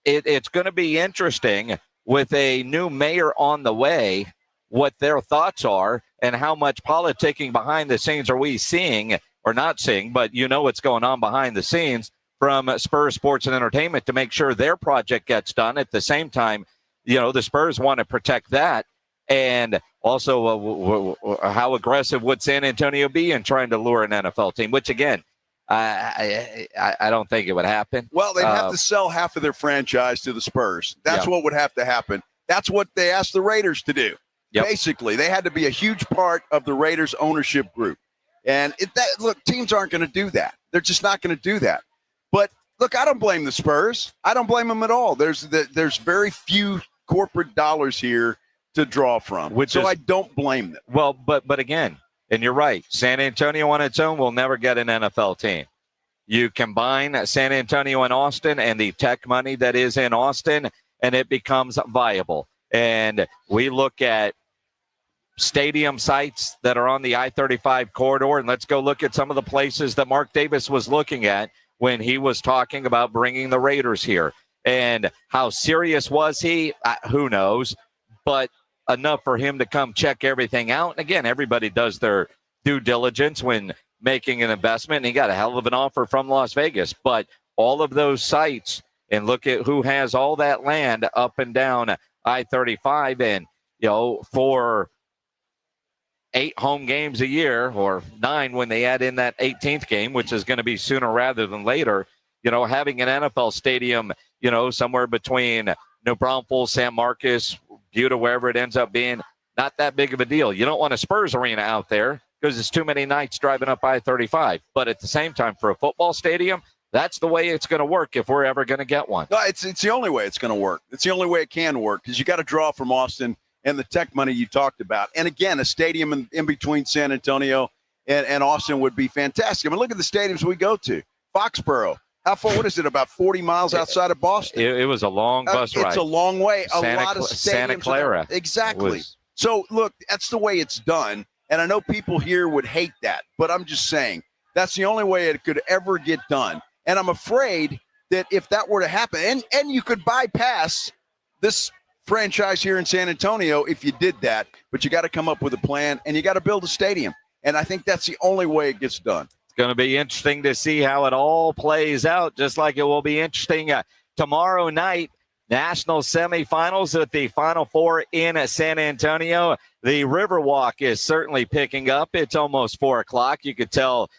It's going to be interesting with a new mayor on the way, what their thoughts are and how much politicking behind the scenes are we seeing or not seeing, but what's going on behind the scenes from Spurs Sports and Entertainment to make sure their project gets done. At the same time, the Spurs want to protect that. And also how aggressive would San Antonio be in trying to lure an NFL team, which again, I don't think it would happen. Well, they'd have to sell half of their franchise to the Spurs. That's what would have to happen. That's what they asked the Raiders to do. Yep. Basically, they had to be a huge part of the Raiders ownership group. And look, teams aren't going to do that. They're just not going to do that. But look, I don't blame the Spurs. I don't blame them at all. There's very few corporate dollars here to draw from, I don't blame them. Well, but again, and you're right, San Antonio on its own will never get an NFL team. You combine San Antonio and Austin and the tech money that is in Austin, and it becomes viable. And we look at stadium sites that are on the I-35 corridor, and let's go look at some of the places that Mark Davis was looking at when he was talking about bringing the Raiders here. And how serious was he? Who knows? But enough for him to come check everything out. And again, everybody does their due diligence when making an investment. And he got a hell of an offer from Las Vegas. But all of those sites, and look at who has all that land up and down I-35. And, for 8 home games a year, or 9 when they add in that 18th game, which is going to be sooner rather than later, having an NFL stadium, somewhere between New Braunfels, San Marcos, due to wherever it ends up being, not that big of a deal. You don't want a Spurs arena out there because it's too many nights driving up I-35. But at the same time, for a football stadium, that's the way it's going to work if we're ever going to get one. No, it's the only way it's going to work. It's the only way it can work because you got to draw from Austin and the tech money you talked about. And again, a stadium in between San Antonio and Austin would be fantastic. I mean, look at the stadiums we go to. Foxborough. How far, what is it, about 40 miles outside of Boston? It was a long bus ride. It's a long way. A lot of stadiums. Santa Clara. Exactly. So, look, that's the way it's done. And I know people here would hate that, but I'm just saying that's the only way it could ever get done. And I'm afraid that if that were to happen, and you could bypass this franchise here in San Antonio if you did that, but you got to come up with a plan and you got to build a stadium. And I think that's the only way it gets done. It's going to be interesting to see how it all plays out, just like it will be interesting tomorrow night. National semifinals with the Final Four in San Antonio. The Riverwalk is certainly picking up. It's almost 4 o'clock. You could tell,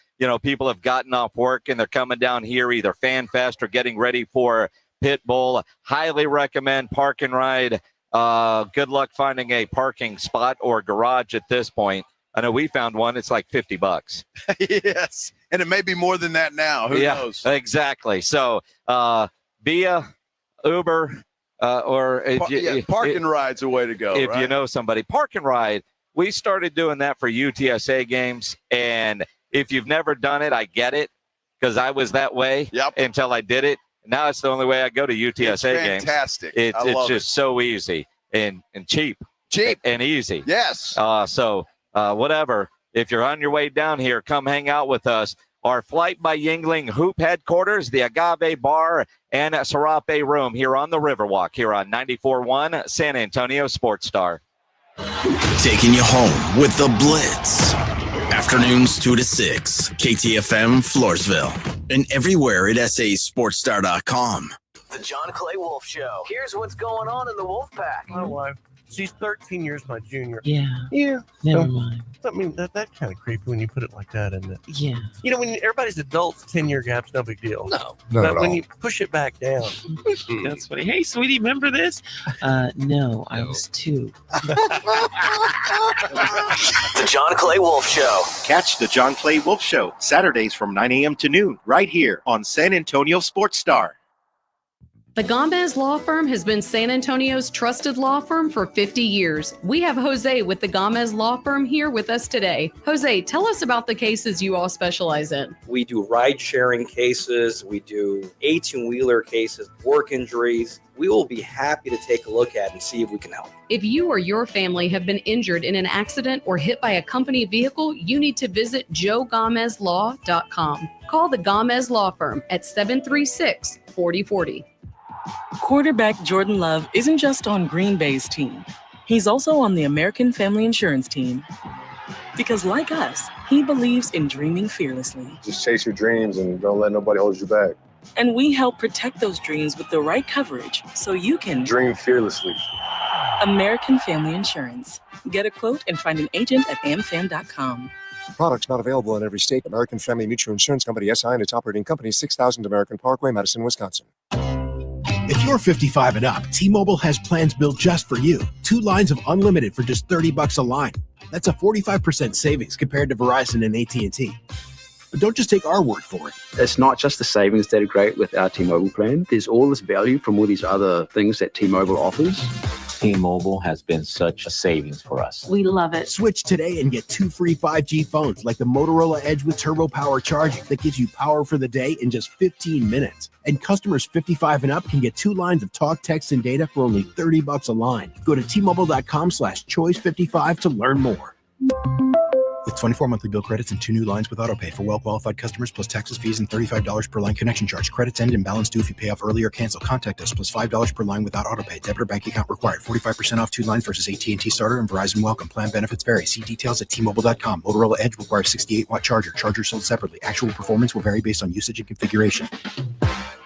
people have gotten off work and they're coming down here, either Fan Fest or getting ready for Pit Bowl. Highly recommend Park and Ride. Good luck finding a parking spot or garage at this point. I know we found one. It's like $50. Yes. And it may be more than that now. Who knows? Exactly. So via Uber or Park and Ride's a way to go. If you know somebody. Park and Ride, we started doing that for UTSA games. And if you've never done it, I get it, because I was that way until I did it. Now it's the only way I go to UTSA games. Fantastic. It's just so easy and cheap. Cheap. And easy. Yes. So whatever. If you're on your way down here, come hang out with us. Our Flight by Yingling Hoop headquarters, the Agave Bar and Serape Room here on the Riverwalk, here on 94.1 San Antonio Sports Star. Taking you home with the Blitz. Afternoons 2 to 6, KTFM Floresville, and everywhere at sasportstar.com. The John Clay Wolf Show. Here's what's going on in the Wolf Pack. My wife, she's 13 years my junior. Yeah. Never mind. I mean, that's kind of creepy when you put it like that, isn't it? Yeah. When everybody's adults, 10-year gap's no big deal. No. But when you push it back down. That's funny. Hey, sweetie, remember this? No, I was 2. The John Clay Wolf Show. Catch the John Clay Wolf Show Saturdays from 9 a.m. to noon right here on San Antonio Sports Star. The Gomez Law Firm has been San Antonio's trusted law firm for 50 years. We have Jose with the Gomez Law Firm here with us today. Jose, tell us about the cases you all specialize in. We do ride-sharing cases. We do 18-wheeler cases, work injuries. We will be happy to take a look at and see if we can help. If you or your family have been injured in an accident or hit by a company vehicle, you need to visit joegomezlaw.com. Call the Gomez Law Firm at 736-4040. Quarterback Jordan Love isn't just on Green Bay's team. He's also on the American Family Insurance team. Because like us, he believes in dreaming fearlessly. Just chase your dreams and don't let nobody hold you back. And we help protect those dreams with the right coverage so you can dream fearlessly. American Family Insurance. Get a quote and find an agent at amfam.com. Products not available in every state. American Family Mutual Insurance Company, SI, and its operating company, 6000 American Parkway, Madison, Wisconsin. If you're 55 and up, T-Mobile has plans built just for you. 2 lines of unlimited for just $30 a line. That's a 45% savings compared to Verizon and AT&T. But don't just take our word for it. It's not just the savings that are great with our T-Mobile plan. There's all this value from all these other things that T-Mobile offers. T-Mobile has been such a savings for us. We love it. Switch today and get 2 free 5G phones like the Motorola Edge with Turbo Power charging that gives you power for the day in just 15 minutes. And customers 55 and up can get 2 lines of talk, text, and data for only $30 a line. Go to T-Mobile.com/choice55 to learn more. With 24 monthly bill credits and 2 new lines with autopay for well-qualified customers, plus taxes, fees, and $35 per line connection charge. Credits end and balance due if you pay off early or cancel. Contact us, plus $5 per line without autopay. Debit or bank account required. 45% off 2 lines versus AT&T Starter and Verizon Welcome. Plan benefits vary. See details at T-Mobile.com. Motorola Edge requires 68-watt charger. Charger sold separately. Actual performance will vary based on usage and configuration.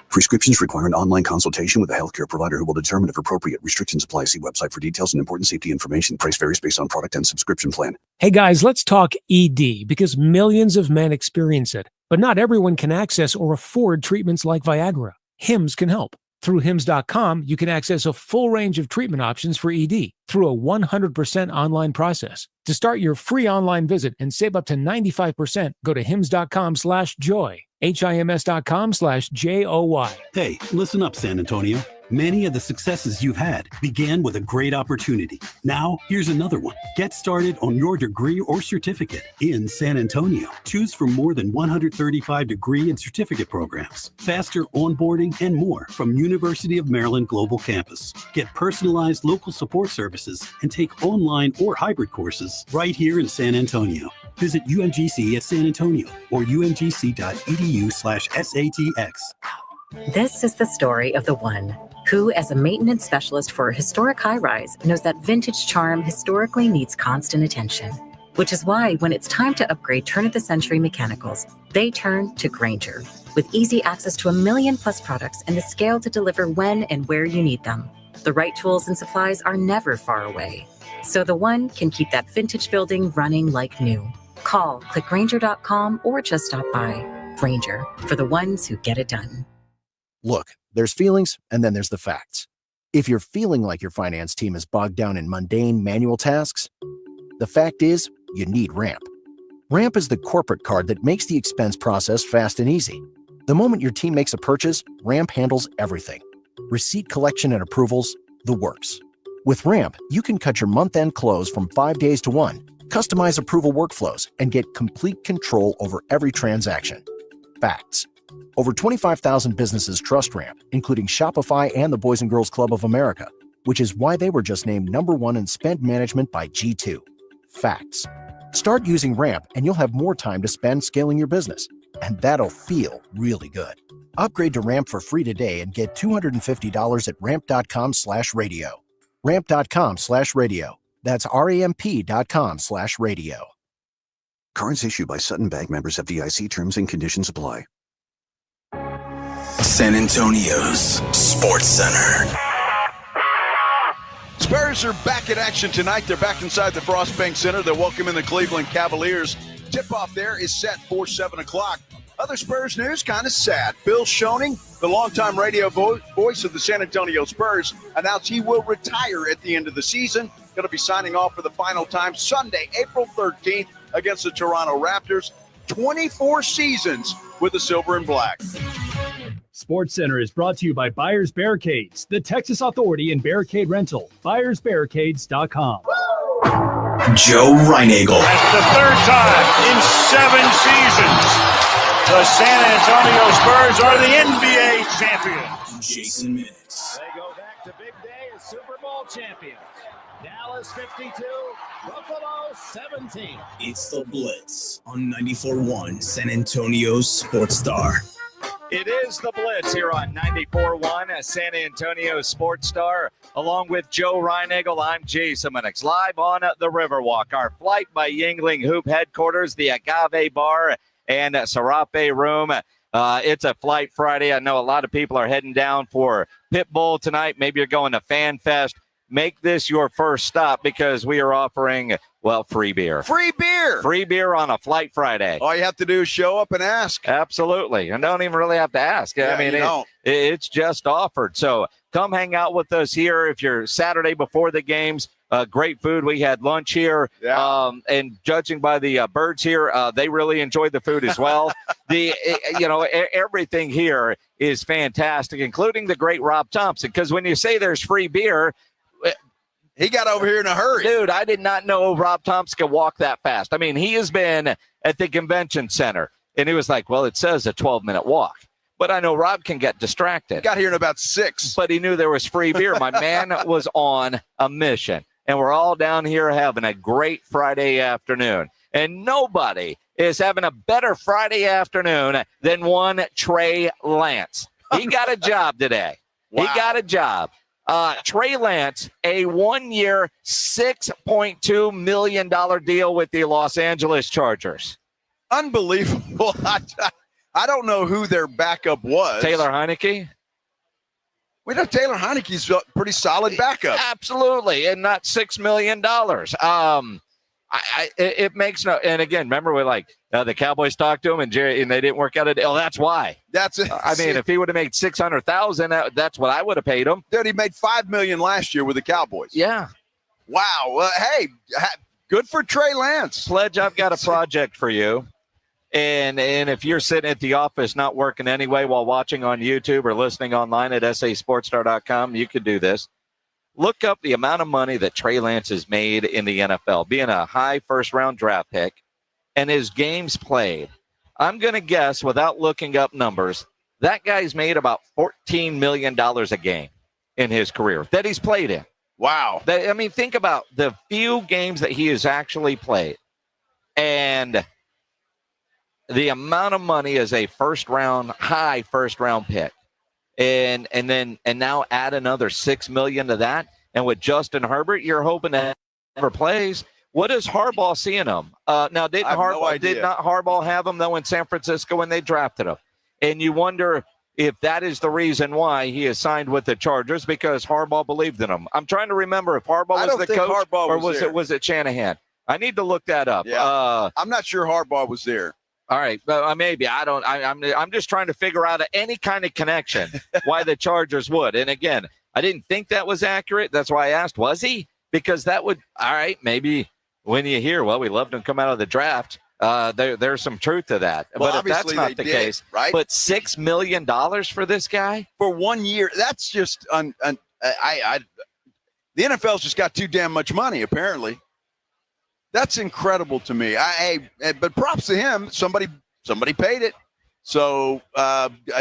Prescriptions require an online consultation with a healthcare provider who will determine if appropriate. Restrictions apply. See website for details and important safety information. Price varies based on product and subscription plan. Hey guys, let's talk ED because millions of men experience it, but not everyone can access or afford treatments like Viagra. Hims can help. Through Hims.com, you can access a full range of treatment options for ED. through a 100% online process. To start your free online visit and save up to 95%, go to hims.com/joy, HIMS.com/JOY. Hey, listen up, San Antonio. Many of the successes you've had began with a great opportunity. Now, here's another one. Get started on your degree or certificate in San Antonio. Choose from more than 135 degree and certificate programs, faster onboarding, and more from University of Maryland Global Campus. Get personalized local support services and take online or hybrid courses right here in San Antonio. Visit UMGC at San Antonio or umgc.edu/SATX. This is the story of the one who, as a maintenance specialist for a historic high-rise, knows that vintage charm historically needs constant attention. Which is why when it's time to upgrade turn-of-the-century mechanicals, they turn to Grainger. With easy access to 1 million-plus products and the scale to deliver when and where you need them. The right tools and supplies are never far away. So the one can keep that vintage building running like new. Call, click Grainger.com, or just stop by. Grainger, for the ones who get it done. Look, there's feelings, and then there's the facts. If you're feeling like your finance team is bogged down in mundane manual tasks, the fact is, you need Ramp. Ramp is the corporate card that makes the expense process fast and easy. The moment your team makes a purchase, Ramp handles everything. Receipt collection and approvals, the works. With Ramp, you can cut your month-end close from 5 days to 1, customize approval workflows, and get complete control over every transaction. Facts. Over 25,000 businesses trust Ramp, including Shopify and the Boys and Girls Club of America, which is why they were just named #1 in spend management by G2. Facts. Start using Ramp and you'll have more time to spend scaling your business. And that'll feel really good. Upgrade to Ramp for free today and get $250 at ramp.com/radio. Ramp.com/radio. That's RAMP.com/radio. Cards issued by Sutton Bank, members of FDIC. Terms and conditions apply. San Antonio's Sports Center. Spurs are back in action tonight. They're back inside the Frost Bank Center. They're welcoming the Cleveland Cavaliers. Tip-off there is set for 7 o'clock. Other Spurs news, kind of sad. Bill Schoening, the longtime radio voice of the San Antonio Spurs, announced he will retire at the end of the season. Going to be signing off for the final time Sunday, April 13th against the Toronto Raptors. 24 seasons with the Silver and Black. Sports Center is brought to you by Buyers Barricades, the Texas authority in barricade rental. BuyersBarricades.com. Joe Reinagel. That's the third time in 7 seasons. The San Antonio Spurs are the NBA champions. Jason Minix. They go back to big day as Super Bowl champions. Dallas 52, Buffalo 17. It's the Blitz on 94.1 San Antonio's Sports Star. It is the Blitz here on 94.1 San Antonio Sports Star. Along with Joe Reinagel, I'm Jason Minix. Live on the Riverwalk, our Flight by Yingling Hoop headquarters, the Agave Bar and Serape Room. It's a Flight Friday. I know a lot of people are heading down for Pitbull tonight. Maybe you're going to Fan Fest. Make this your first stop because we are offering, well, free beer. Free beer! Free beer on a Flight Friday. All you have to do is show up and ask. Absolutely. And don't even really have to ask. Yeah, I mean, it's just offered. So come hang out with us here if you're Saturday before the games. Great food. We had lunch here. Yeah. And judging by the birds here, they really enjoyed the food as well. Everything here is fantastic, including the great Rob Thompson. Because when you say there's free beer, he got over here in a hurry. Dude, I did not know Rob Thompson could walk that fast. I mean, he has been at the convention center, and he was like, well, it says a 12-minute walk. But I know Rob can get distracted. Got here in about 6. But he knew there was free beer. My man was on a mission, and we're all down here having a great Friday afternoon. And nobody is having a better Friday afternoon than one Trey Lance. He got a job today. Wow. He got a job. Trey Lance, a 1-year, $6.2 million deal with the Los Angeles Chargers. Unbelievable. I don't know who their backup was. Taylor Heineke? We know Taylor Heineke's a pretty solid backup. Absolutely, and not $6 million. It makes no. And again, remember the Cowboys talked to him and they didn't work out a deal. That's why. That's it. I mean, if he would have made $600,000, that's what I would have paid him. Dude, he made $5 million last year with the Cowboys. Yeah. Wow. Well, hey, good for Trey Lance. Pledge, I've got a project for you. And if you're sitting at the office not working anyway while watching on YouTube or listening online at sasportstar.com, you could do this. Look up the amount of money that Trey Lance has made in the NFL, being a high first-round draft pick, and his games played. I'm going to guess, without looking up numbers, that guy's made about $14 million a game in his career that he's played in. Wow. Think about the few games that he has actually played. And the amount of money as a high first-round pick. And now add another $6 million to that. And with Justin Herbert, you're hoping that he never plays. What does Harbaugh see in him? Now, did not Harbaugh have him, though, in San Francisco when they drafted him? And you wonder if that is the reason why he is signed with the Chargers, because Harbaugh believed in him. I'm trying to remember if Harbaugh was the coach or was it Shanahan? I need to look that up. Yeah. I'm not sure Harbaugh was there. All right, but maybe I don't. I'm just trying to figure out any kind of connection why the Chargers would. And again, I didn't think that was accurate. That's why I asked, was he? Because that would, all right, maybe when you hear, well, we loved him come out of the draft. There's some truth to that. Well, but if that's not the case, right? But $6 million for this guy for 1 year, that's just the NFL's just got too damn much money, apparently. That's incredible to me. But props to him. Somebody paid it. So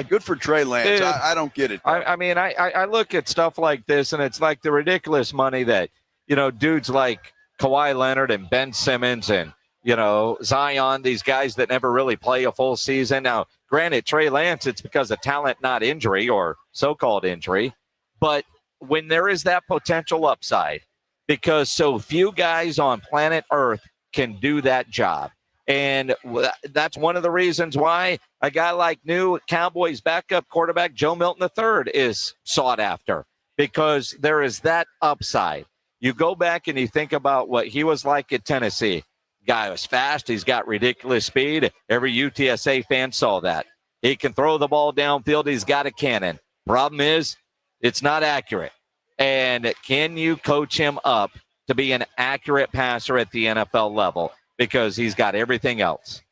good for Trey Lance. Dude, I don't get it. I look at stuff like this, and it's like the ridiculous money that, dudes like Kawhi Leonard and Ben Simmons and, Zion, these guys that never really play a full season. Now, granted, Trey Lance, it's because of talent, not injury or so-called injury. But when there is that potential upside, because so few guys on planet Earth can do that job. And that's one of the reasons why a guy like new Cowboys backup quarterback Joe Milton III is sought after, because there is that upside. You go back and you think about what he was like at Tennessee. Guy was fast. He's got ridiculous speed. Every UTSA fan saw that. He can throw the ball downfield. He's got a cannon. Problem is, it's not accurate. And can you coach him up to be an accurate passer at the NFL level? Because he's got everything else.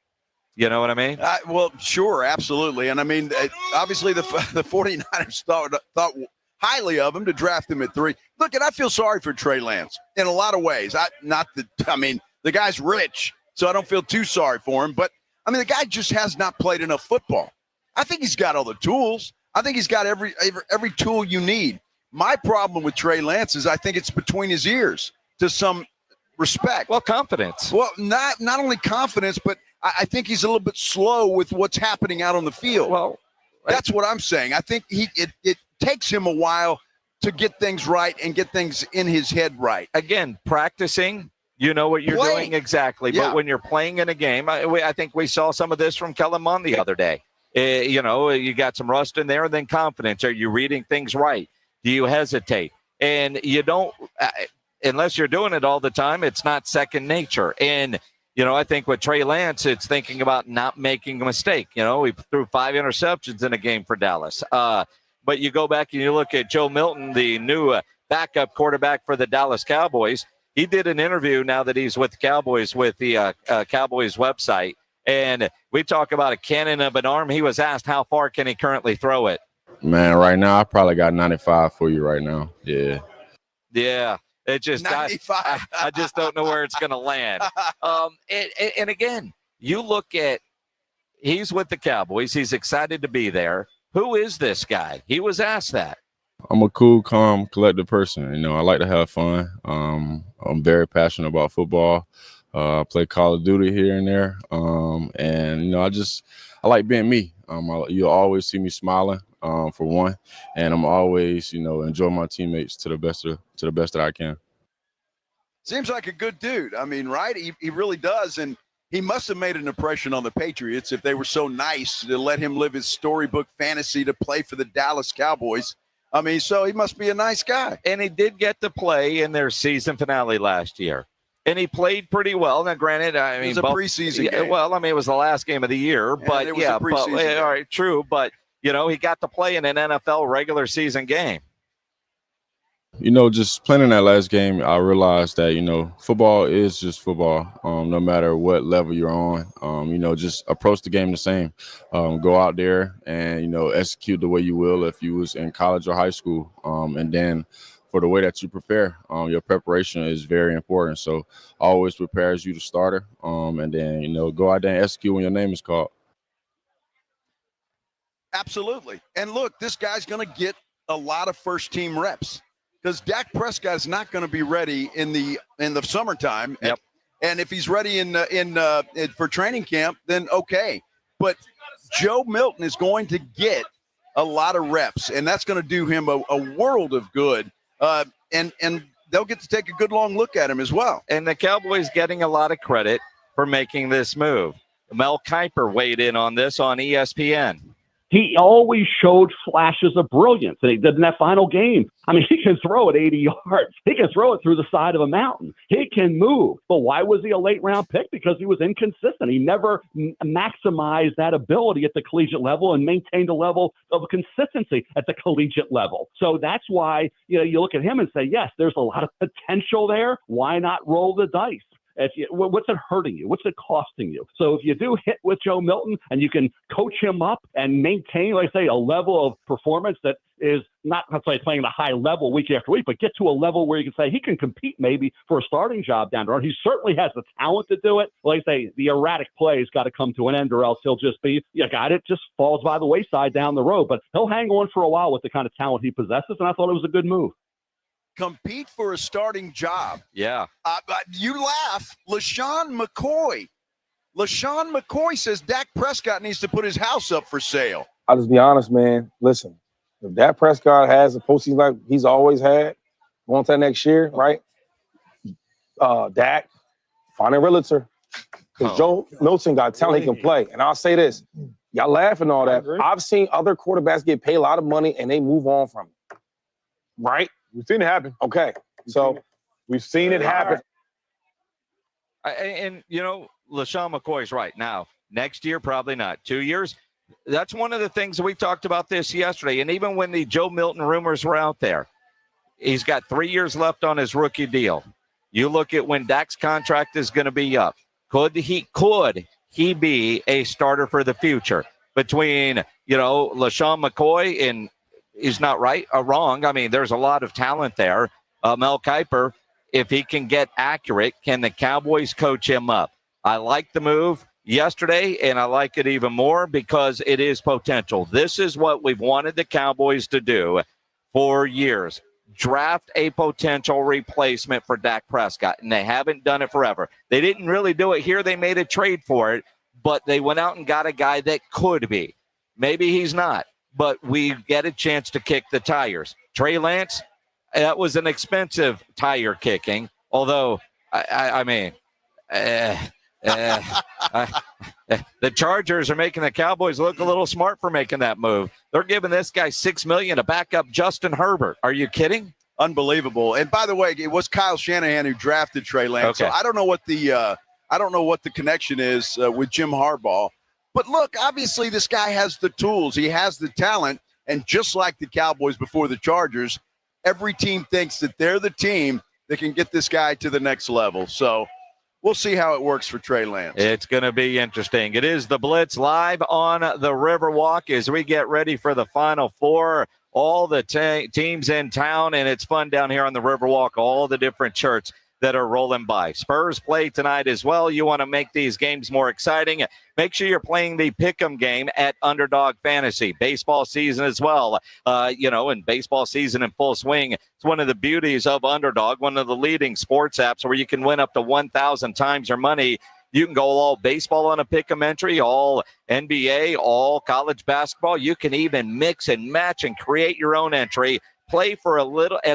You know what I mean? Well, sure, absolutely. And obviously the 49ers thought highly of him to draft him at 3. Look, and I feel sorry for Trey Lance in a lot of ways. The guy's rich, so I don't feel too sorry for him. But, the guy just has not played enough football. I think he's got all the tools. I think he's got every tool you need. My problem with Trey Lance is I think it's between his ears to some respect. Well, confidence. Well, not only confidence, but I think he's a little bit slow with what's happening out on the field. Well, that's what I'm saying. I think it takes him a while to get things right and get things in his head right. Again, practicing, you know what you're doing exactly. Yeah. But when you're playing in a game, I think we saw some of this from Kellen Mond the other day. You got some rust in there, and then confidence. Are you reading things right? Do you hesitate? And you don't, unless you're doing it all the time, it's not second nature. And, I think with Trey Lance, it's thinking about not making a mistake. We threw 5 interceptions in a game for Dallas. But you go back and you look at Joe Milton, the new backup quarterback for the Dallas Cowboys. He did an interview now that he's with the Cowboys with the Cowboys website. And we talk about a cannon of an arm. He was asked how far can he currently throw it. Man, right now I probably got 95 for you right now. Yeah. Yeah. It just 95. I just don't know where it's going to land. And again, you look at he's with the Cowboys. He's excited to be there. Who is this guy? He was asked that. I'm a cool, calm, collected person. I like to have fun. I'm very passionate about football. I play Call of Duty here and there. And I like being me. You'll always see me smiling. For one, and I'm always, enjoy my teammates to the best that I can. Seems like a good dude. Right? He really does, and he must have made an impression on the Patriots if they were so nice to let him live his storybook fantasy to play for the Dallas Cowboys. So he must be a nice guy. And he did get to play in their season finale last year, and he played pretty well. Now, granted, it was a preseason game. Well, it was the last game of the year, but all right, true, but. He got to play in an NFL regular season game. Just playing in that last game, I realized that, football is just football, no matter what level you're on. Just approach the game the same. Go out there and, execute the way you will if you was in college or high school. And then for the way that you prepare, your preparation is very important. So always prepare as you the starter. And then, go out there and execute when your name is called. Absolutely. And look, this guy's going to get a lot of first-team reps because Dak Prescott is not going to be ready in the summertime. Yep. And if he's ready for training camp, then okay. But Joe Milton is going to get a lot of reps, and that's going to do him a world of good. And they'll get to take a good long look at him as well. And the Cowboys getting a lot of credit for making this move. Mel Kiper weighed in on this on ESPN. He always showed flashes of brilliance, and he did in that final game. I mean, he can throw it 80 yards. He can throw it through the side of a mountain. He can move. But why was he a late-round pick? Because he was inconsistent. He never maximized that ability at the collegiate level and maintained a level of consistency at the collegiate level. So that's why you look at him and say, yes, there's a lot of potential there. Why not roll the dice? What's it hurting you? What's it costing you? So if you do hit with Joe Milton and you can coach him up and maintain, like I say, a level of performance that is not playing at a high level week after week, but get to a level where you can say he can compete maybe for a starting job down the road. He certainly has the talent to do it. Like I say, the erratic plays got to come to an end or else he'll just be, just falls by the wayside down the road. But he'll hang on for a while with the kind of talent he possesses, and I thought it was a good move. Compete for a starting job. Yeah. You laugh. LaShawn McCoy says Dak Prescott needs to put his house up for sale. I'll just be honest, man. Listen, if Dak Prescott has a postseason like he's always had, going to that next year, right? Dak, find a realtor. Because Joe Milton got talent, he can play. And I'll say this. Y'all laugh and all that. I've seen other quarterbacks get paid a lot of money and they move on from it. Right? We've seen it happen. Okay. So we've seen it happen. And LaShawn McCoy's right. Now, next year, probably not. 2 years. That's one of the things we talked about this yesterday. And even when the Joe Milton rumors were out there, he's got 3 years left on his rookie deal. You look at when Dak's contract is going to be up. Could he be a starter for the future? Between, LaShawn McCoy and he's not right or wrong. I mean, there's a lot of talent there. Mel Kiper, if he can get accurate, can the Cowboys coach him up? I like the move yesterday, and I like it even more because it is potential. This is what we've wanted the Cowboys to do for years. Draft a potential replacement for Dak Prescott, and they haven't done it forever. They didn't really do it here. They made a trade for it, but they went out and got a guy that could be. Maybe he's not. But we get a chance to kick the tires. Trey Lance, that was an expensive tire kicking. Although, the Chargers are making the Cowboys look a little smart for making that move. They're giving this guy $6 million to back up Justin Herbert. Are you kidding? Unbelievable. And by the way, it was Kyle Shanahan who drafted Trey Lance. Okay. So I don't know what the connection is with Jim Harbaugh. But look, obviously this guy has the tools. He has the talent. And just like the Cowboys before the Chargers, every team thinks that they're the team that can get this guy to the next level. So we'll see how it works for Trey Lance. It's going to be interesting. It is the Blitz live on the Riverwalk as we get ready for the Final Four. All the teams in town, and it's fun down here on the Riverwalk, all the different shirts that are rolling by. Spurs play tonight as well. You want to make these games more exciting. Make sure you're playing the Pick'em game at Underdog Fantasy. Baseball season as well. And baseball season in full swing. It's one of the beauties of Underdog, one of the leading sports apps where you can win up to 1,000 times your money. You can go all baseball on a Pick'em entry, all NBA, all college basketball. You can even mix and match and create your own entry. Play for as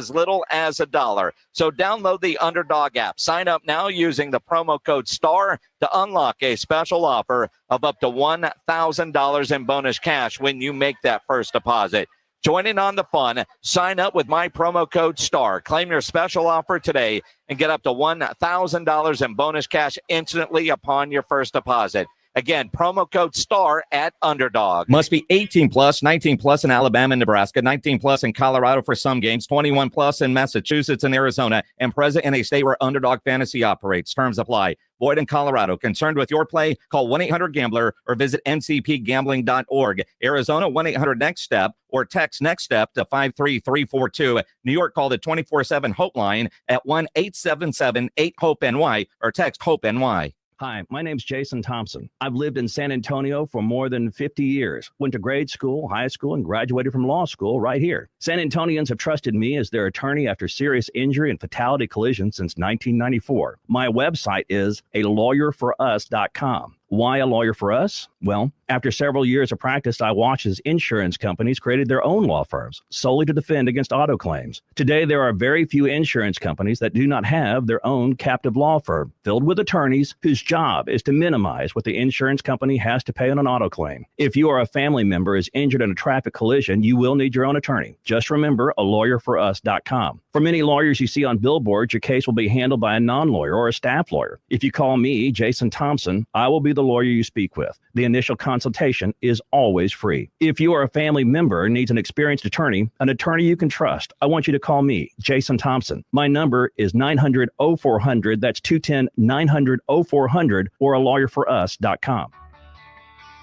little as $1. So download the Underdog app. Sign up now using the promo code STAR to unlock a special offer of up to $1,000 in bonus cash when you make that first deposit. Join in on the fun. Sign up with my promo code STAR. Claim your special offer today and get up to $1,000 in bonus cash instantly upon your first deposit. Again, promo code STAR at Underdog. Must be 18 plus, 19 plus in Alabama and Nebraska, 19 plus in Colorado for some games, 21 plus in Massachusetts and Arizona, and present in a state where Underdog Fantasy operates. Terms apply. Void in Colorado. Concerned with your play? Call 1-800-GAMBLER or visit ncpgambling.org. Arizona, 1-800-NEXT-STEP or text NEXT STEP to 53342. New York, call the 24/7 Hope line at 1-877-8-HOPE-NY or text HOPE-NY. Hi, my name's Jason Thompson. I've lived in San Antonio for more than 50 years. Went to grade school, high school, and graduated from law school right here. San Antonians have trusted me as their attorney after serious injury and fatality collisions since 1994. My website is alawyerforus.com. Why a lawyer for us? Well, after several years of practice, I watched as insurance companies created their own law firms solely to defend against auto claims. Today, there are very few insurance companies that do not have their own captive law firm filled with attorneys whose job is to minimize what the insurance company has to pay on an auto claim. If you or a family member is injured in a traffic collision, you will need your own attorney. Just remember alawyerforus.com. For many lawyers you see on billboards, your case will be handled by a non-lawyer or a staff lawyer. If you call me, Jason Thompson, I will be the lawyer you speak with. The initial consultation is always free. If you or a family member needs an experienced attorney, an attorney you can trust, I want you to call me, Jason Thompson. My number is 900-0400. That's 210-900-0400 or alawyerforus.com.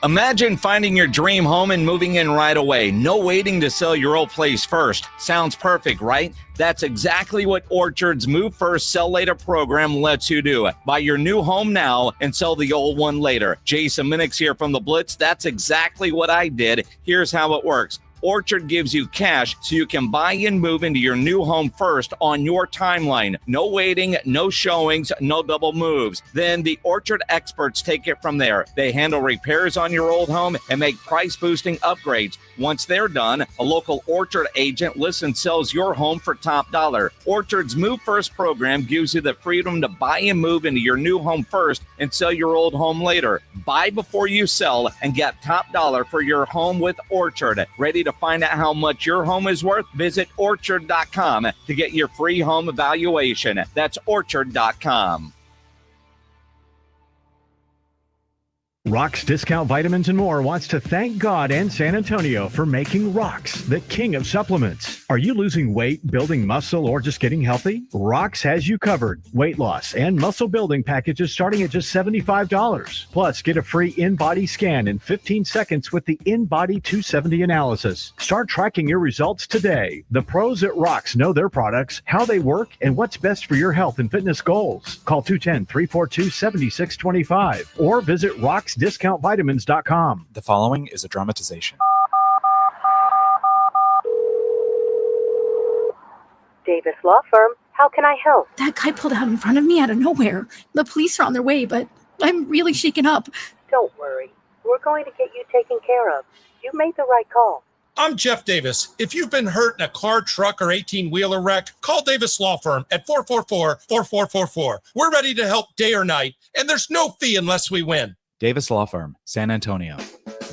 Imagine finding your dream home and moving in right away. No waiting to sell your old place first. Sounds perfect, right? That's exactly what Orchard's Move First, Sell Later program lets you do. Buy your new home now and sell the old one later. Jason Minix here from the Blitz. That's exactly what I did. Here's how it works. Orchard gives you cash so you can buy and move into your new home first on your timeline. No waiting, no showings, no double moves. Then the Orchard experts take it from there. They handle repairs on your old home and make price-boosting upgrades. Once they're done, a local Orchard agent lists and sells your home for top dollar. Orchard's Move First program gives you the freedom to buy and move into your new home first and sell your old home later. Buy before you sell and get top dollar for your home with Orchard. Ready to find out how much your home is worth? Visit orchard.com to get your free home evaluation. That's orchard.com. Rock's Discount Vitamins and More wants to thank God and San Antonio for making Rock's the king of supplements. Are you losing weight, building muscle, or just getting healthy? Rock's has you covered. Weight loss and muscle building packages starting at just $75. Plus, get a free in-body scan in 15 seconds with the In-Body 270 analysis. Start tracking your results today. The pros at Rock's know their products, how they work, and what's best for your health and fitness goals. Call 210-342-7625 or visit rocksdiscountvitamins.com. The following is a dramatization. Davis Law Firm, how can I help? That guy pulled out in front of me out of nowhere. The police are on their way, but I'm really shaken up. Don't worry. We're going to get you taken care of. You made the right call. I'm Jeff Davis. If you've been hurt in a car, truck, or 18-wheeler wreck, call Davis Law Firm at 444-4444. We're ready to help day or night, and there's no fee unless we win. Davis Law Firm, San Antonio.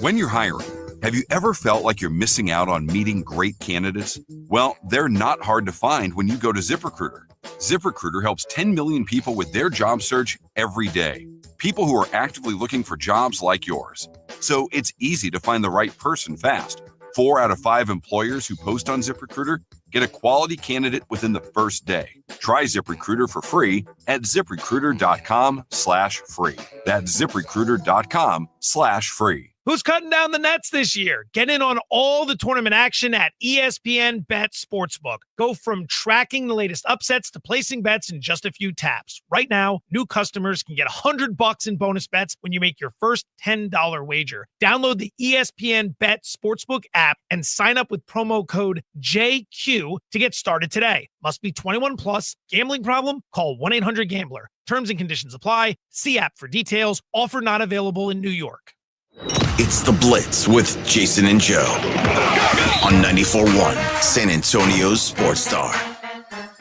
When you're hiring, have you ever felt like you're missing out on meeting great candidates? Well, they're not hard to find when you go to ZipRecruiter. ZipRecruiter helps 10 million people with their job search every day. People who are actively looking for jobs like yours. So it's easy to find the right person fast. 4 out of 5 employers who post on ZipRecruiter get a quality candidate within the first day. Try ZipRecruiter for free at ZipRecruiter.com/free. That's ZipRecruiter.com/free. Who's cutting down the nets this year? Get in on all the tournament action at ESPN Bet Sportsbook. Go from tracking the latest upsets to placing bets in just a few taps. Right now, new customers can get $100 in bonus bets when you make your first $10 wager. Download the ESPN Bet Sportsbook app and sign up with promo code JQ to get started today. Must be 21 plus. Gambling problem? Call 1-800-GAMBLER. Terms and conditions apply. See app for details. Offer not available in New York. It's the Blitz with Jason and Joe on 94.1 San Antonio's Sports Star.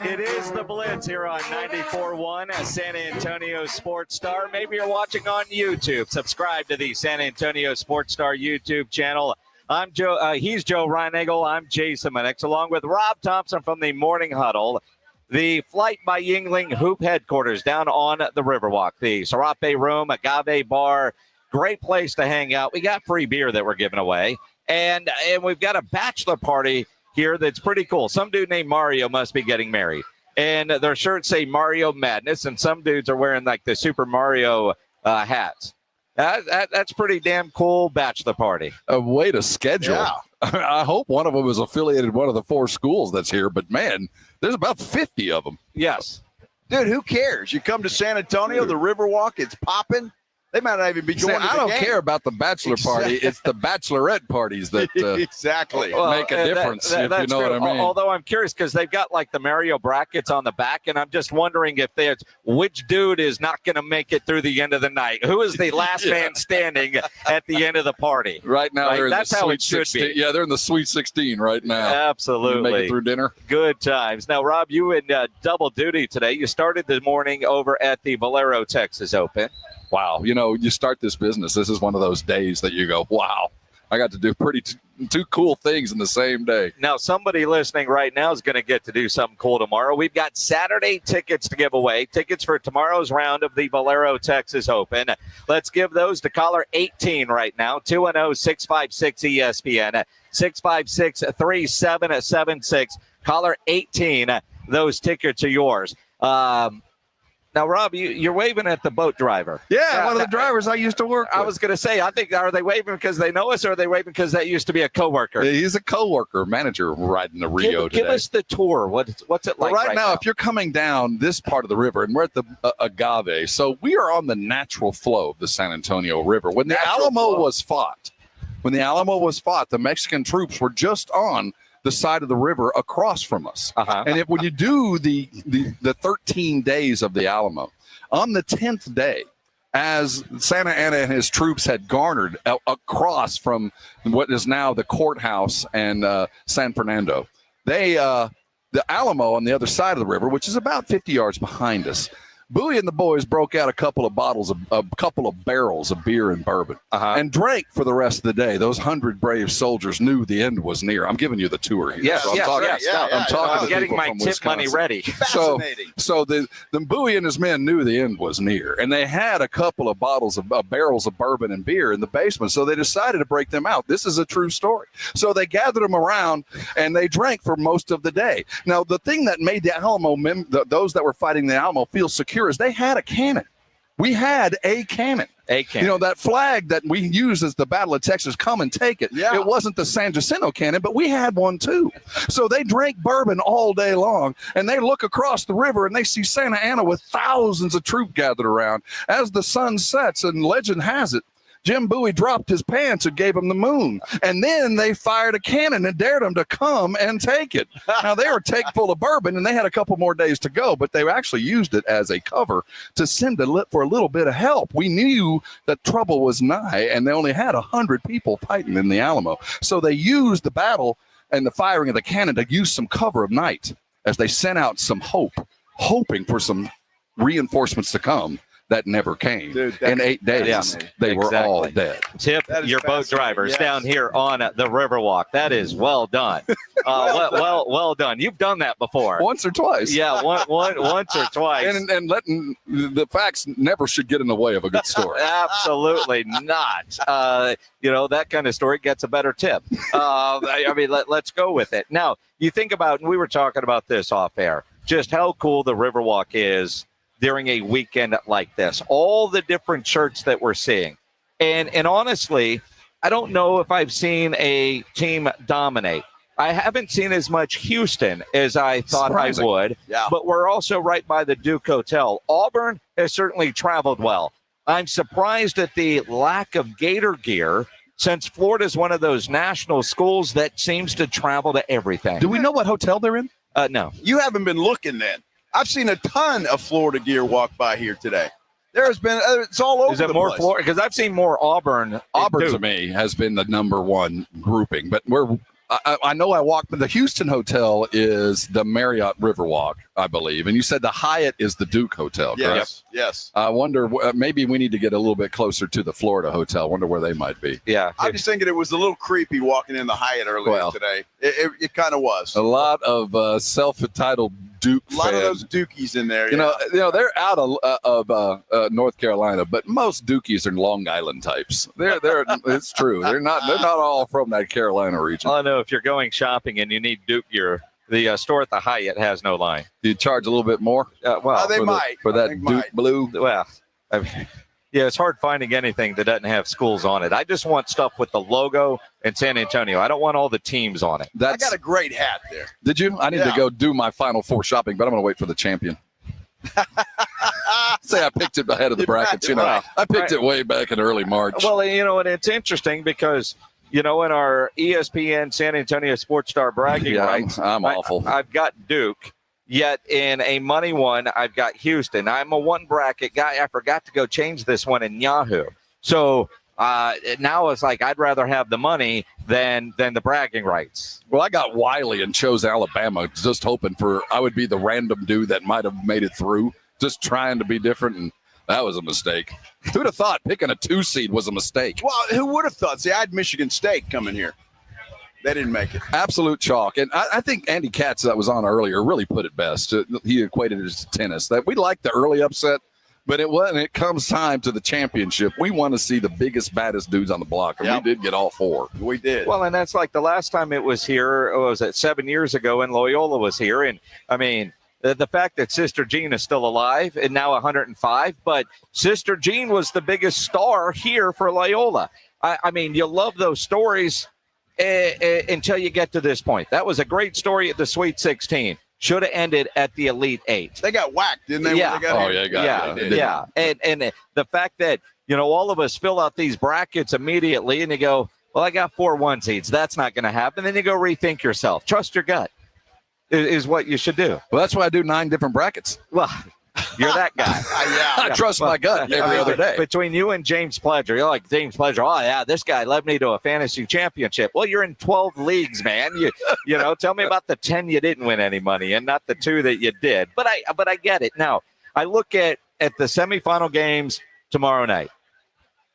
It is the Blitz here on 94.1 San Antonio Sports Star. Maybe you're watching on YouTube. Subscribe to the San Antonio Sports Star YouTube channel. I'm Joe. He's Joe Reinagel. I'm Jason Minix, along with Rob Thompson from the Morning Huddle. The Flight by Yingling Hoop headquarters down on the Riverwalk. The Serape Room, Agave Bar, Great place to hang out. We got free beer that we're giving away. And we've got a bachelor party here that's pretty cool. Some dude named Mario must be getting married. And their shirts say Mario Madness, and some dudes are wearing like the Super Mario hats. That's pretty damn cool bachelor party. A way to schedule. Yeah. I hope one of them is affiliated with one of the 4 schools that's here, but man, there's about 50 of them. Yes. Dude, who cares? You come to San Antonio, the Riverwalk, it's popping. They might not even be going to the I don't game. care about the bachelor party. It's the bachelorette parties that exactly make a difference, if you know what I mean. Although I'm curious because they've got like the Mario brackets on the back, and I'm just wondering if there's which dude is not going to make it through the end of the night. Who is the last man standing at the end of the party? Right now, they're in that's the how Sweet it should 16. be. Yeah, they're in the Sweet 16 right now. Absolutely. You make it through dinner. Good times. Now, Rob, you in double duty today. You started the morning over at the Valero Texas Open. Wow. You start this business. This is one of those days that you go, wow, I got to do two cool things in the same day. Now, somebody listening right now is going to get to do something cool tomorrow. We've got Saturday tickets to give away, tickets for tomorrow's round of the Valero Texas Open. Let's give those to caller 18 right now, 210-656-ESPN, 656-3776. Caller 18, those tickets are yours. Now, Rob, you're waving at the boat driver. Yeah, one of the drivers I used to work with. I was going to say, I think, are they waving because they know us, or are they waving because that used to be a coworker? He's a coworker, manager riding the Rio today. Give us the tour. What's it like right now? If you're coming down this part of the river, and we're at the Agave, so we are on the natural flow of the San Antonio River. When the Alamo was fought, the Mexican troops were just on the side of the river across from us. And when you do the 13 days of the Alamo, on the 10th day, as Santa Anna and his troops had garnered across from what is now the courthouse and San Fernando, the Alamo on the other side of the river, which is about 50 yards behind us, Bowie and the boys broke out a couple of barrels of beer and bourbon and drank for the rest of the day. Those 100 brave soldiers knew the end was near. I'm giving you the tour here. Yes, I'm getting my tip Wisconsin. money ready. So the Bowie and his men knew the end was near, and they had a couple of barrels of bourbon and beer in the basement, so they decided to break them out. This is a true story. So they gathered them around, and they drank for most of the day. Now, the thing that made the Alamo, those that were fighting the Alamo, feel secure is they had a cannon. We had a cannon. That flag that we use as the Battle of Texas, come and take it. Yeah. It wasn't the San Jacinto cannon, but we had one too. So they drank bourbon all day long, and they look across the river and they see Santa Ana with thousands of troops gathered around. As the sun sets, and legend has it, Jim Bowie dropped his pants and gave him the moon. And then they fired a cannon and dared him to come and take it. Now, they were full of bourbon, and they had a couple more days to go, but they actually used it as a cover to send for a little bit of help. We knew that trouble was nigh, and they only had 100 people fighting in the Alamo. So they used the battle and the firing of the cannon to use some cover of night as they sent out some hoping for some reinforcements to come. That never came. Dude, in 8 days, they were all dead. Tip your boat drivers down here on the Riverwalk. That is well done. Well done. You've done that before. Once or twice. Yeah, once or twice. And letting the facts never should get in the way of a good story. Absolutely not. That kind of story gets a better tip. Let's go with it. Now, you think about, and we were talking about this off air, just how cool the Riverwalk is during a weekend like this, all the different shirts that we're seeing. And honestly, I don't know if I've seen a team dominate. I haven't seen as much Houston as I thought I would, but we're also right by the Duke Hotel. Auburn has certainly traveled well. I'm surprised at the lack of Gator gear, since Florida is one of those national schools that seems to travel to everything. Do we know what hotel they're in? No. You haven't been looking then. I've seen a ton of Florida gear walk by here today. There has been, it's all over. Is it more Florida? Because I've seen more Auburn. Auburn to me has been the number one grouping, but I know I walked, but the Houston hotel is the Marriott Riverwalk, I believe. And you said the Hyatt is the Duke Hotel, correct? Yes. I wonder, maybe we need to get a little bit closer to the Florida hotel. I wonder where they might be. Yeah. I'm just thinking it was a little creepy walking in the Hyatt earlier today. It kind of was. A lot of self-entitled Duke A lot fan. of those Dukies in there. You know, they're out of North Carolina, but most Dukies are Long Island types. They're it's true. They're not all from that Carolina region. I know if you're going shopping and you need Duke gear, the store at the Hyatt has no line. Do you charge a little bit more? Well, they might for that Duke might. blue. Well, I mean, yeah, it's hard finding anything that doesn't have schools on it. I just want stuff with the logo and San Antonio. I don't want all the teams on it. I got a great hat there. Did you? I need to go do my Final Four shopping, but I'm going to wait for the champion. Say I picked it ahead of the brackets. You know, I picked it way back in early March. Well, you know, and it's interesting because, you know, in our ESPN San Antonio Sports Star bragging rights, I'm awful. I've got Duke. Yet in a money one, I've got Houston. I'm a one bracket guy. I forgot to go change this one in Yahoo. So now it's like I'd rather have the money than the bragging rights. Well, I got Wiley and chose Alabama, just hoping I would be the random dude that might have made it through, just trying to be different, and that was a mistake. Who'd have thought picking a 2 seed was a mistake? Well, who would have thought? See, I had Michigan State coming here. They didn't make it. Absolute chalk. And I think Andy Katz, that was on earlier, really put it best. He equated it to tennis. That we like the early upset, but when it comes time to the championship, we want to see the biggest, baddest dudes on the block. And we did get all 4. We did. Well, and that's like the last time it was here, was it 7 years ago, and Loyola was here. And, I mean, the fact that Sister Jean is still alive and now 105, but Sister Jean was the biggest star here for Loyola. I mean, you love those stories until you get to this point. That was a great story at the Sweet 16. Should have ended at the Elite 8. They got whacked, didn't they? Yeah. When they got here? Yeah. And the fact that, you know, all of us fill out these brackets immediately and you go, well, I got 4 1 seeds. That's not going to happen. Then you go rethink yourself. Trust your gut is what you should do. Well, that's why I do 9 different brackets. Well, you're that guy. I trust my gut every other day. Between you and James Pledger, you're like, James Pledger, oh, yeah, this guy led me to a fantasy championship. Well, you're in 12 leagues, man. You know, tell me about the 10 you didn't win any money and not the 2 that you did. But I get it. Now, I look at the semifinal games tomorrow night.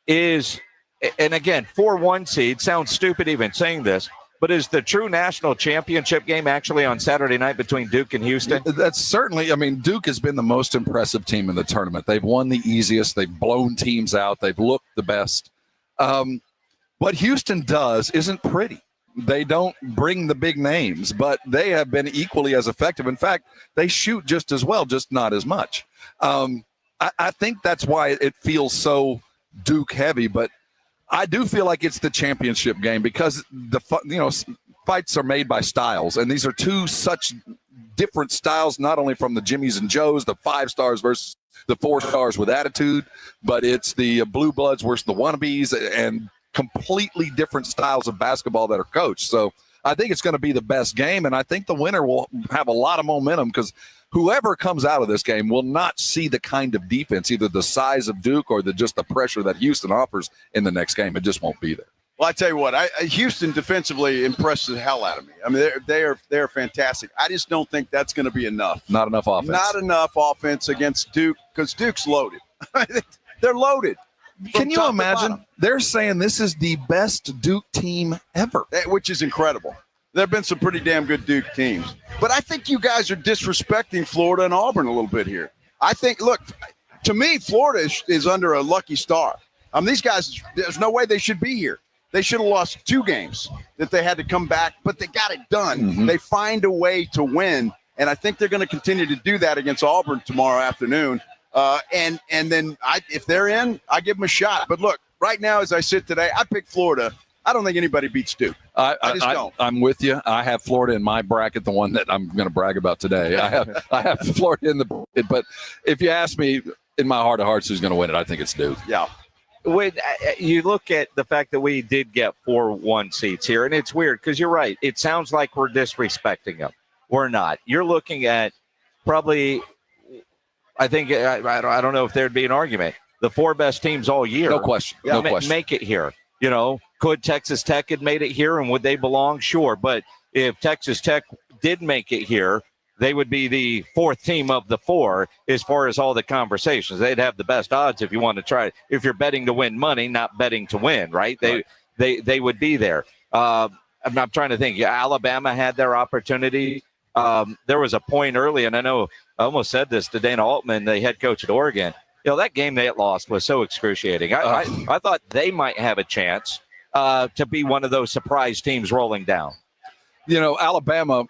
And again, 4-1 seed, sounds stupid even saying this, but is the true national championship game actually on Saturday night between Duke and Houston? That's certainly, I mean, Duke has been the most impressive team in the tournament. They've won the easiest. They've blown teams out. They've looked the best. What Houston does isn't pretty. They don't bring the big names, but they have been equally as effective. In fact, they shoot just as well, just not as much. I think that's why it feels so Duke heavy, but I do feel like it's the championship game because fights are made by styles, and these are 2 such different styles, not only from the Jimmies and Joes, the 5 stars versus the 4 stars with attitude, but it's the blue bloods versus the wannabes and completely different styles of basketball that are coached. So I think it's going to be the best game, and I think the winner will have a lot of momentum because whoever comes out of this game will not see the kind of defense, either the size of Duke or just the pressure that Houston offers in the next game. It just won't be there. Well, I tell you what, Houston defensively impressed the hell out of me. I mean, they're fantastic. I just don't think that's going to be enough. Not enough offense. Not enough offense against Duke because Duke's loaded. They're loaded. Can you imagine? They're saying this is the best Duke team ever, which is incredible. There have been some pretty damn good Duke teams. But I think you guys are disrespecting Florida and Auburn a little bit here. I think, look, to me, Florida is under a lucky star. These guys, there's no way they should be here. They should have lost 2 games that they had to come back, but they got it done. Mm-hmm. They find a way to win, and I think they're going to continue to do that against Auburn tomorrow afternoon. And then if they're in, I give them a shot. But look, right now as I sit today, I pick Florida. I don't think anybody beats Duke. I just don't. I'm with you. I have Florida in my bracket, the one that I'm going to brag about today. I have Florida in the bracket, but if you ask me in my heart of hearts who's going to win it, I think it's Duke. Yeah. When you look at the fact that we did get 4-1 seats here, and it's weird because you're right. It sounds like we're disrespecting them. We're not. You're looking at probably, I think, I don't know if there'd be an argument, the 4 best teams all year. No question. No question. Make it here. You know, could Texas Tech had made it here and would they belong? Sure. But if Texas Tech did make it here, they would be the 4th team of the 4 as far as all the conversations. They'd have the best odds if you want to try. If you're betting to win money, not betting to win, right? They would be there. I'm trying to think. Alabama had their opportunity. there was a point early, and I know I almost said this to Dana Altman, the head coach at Oregon. That game they had lost was so excruciating. I thought they might have a chance to be one of those surprise teams rolling down. Alabama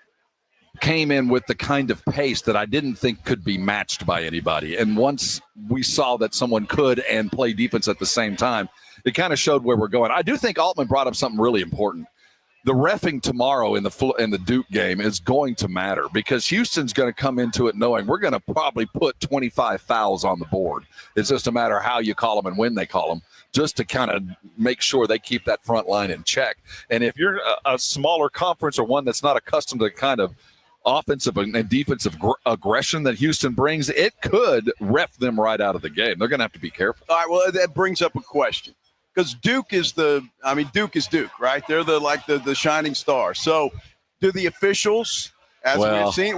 came in with the kind of pace that I didn't think could be matched by anybody. And once we saw that someone could and play defense at the same time, it kind of showed where we're going. I do think Altman brought up something really important. The reffing tomorrow in the Duke game is going to matter because Houston's going to come into it knowing we're going to probably put 25 fouls on the board. It's just a matter of how you call them and when they call them, just to kind of make sure they keep that front line in check. And if you're a smaller conference or one that's not accustomed to kind of offensive and defensive aggression that Houston brings, it could ref them right out of the game. They're going to have to be careful. All right, well, that brings up a question. Because Duke is Duke, right? They're the shining star. So do the officials, as we've seen,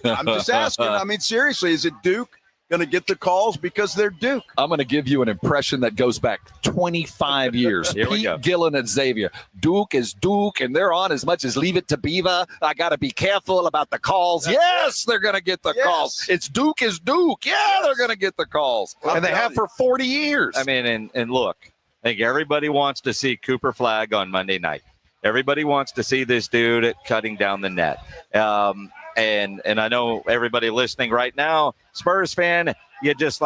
I'm just asking, seriously, is it Duke going to get the calls because they're Duke? I'm going to give you an impression that goes back 25 years. Pete Gillen at Xavier. Duke is Duke, and they're on as much as Leave It to Beaver. I got to be careful about the calls. They're going to get the calls. It's Duke is Duke. Yeah, they're going to get the calls. And they have for 40 years. And look, I think everybody wants to see Cooper Flagg on Monday night. Everybody wants to see this dude cutting down the net. And I know everybody listening right now, Spurs fan, you just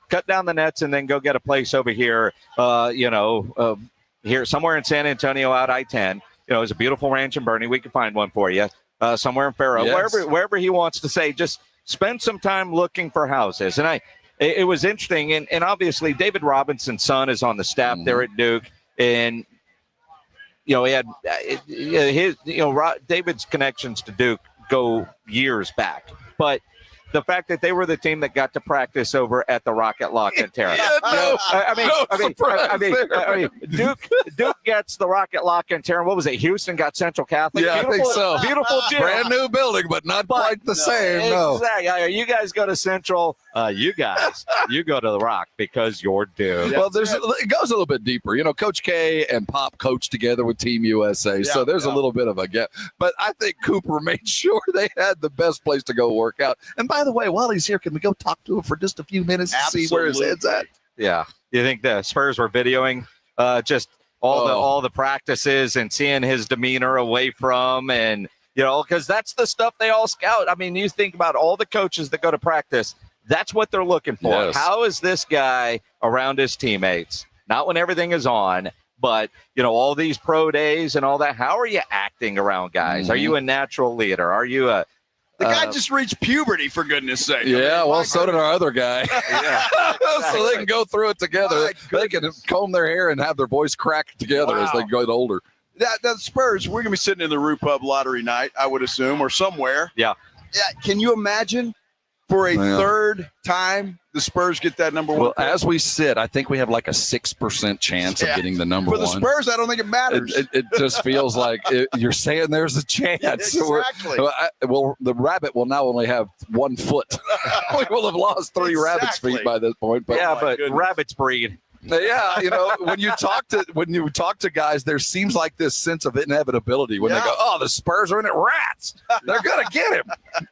cut down the nets and then go get a place over here, here somewhere in San Antonio out I-10. It's a beautiful ranch in Bernie. We can find one for you somewhere in Faro, wherever he wants to say. Just spend some time looking for houses. And it was interesting, and obviously David Robinson's son is on the staff there at Duke, and he had David's connections to Duke go years back, but the fact that they were the team that got to practice over at the Rocket Lock in Terra. Duke gets the Rocket Lock in Terra. What was it? Houston got Central Catholic. Yeah, I think so. Beautiful gym. Brand new building, but not quite the same. No. Exactly. You guys go to Central. You go to the Rock because you're Duke. Well, it goes a little bit deeper. Coach K and Pop coached together with Team USA, so there's a little bit of a gap. But I think Cooper made sure they had the best place to go work out. And by the way, while he's here, can we go talk to him for just a few minutes to see where his head's at? Yeah. You think the Spurs were videoing just all the practices and seeing his demeanor away from, and because that's the stuff they all scout. You think about all the coaches that go to practice. That's what they're looking for. Yes. How is this guy around his teammates? Not when everything is on, but all these pro days and all that. How are you acting around guys? Are you a natural leader? Are you a The guy just reached puberty, for goodness sake. Yeah, well, so did our other guy. So they can go through it together. They can comb their hair and have their voice crack together as they get older. The Spurs, we're going to be sitting in the Rue Pub lottery night, I would assume, or somewhere. Yeah. Can you imagine for a third time the Spurs get that number one? Well, as we sit, I think we have like a 6% chance of getting the number one. For the Spurs, I don't think it matters. It just feels like you're saying there's a chance. Exactly. Well, the rabbit will now only have 1 foot. We will have lost 3 rabbit's feet by this point. But rabbits breed. Yeah, when you talk to guys, there seems like this sense of inevitability when they go, "Oh, the Spurs are in it, rats! They're gonna get him."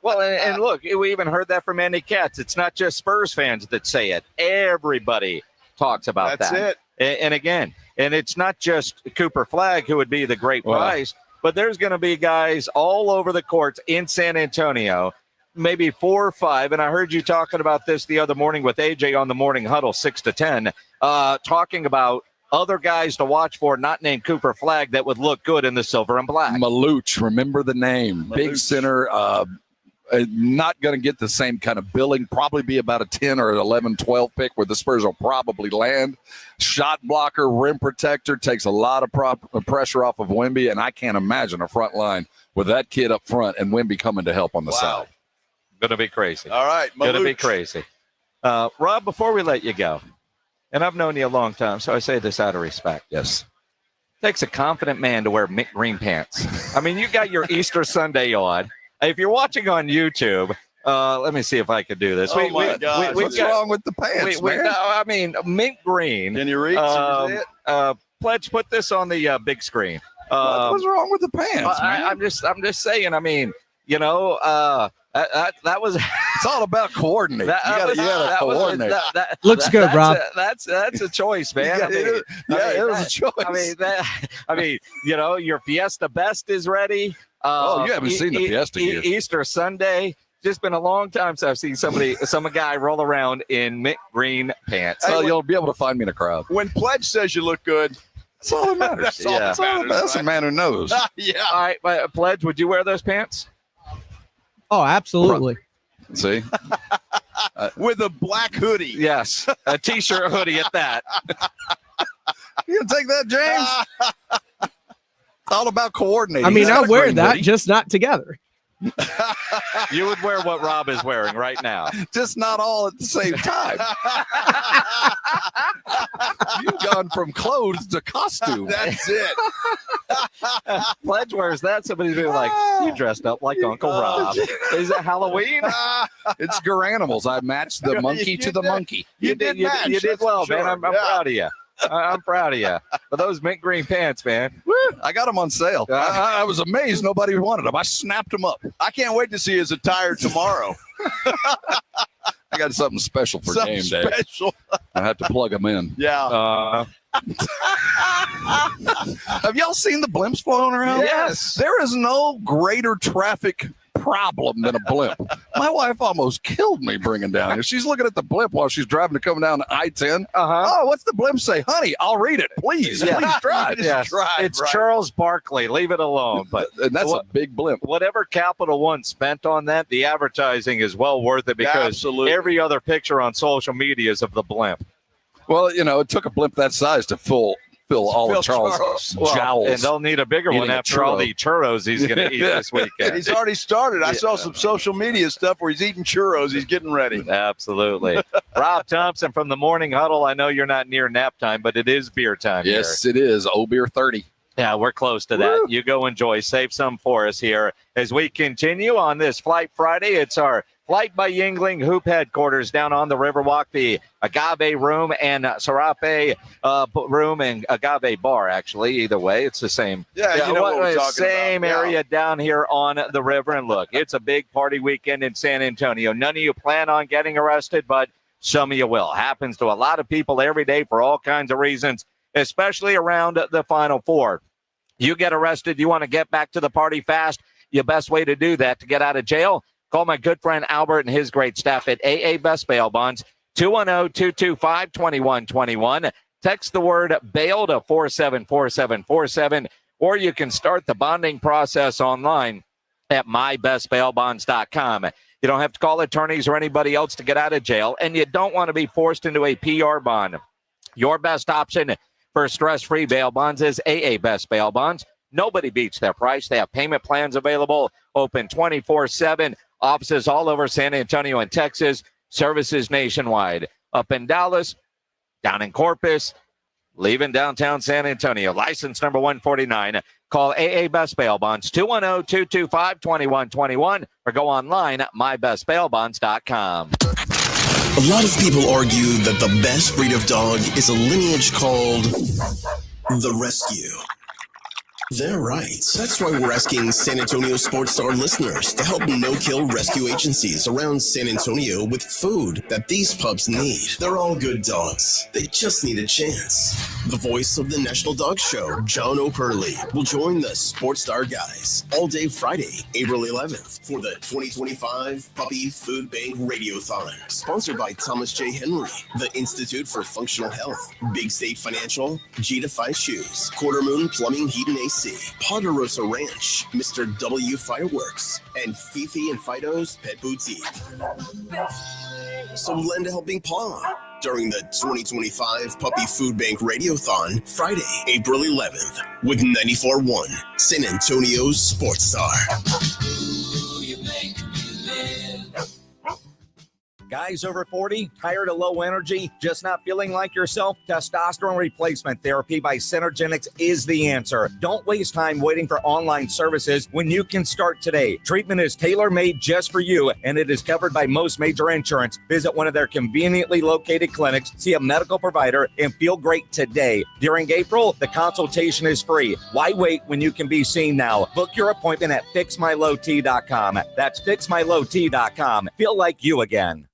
Well, and look, we even heard that from Andy Katz. It's not just Spurs fans that say it; everybody talks about that. That's it. And again, it's not just Cooper Flagg who would be the great prize, but there's going to be guys all over the courts in San Antonio. Maybe 4 or 5, and I heard you talking about this the other morning with AJ on the Morning Huddle, 6 to 10, talking about other guys to watch for, not named Cooper Flagg, that would look good in the silver and black. Maluch, remember the name. Big center, not going to get the same kind of billing, probably be about a 10 or 11, 12 pick where the Spurs will probably land. Shot blocker, rim protector, takes a lot of pressure off of Wemby, and I can't imagine a front line with that kid up front and Wemby coming to help on the side. Going to be crazy. All right. Going to be crazy. Rob, before we let you go, and I've known you a long time, so I say this out of respect. Yes. Takes a confident man to wear mint green pants. I mean, you got your Easter Sunday on. If you're watching on YouTube, let me see if I can do this. What's wrong with the pants, man? I mean, mint green. Can you reach? Pledge, put this on the big screen. What's wrong with the pants, man? I'm just saying, I mean, That was. It's all about coordinating. You got to coordinate. Looks good, Rob. That's a choice, man. It was a choice. Your Fiesta Best is ready. You haven't seen the Fiesta yet. Easter Sunday. Just been a long time since I've seen some guy roll around in mint green pants. Well, you'll be able to find me in a crowd. When Pledge says you look good, that's all that matters. That's a man who knows. Yeah. All right, but Pledge, would you wear those pants? Oh, absolutely. See? With a black hoodie. Yes, a T-shirt hoodie at that. You gonna take that, James? It's all about coordinating. I mean, I wear that, just not together. You would wear what Rob is wearing right now. Just not all at the same time. You've gone from clothes to costume. That's it. Pledge wears that. Somebody's be like, you dressed up like Uncle Rob. Is it Halloween? It's Garanimals. I matched the monkey to the monkey. You did well, man. I'm proud of you. I'm proud of you. For those mint green pants, man. I got them on sale. I was amazed nobody wanted them. I snapped them up. I can't wait to see his attire tomorrow. I got something special for game day. Special. I have to plug them in. Yeah. Have y'all seen the blimps flown around? Yes. There is no greater traffic problem than a blimp. My wife almost killed me bringing down here. She's looking at the blimp while she's driving to come down I-10. Oh, what's the blimp say? Honey, I'll read it. Please drive. It's Charles Barkley. Leave it alone. And that's a big blimp. Whatever Capital One spent on that, the advertising is well worth it because every other picture on social media is of the blimp. Well, it took a blimp that size to fill all of Charles' jowls. And they'll need a bigger one after all the churros he's going to eat this weekend. He's already started. I saw some social media stuff where he's eating churros. He's getting ready. Absolutely. Rob Thompson from the Morning Huddle. I know you're not near nap time, but it is beer time. Yes, it is. Beer 30. Yeah, we're close to that. You go enjoy. Save some for us here as we continue on this Flight Friday. It's our Flight by Yingling Hoop headquarters down on the Riverwalk, the Agave room and Serape room and Agave bar, actually. Either way, it's the same. Yeah, you know what we're talking same about. area down here on the river. And look, it's a big party weekend in San Antonio. None of you plan on getting arrested, but some of you will. Happens to a lot of people every day for all kinds of reasons, especially around the Final Four. You get arrested, you want to get back to the party fast. Your best way to do that, to get out of jail, call my good friend Albert and his great staff at AA Best Bail Bonds, 210-225-2121. Text the word bail to 474747, or you can start the bonding process online at mybestbailbonds.com. You don't have to call attorneys or anybody else to get out of jail, and you don't want to be forced into a PR bond. Your best option for stress-free bail bonds is AA Best Bail Bonds. Nobody beats their price. They have payment plans available, open 24/7. Offices all over San Antonio and Texas, services nationwide. Up in Dallas, down in Corpus, leaving downtown San Antonio. License number 149. Call AA Best Bail Bonds, 210-225-2121, or go online at mybestbailbonds.com. A lot of people argue that the best breed of dog is a lineage called the Rescue. They're right. That's why we're asking San Antonio Sports Star listeners to help no-kill rescue agencies around San Antonio with food that these pups need. They're all good dogs. They just need a chance. The voice of the National Dog Show, John O'Purley, will join the Sports Star guys all day Friday, April 11th, for the 2025 Puppy Food Bank Radiothon, sponsored by Thomas J. Henry, the Institute for Functional Health, Big State Financial, G2 Shoes, Quarter Moon Plumbing, Heat and AC, Ponderosa Ranch, Mr. W Fireworks, and Fifi and Fido's Pet Boutique. So lend a helping paw during the 2025 Puppy Food Bank Radiothon, Friday, April 11th, with 94.1 San Antonio's Sports Star. Guys over 40, tired of low energy, just not feeling like yourself? Testosterone replacement therapy by Synergenics is the answer. Don't waste time waiting for online services when you can start today. Treatment is tailor-made just for you, and it is covered by most major insurance. Visit one of their conveniently located clinics, see a medical provider, and feel great today. During April, the consultation is free. Why wait when you can be seen now? Book your appointment at fixmylowt.com. That's fixmylowt.com. Feel like you again.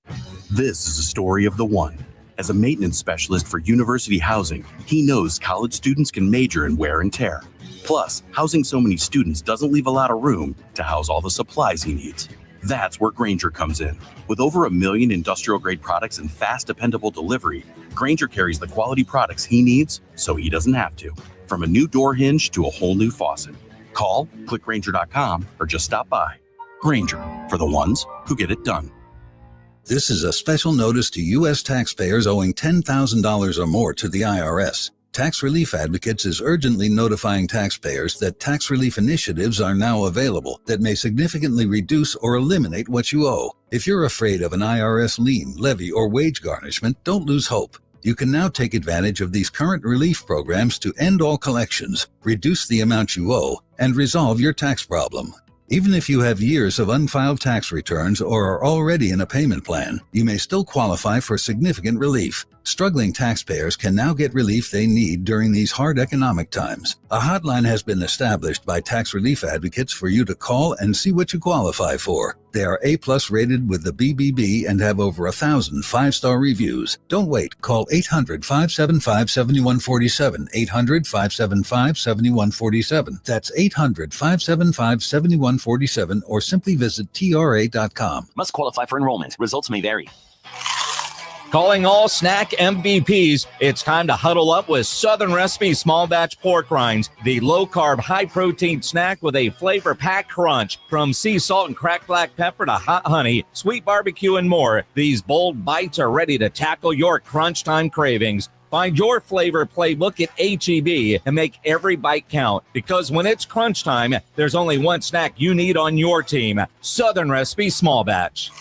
This is a story of the one. As a maintenance specialist for university housing, he knows college students can major in wear and tear. Plus, housing so many students doesn't leave a lot of room to house all the supplies he needs. That's where Grainger comes in. With over 1 million industrial-grade products and fast, dependable delivery, Grainger carries the quality products he needs so he doesn't have to. From a new door hinge to a whole new faucet. Call, click Grainger.com, or just stop by. Grainger, for the ones who get it done. This is a special notice to U.S. taxpayers owing $10,000 or more to the IRS. Tax Relief Advocates is urgently notifying taxpayers that tax relief initiatives are now available that may significantly reduce or eliminate what you owe. If you're afraid of an IRS lien, levy, or wage garnishment, don't lose hope. You can now take advantage of these current relief programs to end all collections, reduce the amount you owe, and resolve your tax problem. Even if you have years of unfiled tax returns or are already in a payment plan, you may still qualify for significant relief. Struggling taxpayers can now get relief they need during these hard economic times. A hotline has been established by Tax Relief Advocates for you to call and see what you qualify for. They are A+ rated with the BBB and have over 1,000 5-star reviews. Don't wait. Call 800-575-7147. 800-575-7147. That's 800-575-7147 or simply visit TRA.com. Must qualify for enrollment. Results may vary. Calling all snack MVPs, it's time to huddle up with Southern Recipe Small Batch Pork Rinds, the low-carb, high-protein snack with a flavor-packed crunch. From sea salt and cracked black pepper to hot honey, sweet barbecue, and more, these bold bites are ready to tackle your crunch time cravings. Find your flavor playbook at H-E-B and make every bite count, because when it's crunch time, there's only one snack you need on your team: Southern Recipe Small Batch.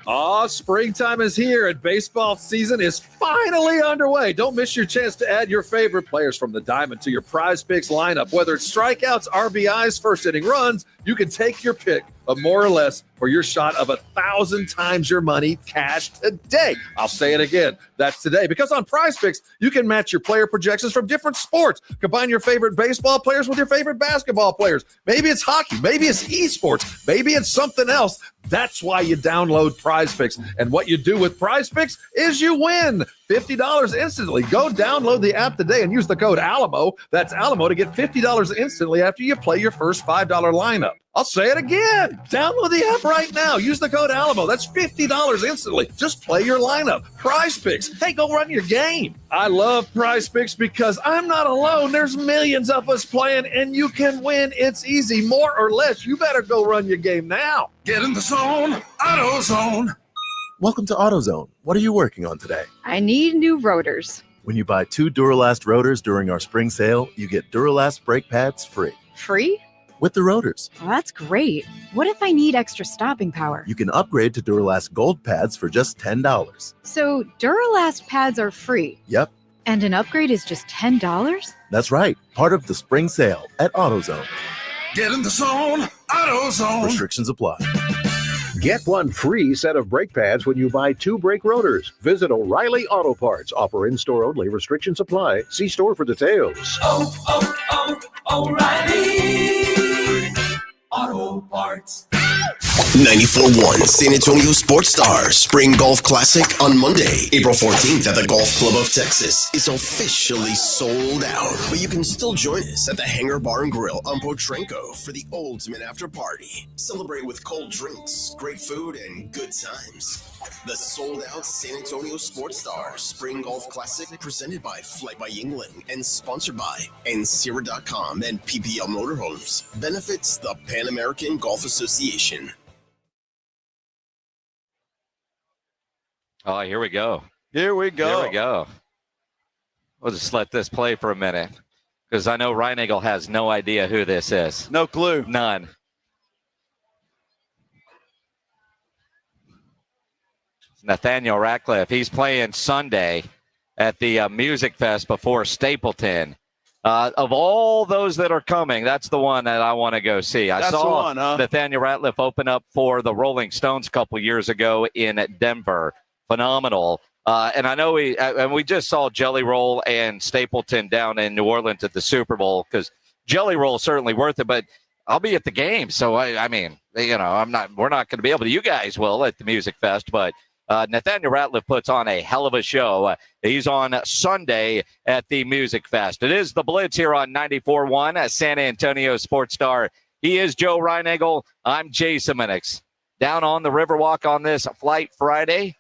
Oh, springtime is here and baseball season is finally underway. Don't miss your chance to add your favorite players from the diamond to your Prize Picks lineup. Whether it's strikeouts, RBIs, first inning runs, you can take your pick of more or less for your shot of 1,000 times your money cash today. I'll say it again. That's today, because on Prize Picks, you can match your player projections from different sports. Combine your favorite baseball players with your favorite basketball players. Maybe it's hockey. Maybe it's esports. Maybe it's something else. That's why you download Prize Picks. And what you do with Prize Picks is you win $50 instantly. Go download the app today and use the code ALAMO. That's ALAMO to get $50 instantly after you play your first $5 lineup. I'll say it again. Download the app right now. Use the code ALAMO. That's $50 instantly. Just play your lineup. Prize Picks. Hey, go run your game. I love Prize Picks because I'm not alone. There's millions of us playing, and you can win. It's easy. More or less. You better go run your game now. Get in the zone. AutoZone. Welcome to AutoZone. What are you working on today? I need new rotors. When you buy 2 Duralast rotors during our spring sale, you get Duralast brake pads free. Free? With the rotors. Well, that's great. What if I need extra stopping power? You can upgrade to Duralast Gold pads for just $10. So Duralast pads are free? Yep. And an upgrade is just $10? That's right. Part of the spring sale at AutoZone. Get in the zone. AutoZone. Restrictions apply. Get one free set of brake pads when you buy 2 brake rotors. Visit O'Reilly Auto Parts. Offer in-store only. Restrictions apply. See store for details. O'Reilly Auto Parts. 94.1 San Antonio Sports Star Spring Golf Classic on Monday, April 14th at the Golf Club of Texas is officially sold out. But you can still join us at the Hangar Bar and Grill on Potranco for the ultimate after party. Celebrate with cold drinks, great food, and good times. The sold-out San Antonio Sports Star Spring Golf Classic, presented by Flight by Yingling and sponsored by Ensira.com and PPL Motorhomes, benefits the Pan American Golf Association. Oh, here we go. Here we go. Here we go. We'll just let this play for a minute, because I know Reinagel has no idea who this is. No clue. None. Nathaniel Ratcliffe. He's playing Sunday at the Music Fest before Stapleton. Of all those that are coming, that's the one that I want to go see. I saw Nathaniel Ratcliffe open up for the Rolling Stones a couple years ago in Denver. Phenomenal. And I know we just saw Jelly Roll and Stapleton down in New Orleans at the Super Bowl, because Jelly Roll is certainly worth it, but I'll be at the game. So, I mean, we're not going to be able to. You guys will at the Music Fest, but Nathaniel Ratcliffe puts on a hell of a show. He's on Sunday at the Music Fest. It is the Blitz here on 94.1, San Antonio Sports Star. He is Joe Reinagle. I'm Jason Minix. Down on the Riverwalk on this Flight Friday,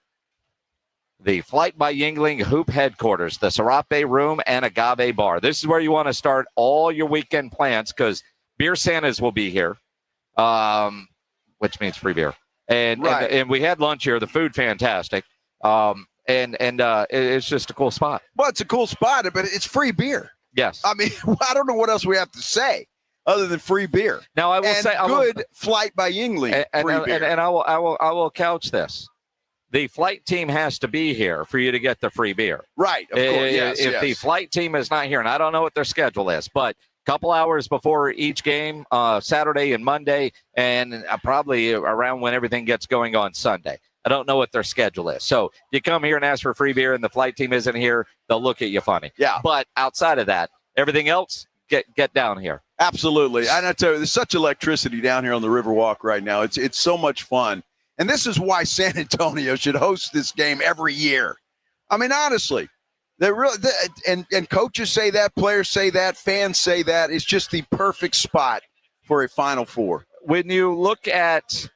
the Flight by Yingling Hoop headquarters, the Serape Room and Agave Bar. This is where you want to start all your weekend plans, because Beer Santas will be here, which means free beer. And we had lunch here. The food fantastic. And it's just a cool spot. Well, it's a cool spot, but it's free beer. Yes. I mean, I don't know what else we have to say other than free beer. Now, I will say good Flight by Yingling free beer. And I will couch this. The flight team has to be here for you to get the free beer. Right. Of course. If the flight team is not here, and I don't know what their schedule is, but couple hours before each game, Saturday and Monday, and probably around when everything gets going on Sunday. I don't know what their schedule is. So you come here and ask for free beer and the flight team isn't here, they'll look at you funny. Yeah. But outside of that, everything else, get down here. Absolutely. And I tell you, there's such electricity down here on the Riverwalk right now. It's so much fun. And this is why San Antonio should host this game every year. I mean, honestly. And coaches say that, players say that, fans say that. It's just the perfect spot for a Final Four. When you look at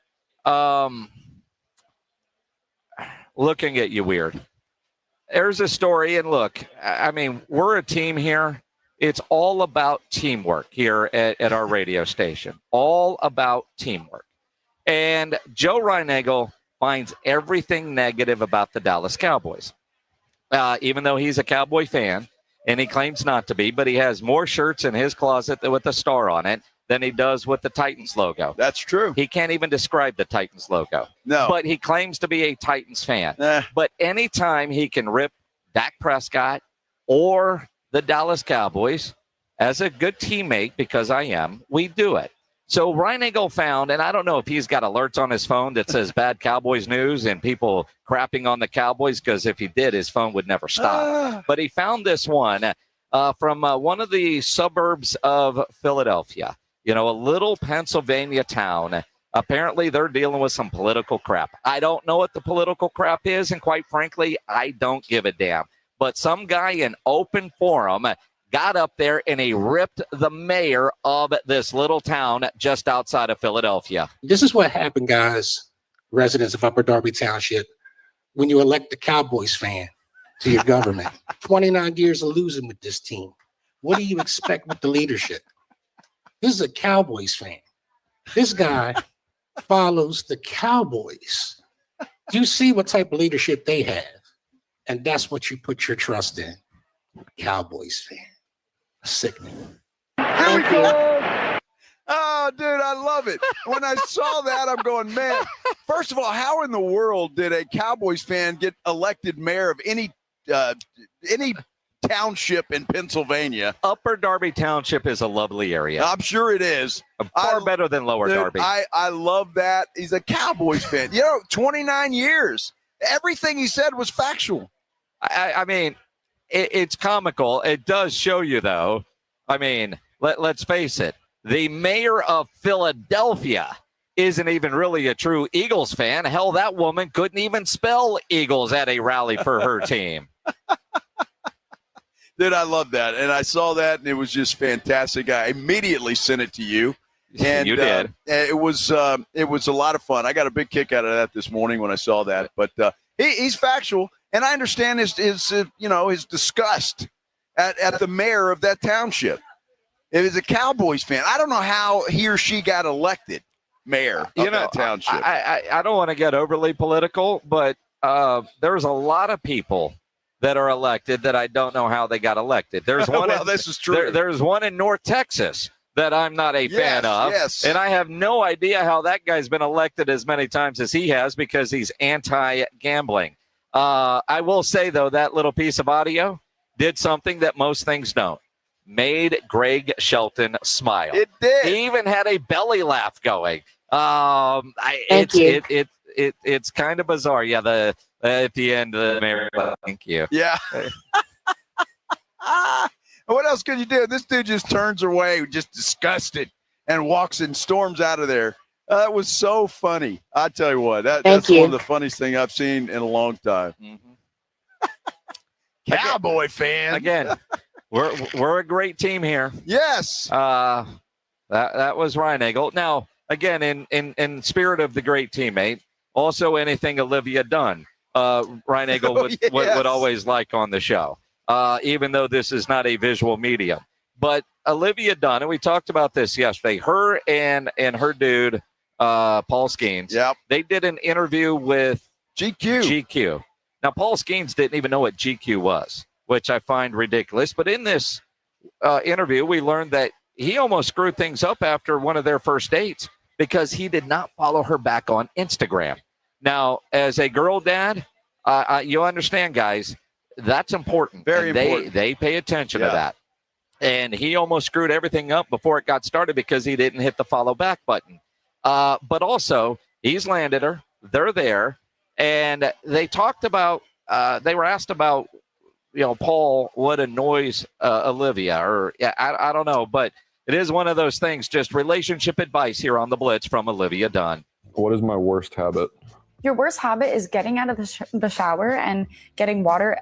looking at you weird, there's a story, and look, I mean, we're a team here. It's all about teamwork here at our radio station. All about teamwork. And Joe Reinagle finds everything negative about the Dallas Cowboys. Even though he's a Cowboy fan, and he claims not to be, but he has more shirts in his closet with a star on it than he does with the Titans logo. That's true. He can't even describe the Titans logo. No. But he claims to be a Titans fan. But anytime he can rip Dak Prescott or the Dallas Cowboys, as a good teammate, because I am, we do it. So Reinagle found, and I don't know if he's got alerts on his phone that says bad Cowboys news and people crapping on the Cowboys, because if he did, his phone would never stop. But he found this one from one of the suburbs of Philadelphia, a little Pennsylvania town. Apparently, they're dealing with some political crap. I don't know what the political crap is, and quite frankly, I don't give a damn. But some guy in open forum got up there and he ripped the mayor of this little town just outside of Philadelphia. This is what happened, guys, residents of Upper Darby Township, when you elect the Cowboys fan to your government. 29 years of losing with this team. What do you expect with the leadership? This is a Cowboys fan. This guy follows the Cowboys. You see what type of leadership they have, and that's what you put your trust in. Cowboys fan. Sickening. Thank you. Oh, dude, I love it. When I saw that, I'm going, man, first of all, how in the world did a Cowboys fan get elected mayor of any township in Pennsylvania? Upper Darby Township is a lovely area. I'm sure it is. Far better than Lower Darby. I love that. He's a Cowboys fan. 29 years. Everything he said was factual. I mean, it's comical. It does show you, though. I mean, let's face it. The mayor of Philadelphia isn't even really a true Eagles fan. Hell, that woman couldn't even spell Eagles at a rally for her team. Dude, I love that. And I saw that, and it was just fantastic. I immediately sent it to you. And you did. It was a lot of fun. I got a big kick out of that this morning when I saw that. But he's factual. And I understand his disgust at the mayor of that township. It was a Cowboys fan. I don't know how he or she got elected mayor of that township. I don't want to get overly political, but there's a lot of people that are elected that I don't know how they got elected. There's one. Well, this is true. There's one in North Texas that I'm not a fan of. Yes. And I have no idea how that guy's been elected as many times as he has because he's anti-gambling. I will say, though, that little piece of audio did something that most things don't. Made Greg Shelton smile. It did. He even had a belly laugh going. It's kind of bizarre. Yeah, at the end of the Mary. Thank you. Yeah. What else could you do? This dude just turns away, just disgusted, and walks and storms out of there. That was so funny. I tell you what, that's one of the funniest things I've seen in a long time. Mm-hmm. Cowboy fan. Again, we're a great team here. Yes. That was Reinagel. Now, again, in spirit of the great teammate, also anything Olivia Dunn, Reinagel would always like on the show. Even though this is not a visual medium. But Olivia Dunn, and we talked about this yesterday, her and her dude, Paul Skeens, they did an interview with GQ. Now, Paul Skeens didn't even know what GQ was, which I find ridiculous. But in this interview, we learned that he almost screwed things up after one of their first dates because he did not follow her back on Instagram. Now, as a girl dad, you understand, guys, that's important. Very important. They pay attention to that. And he almost screwed everything up before it got started because he didn't hit the follow back button. But also, he's landed her. They're there. And they talked about, they were asked about, Paul, what annoys Olivia, or I don't know. But it is one of those things, just relationship advice here on the Blitz from Olivia Dunn. What is my worst habit? Your worst habit is getting out of the shower and getting water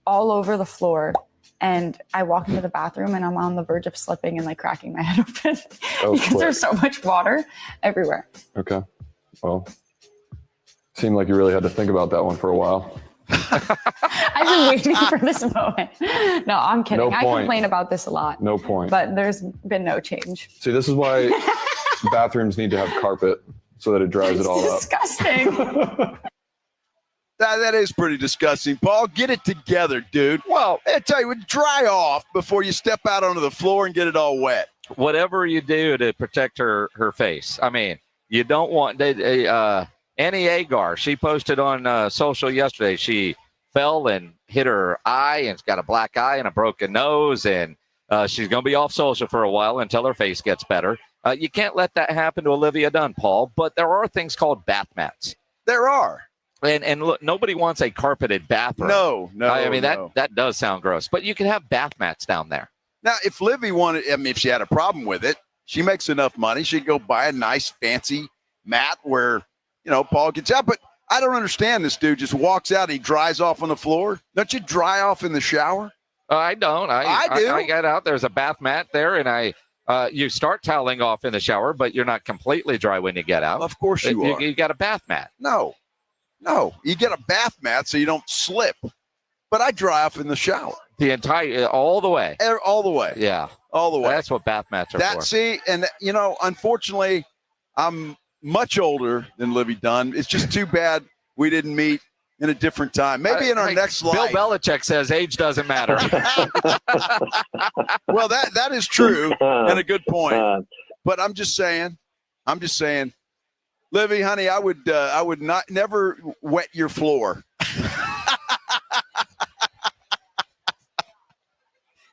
all over the floor. And I walk into the bathroom and I'm on the verge of slipping and like cracking my head open because there's so much water everywhere. Okay. Well, seemed like you really had to think about that one for a while. I've been waiting for this moment. No, I'm kidding. No I point. complain about this a lot. No point. But there's been no change. See, this is why bathrooms need to have carpet so that it dries it all up. Disgusting. That is pretty disgusting. Paul, get it together, dude. Well, I tell you, dry off before you step out onto the floor and get it all wet. Whatever you do to protect her face. I mean, you don't want Annie Agar. She posted on social yesterday. She fell and hit her eye and has got a black eye and a broken nose, and she's going to be off social for a while until her face gets better. You can't let that happen to Olivia Dunn, Paul. But there are things called bath mats. There are. And look, nobody wants a carpeted bathroom. No. I mean, that does sound gross. But you can have bath mats down there. Now, if Livy wanted, if she had a problem with it, she makes enough money. She'd go buy a nice, fancy mat where, Paul gets out. But I don't understand this dude. Just walks out. He dries off on the floor. Don't you dry off in the shower? I don't. I do. I get out. There's a bath mat there, and you start toweling off in the shower, but you're not completely dry when you get out. Of course you are. You got a bath mat. No, you get a bath mat so you don't slip. But I dry off in the shower. All the way. All the way. Yeah. All the way. That's what bath mats are for. See, and unfortunately, I'm much older than Livy Dunn. It's just too bad we didn't meet in a different time. Maybe in our next life. Bill Belichick says age doesn't matter. Well, that is true and a good point. But I'm just saying, Livy, honey, I would never wet your floor.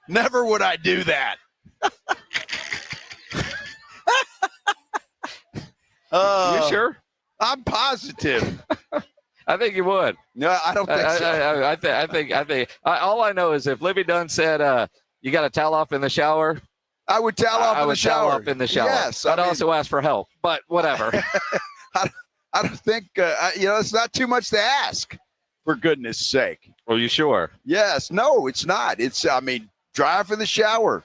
Never would I do that. You sure? I'm positive. I think you would. No, I don't think so. I think. All I know is if Livy Dunn said, "You got to towel off in the shower," I would towel off in the shower. Towel off in the shower. Yes, I'd also ask for help, but whatever. I don't think it's not too much to ask. For goodness sake. Are you sure? Yes. No, it's not. Dry off in the shower.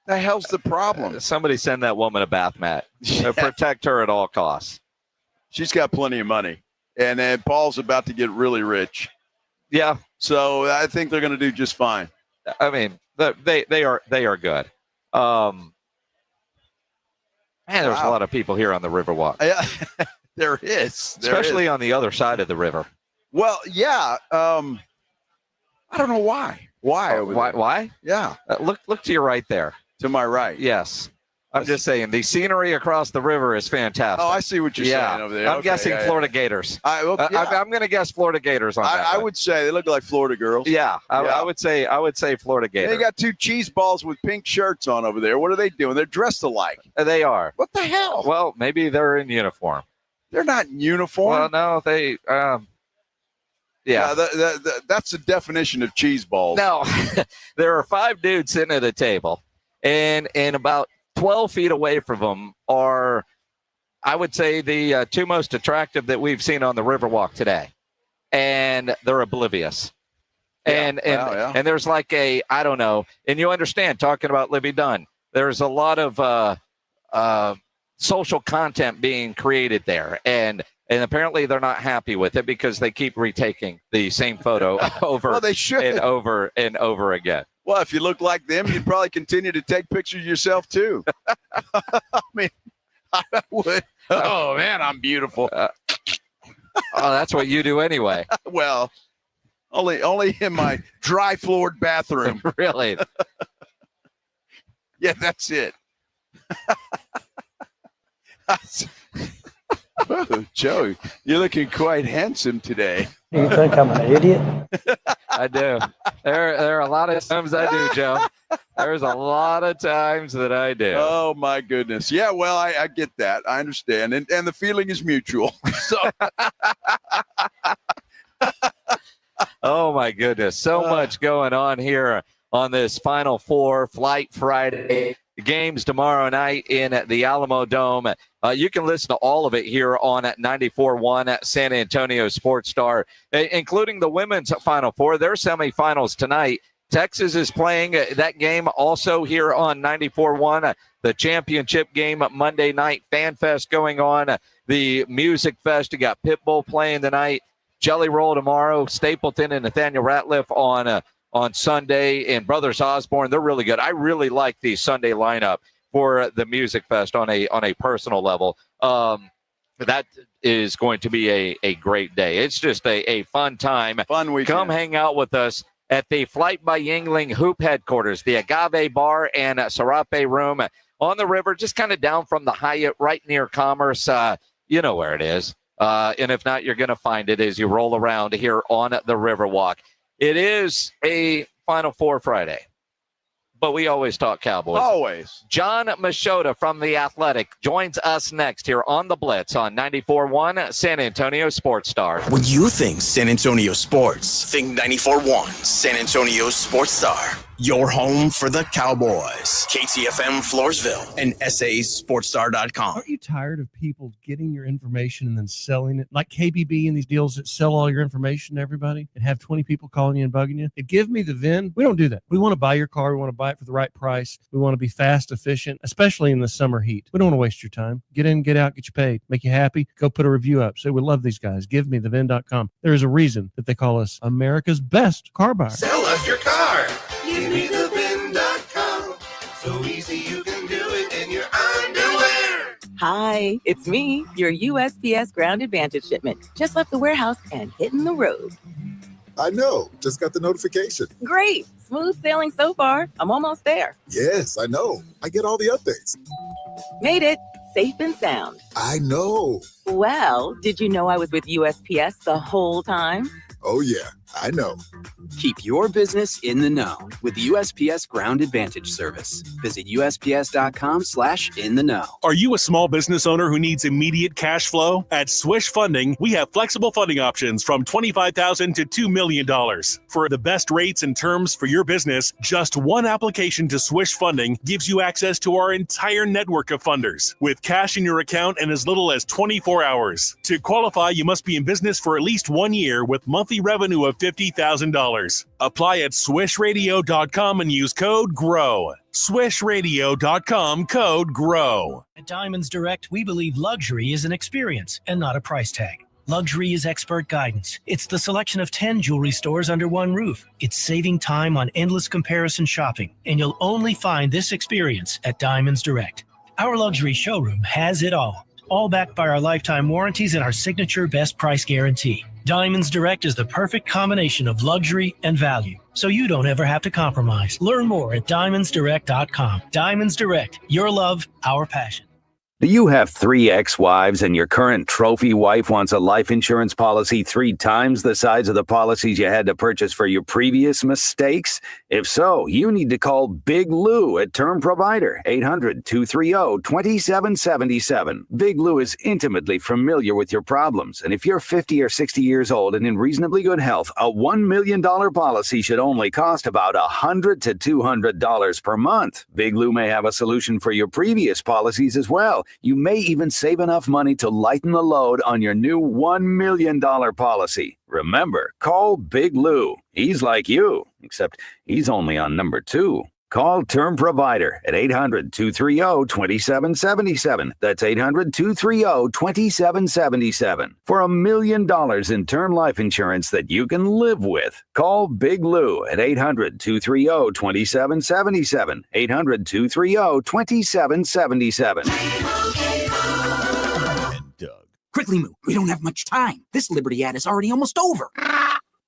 The hell's the problem? Somebody send that woman a bath mat. Protect her at all costs. She's got plenty of money. And then Paul's about to get really rich. Yeah. So I think they're going to do just fine. I mean, they are good. Man, there's a lot of people here on the Riverwalk. There is. Especially on the other side of the river. Well, yeah. I don't know why. Why? Why? Yeah. Look to your right there. To my right. Yes. I'm just saying the scenery across the river is fantastic. Oh, I see what you're saying over there. I'm Okay, guessing yeah, Florida Gators. I'm going to guess Florida Gators on that. I would say they look like Florida girls. Yeah, I would say Florida Gators. They got two cheese balls with pink shirts on over there. What are they doing? They're dressed alike. They are. What the hell? Well, maybe they're in uniform. They're not in uniform. Well, no, they. Yeah, that's the definition of cheese balls. No, there are 5 dudes sitting at a table, and about 12 feet away from them are, I would say, the 2 most attractive that we've seen on the Riverwalk today, and they're oblivious. And there's like I don't know, and you understand, talking about Libby Dunn, there's a lot of social content being created there, and apparently they're not happy with it because they keep retaking the same photo over well, they should. and over and over again. Well, if you look like them, you'd probably continue to take pictures yourself too. I mean, I would. Oh man, I'm beautiful. That's what you do anyway. Well, only in my dry floored bathroom. Really? Yeah, that's it. Oh, Joe, you're looking quite handsome today. You think I'm an idiot? I do. There are a lot of times I do, Joe. There's a lot of times that I do. Oh, my goodness. Yeah, well, I get that. I understand. And the feeling is mutual. So. Oh, my goodness. So much going on here on this Final Four Flight Friday. Games tomorrow night in the Alamo Dome. You can listen to all of it here on 94.1 San Antonio Sports Star, including the women's Final Four. Their semifinals tonight. Texas is playing that game also here on 94.1. The championship game Monday night. Fan Fest going on. The Music Fest. You got Pitbull playing tonight. Jelly Roll tomorrow. Stapleton and Nathaniel Ratliff on Sunday, and Brothers Osborne. They're really good. I really like the Sunday lineup for the Music Fest on a personal level. That is going to be a great day. It's just a fun time. Fun weekend. Come hang out with us at the Flight by Yingling Hoop headquarters, the Agave Bar and Serape Room on the river, just kind of down from the Hyatt, right near Commerce. You know where it is. And if not, you're going to find it as you roll around here on the Riverwalk. It is a Final Four Friday, but we always talk Cowboys. Always. John Machota from The Athletic joins us next here on The Blitz on 94.1 San Antonio Sports Star. When you think San Antonio sports, think 94.1 San Antonio Sports Star. Your home for the Cowboys. KTFM Floresville and SASportsStar.com. Aren't you tired of people getting your information and then selling it? Like KBB and these deals that sell all your information to everybody and have 20 people calling you and bugging you. And give me the VIN. We don't do that. We want to buy your car. We want to buy it for the right price. We want to be fast, efficient, especially in the summer heat. We don't want to waste your time. Get in, get out, get you paid. Make you happy. Go put a review up. Say, we love these guys. Give me the VIN.com. There is a reason that they call us America's best car buyer. Sell us your car. Give me the VIN.com. So easy you can do it in your underwear. Hi, it's me, your USPS Ground Advantage shipment. Just left the warehouse and hitting the road. I know. Just got the notification. Great. Smooth sailing so far. I'm almost there. Yes, I know. I get all the updates. Made it. Safe and sound. I know. Well, did you know I was with USPS the whole time? Oh, yeah. I know. Keep your business in the know with USPS Ground Advantage service. Visit USPS.com/in-the-know. Are you a small business owner who needs immediate cash flow? At Swish Funding, we have flexible funding options from $25,000 to $2 million. For the best rates and terms for your business, just one application to Swish Funding gives you access to our entire network of funders with cash in your account in as little as 24 hours. To qualify, you must be in business for at least 1 year with monthly revenue of $50,000. Apply at swishradio.com and use code GROW. Swishradio.com, code GROW. At Diamonds Direct, we believe luxury is an experience and not a price tag. Luxury is expert guidance. It's the selection of 10 jewelry stores under one roof. It's saving time on endless comparison shopping, and you'll only find this experience at Diamonds Direct. Our luxury showroom has it all backed by our lifetime warranties and our signature best price guarantee. Diamonds Direct is the perfect combination of luxury and value, so you don't ever have to compromise. Learn more at diamondsdirect.com. Diamonds Direct, your love, our passion. Do you have 3 ex-wives and your current trophy wife wants a life insurance policy 3 times the size of the policies you had to purchase for your previous mistakes? If so, you need to call Big Lou at Term Provider, 800-230-2777. Big Lou is intimately familiar with your problems, and if you're 50 or 60 years old and in reasonably good health, a $1 million policy should only cost about $100 to $200 per month. Big Lou may have a solution for your previous policies as well. You may even save enough money to lighten the load on your new $1 million policy. Remember, call Big Lou. He's like you, except he's only on number 2. Call Term Provider at 800-230-2777. That's 800-230-2777 for $1 million in term life insurance that you can live with. Call Big Lou at 800-230-2777. 800-230-2777. Quickly, Moo. We don't have much time. This Liberty ad is already almost over.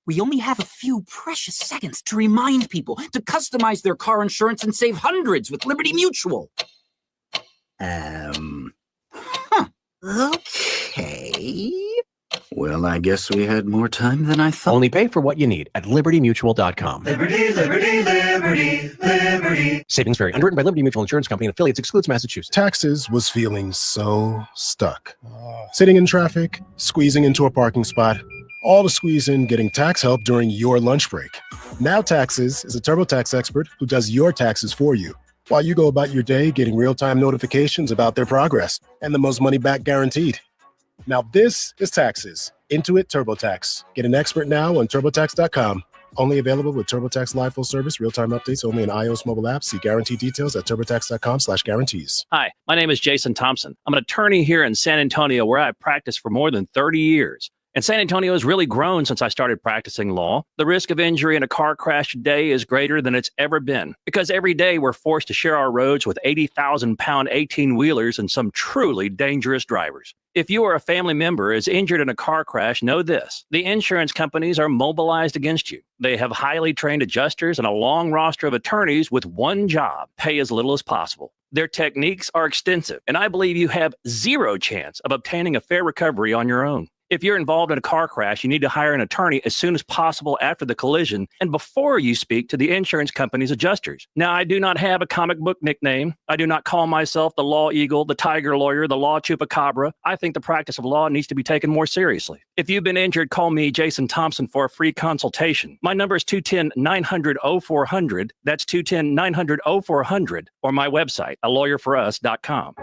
We only have a few precious seconds to remind people to customize their car insurance and save hundreds with Liberty Mutual. Okay. Well, I guess we had more time than I thought. Only pay for what you need at libertymutual.com. Liberty, liberty, liberty, liberty. Savings vary. Underwritten by Liberty Mutual Insurance Company and affiliates. Excludes Massachusetts. Taxes was feeling so stuck. Sitting in traffic, squeezing into a parking spot, all to squeeze in getting tax help during your lunch break. Now Taxes is a TurboTax expert who does your taxes for you, while you go about your day getting real-time notifications about their progress and the most money back guaranteed. Now this is Taxes. Intuit TurboTax. Get an expert now on TurboTax.com. Only available with TurboTax Live Full Service, real-time updates only in iOS mobile apps. See guarantee details at TurboTax.com/guarantees. Hi, my name is Jason Thompson. I'm an attorney here in San Antonio where I've practiced for more than 30 years. And San Antonio has really grown since I started practicing law. The risk of injury in a car crash today is greater than it's ever been because every day we're forced to share our roads with 80,000-pound 18-wheelers and some truly dangerous drivers. If you or a family member is injured in a car crash, know this. The insurance companies are mobilized against you. They have highly trained adjusters and a long roster of attorneys with one job: pay as little as possible. Their techniques are extensive, and I believe you have zero chance of obtaining a fair recovery on your own. If you're involved in a car crash, you need to hire an attorney as soon as possible after the collision and before you speak to the insurance company's adjusters. Now, I do not have a comic book nickname. I do not call myself the Law Eagle, the Tiger Lawyer, the Law Chupacabra. I think the practice of law needs to be taken more seriously. If you've been injured, call me, Jason Thompson, for a free consultation. My number is 210-900-0400. That's 210-900-0400, or my website, alawyerforus.com.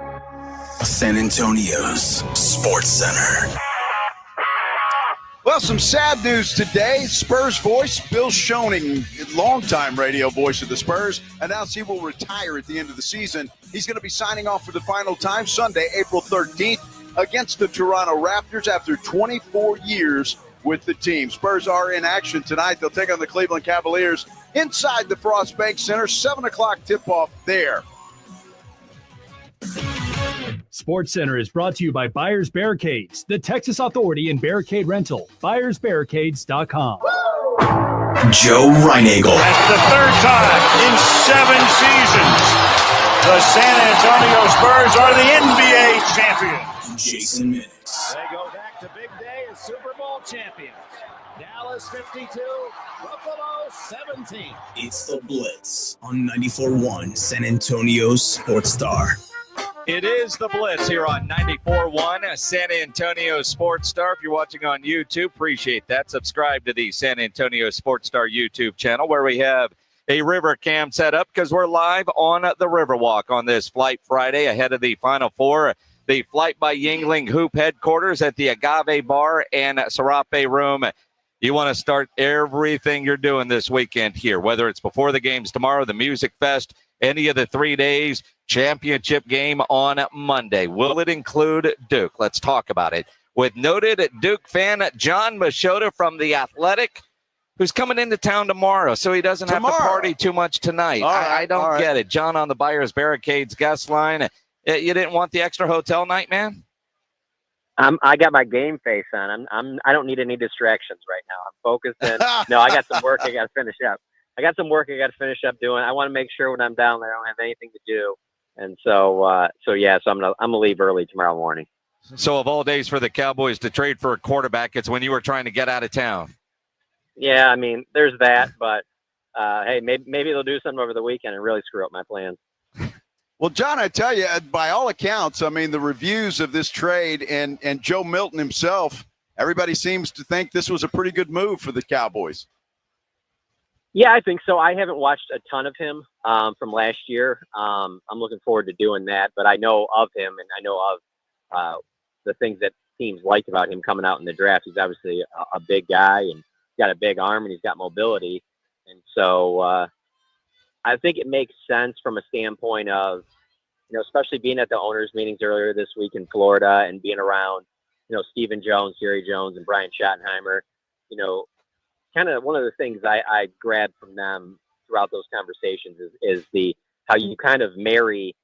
San Antonio's Sports Center. Well, some sad news today. Spurs voice, Bill Schoening, longtime radio voice of the Spurs, announced he will retire at the end of the season. He's going to be signing off for the final time Sunday, April 13th, against the Toronto Raptors after 24 years with the team. Spurs are in action tonight. They'll take on the Cleveland Cavaliers inside the Frost Bank Center. 7 o'clock tip-off there. Sports Center is brought to you by Buyers Barricades, the Texas authority in barricade rental. BuyersBarricades.com. Joe Reinagel. That's the third time in 7 seasons the San Antonio Spurs are the NBA champions. Jason Minix. They go back to big day as Super Bowl champions. Dallas 52, Buffalo 17. It's the Blitz on 94.1 San Antonio's Sports Star. It is the Blitz here on 94.1 San Antonio Sports Star. If you're watching on YouTube, appreciate that. Subscribe to the San Antonio Sports Star YouTube channel where we have a river cam set up because we're live on the Riverwalk on this Flight Friday ahead of the Final Four. The Flight by Yingling Hoop headquarters at the Agave Bar and Serape Room. You want to start everything you're doing this weekend here, whether it's before the games tomorrow, the Music Fest, any of the 3 days, championship game on Monday. Will it include Duke? Let's talk about it with noted Duke fan John Machota from The Athletic, who's coming into town tomorrow, so he doesn't have to party too much tonight. I don't get it. John on the Buyers Barricades guest line. You didn't want the extra hotel night, man? I got my game face on. I don't need any distractions right now. I'm focused in. No, I got some work I got to finish up. Doing. I want to make sure when I'm down there I don't have anything to do. And so I'm gonna leave early tomorrow morning. So of all days for the Cowboys to trade for a quarterback, it's when you were trying to get out of town. Yeah, I mean, there's that, but hey, maybe they'll do something over the weekend and really screw up my plans. Well, John, I tell you, by all accounts, I mean, the reviews of this trade and Joe Milton himself, everybody seems to think this was a pretty good move for the Cowboys. Yeah, I think so. I haven't watched a ton of him from last year. I'm looking forward to doing that, but I know of him and I know of the things that teams liked about him coming out in the draft. He's obviously a big guy and he's got a big arm and he's got mobility. And so I think it makes sense from a standpoint of, especially being at the owners' meetings earlier this week in Florida and being around, Stephen Jones, Jerry Jones, and Brian Schottenheimer, kind of one of the things I grabbed from them throughout those conversations is how you kind of marry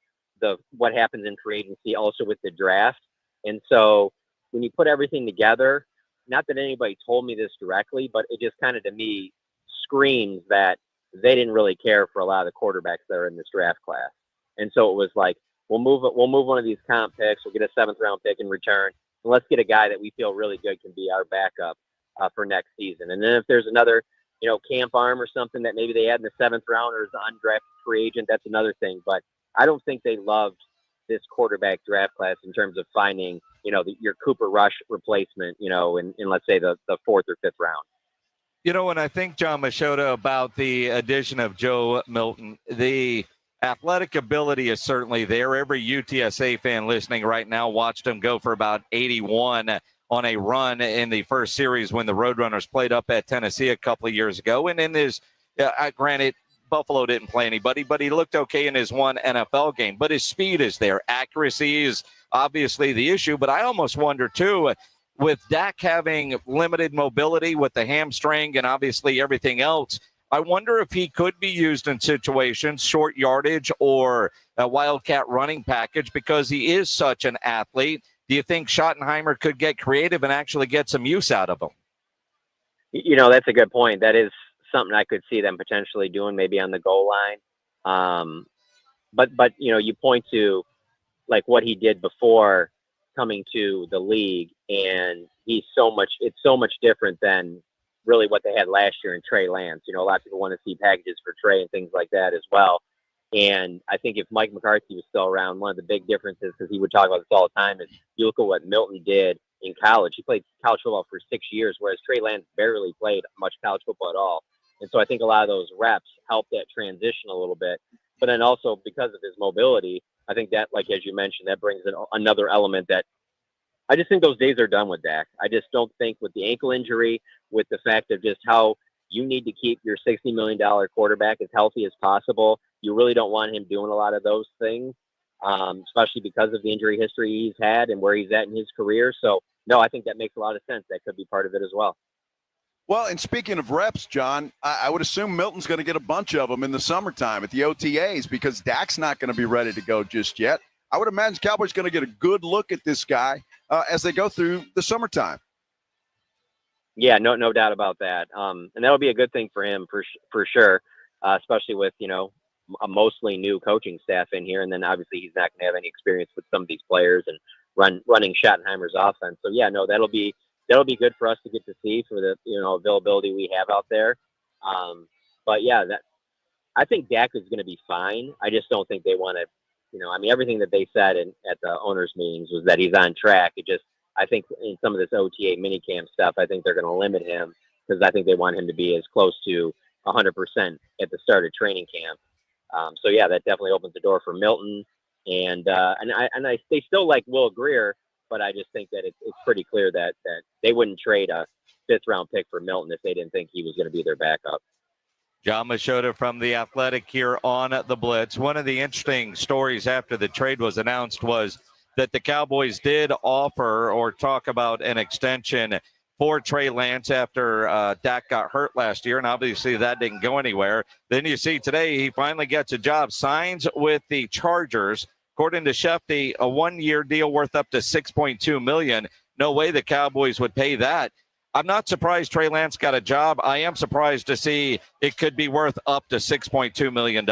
what happens in free agency also with the draft. And so when you put everything together, not that anybody told me this directly, but it just kind of to me screams that they didn't really care for a lot of the quarterbacks that are in this draft class. And so it was like, we'll move one of these comp picks, we'll get a 7th round pick in return, and let's get a guy that we feel really good can be our backup for next season. And then if there's another, camp arm or something that maybe they had in the 7th round or is an undrafted free agent, that's another thing. But I don't think they loved this quarterback draft class in terms of finding, your Cooper Rush replacement, in let's say the 4th or 5th round. When I think, John Machota, about the addition of Joe Milton, the athletic ability is certainly there. Every UTSA fan listening right now watched him go for about 81 on a run in the first series when the Roadrunners played up at Tennessee a couple of years ago. And in his, granted, Buffalo didn't play anybody, but he looked okay in his one NFL game. But his speed is there. Accuracy is obviously the issue. But I almost wonder, too, with Dak having limited mobility with the hamstring and obviously everything else, I wonder if he could be used in situations, short yardage or a wildcat running package, because he is such an athlete. Do you think Schottenheimer could get creative and actually get some use out of him? That's a good point. That is something I could see them potentially doing, maybe on the goal line. But you point to like what he did before coming to the league, and it's so much different than really what they had last year in Trey Lance. A lot of people want to see packages for Trey and things like that as well. And I think if Mike McCarthy was still around, one of the big differences, because he would talk about this all the time, is you look at what Milton did in college. He played college football for 6 years, whereas Trey Lance barely played much college football at all. And so I think a lot of those reps helped that transition a little bit. But then also because of his mobility, I think that, like as you mentioned, that brings in another element that I just think those days are done with Dak. I just don't think with the ankle injury, with the fact of just how you need to keep your $60 million quarterback as healthy as possible. You really don't want him doing a lot of those things, especially because of the injury history he's had and where he's at in his career. So, no, I think that makes a lot of sense. That could be part of it as well. Well, and speaking of reps, John, I would assume Milton's going to get a bunch of them in the summertime at the OTAs because Dak's not going to be ready to go just yet. I would imagine Cowboys going to get a good look at this guy as they go through the summertime. Yeah, no doubt about that. And that'll be a good thing for him for sure, especially with, a mostly new coaching staff in here. And then obviously he's not going to have any experience with some of these players and running Schottenheimer's offense. So yeah, no, that'll be good for us to get to see for the, availability we have out there. But yeah, I think Dak is going to be fine. I just don't think they want to, everything that they said at the owners meetings was that he's on track. I think in some of this OTA minicamp stuff, I think they're going to limit him because I think they want him to be as close to 100% at the start of training camp. So yeah, that definitely opens the door for Milton, and they still like Will Greer, but I just think that it's pretty clear that they wouldn't trade a 5th round pick for Milton if they didn't think he was going to be their backup. John Machota from The Athletic here on the Blitz. One of the interesting stories after the trade was announced was that the Cowboys did offer or talk about an extension for Trey Lance after Dak got hurt last year, and obviously that didn't go anywhere. Then you see today he finally gets a job, signs with the Chargers. According to Shefty, a 1-year deal worth up to $6.2 million. no way the Cowboys would pay that. I'm not surprised Trey Lance got a job. I am surprised to see it could be worth up to $6.2 million.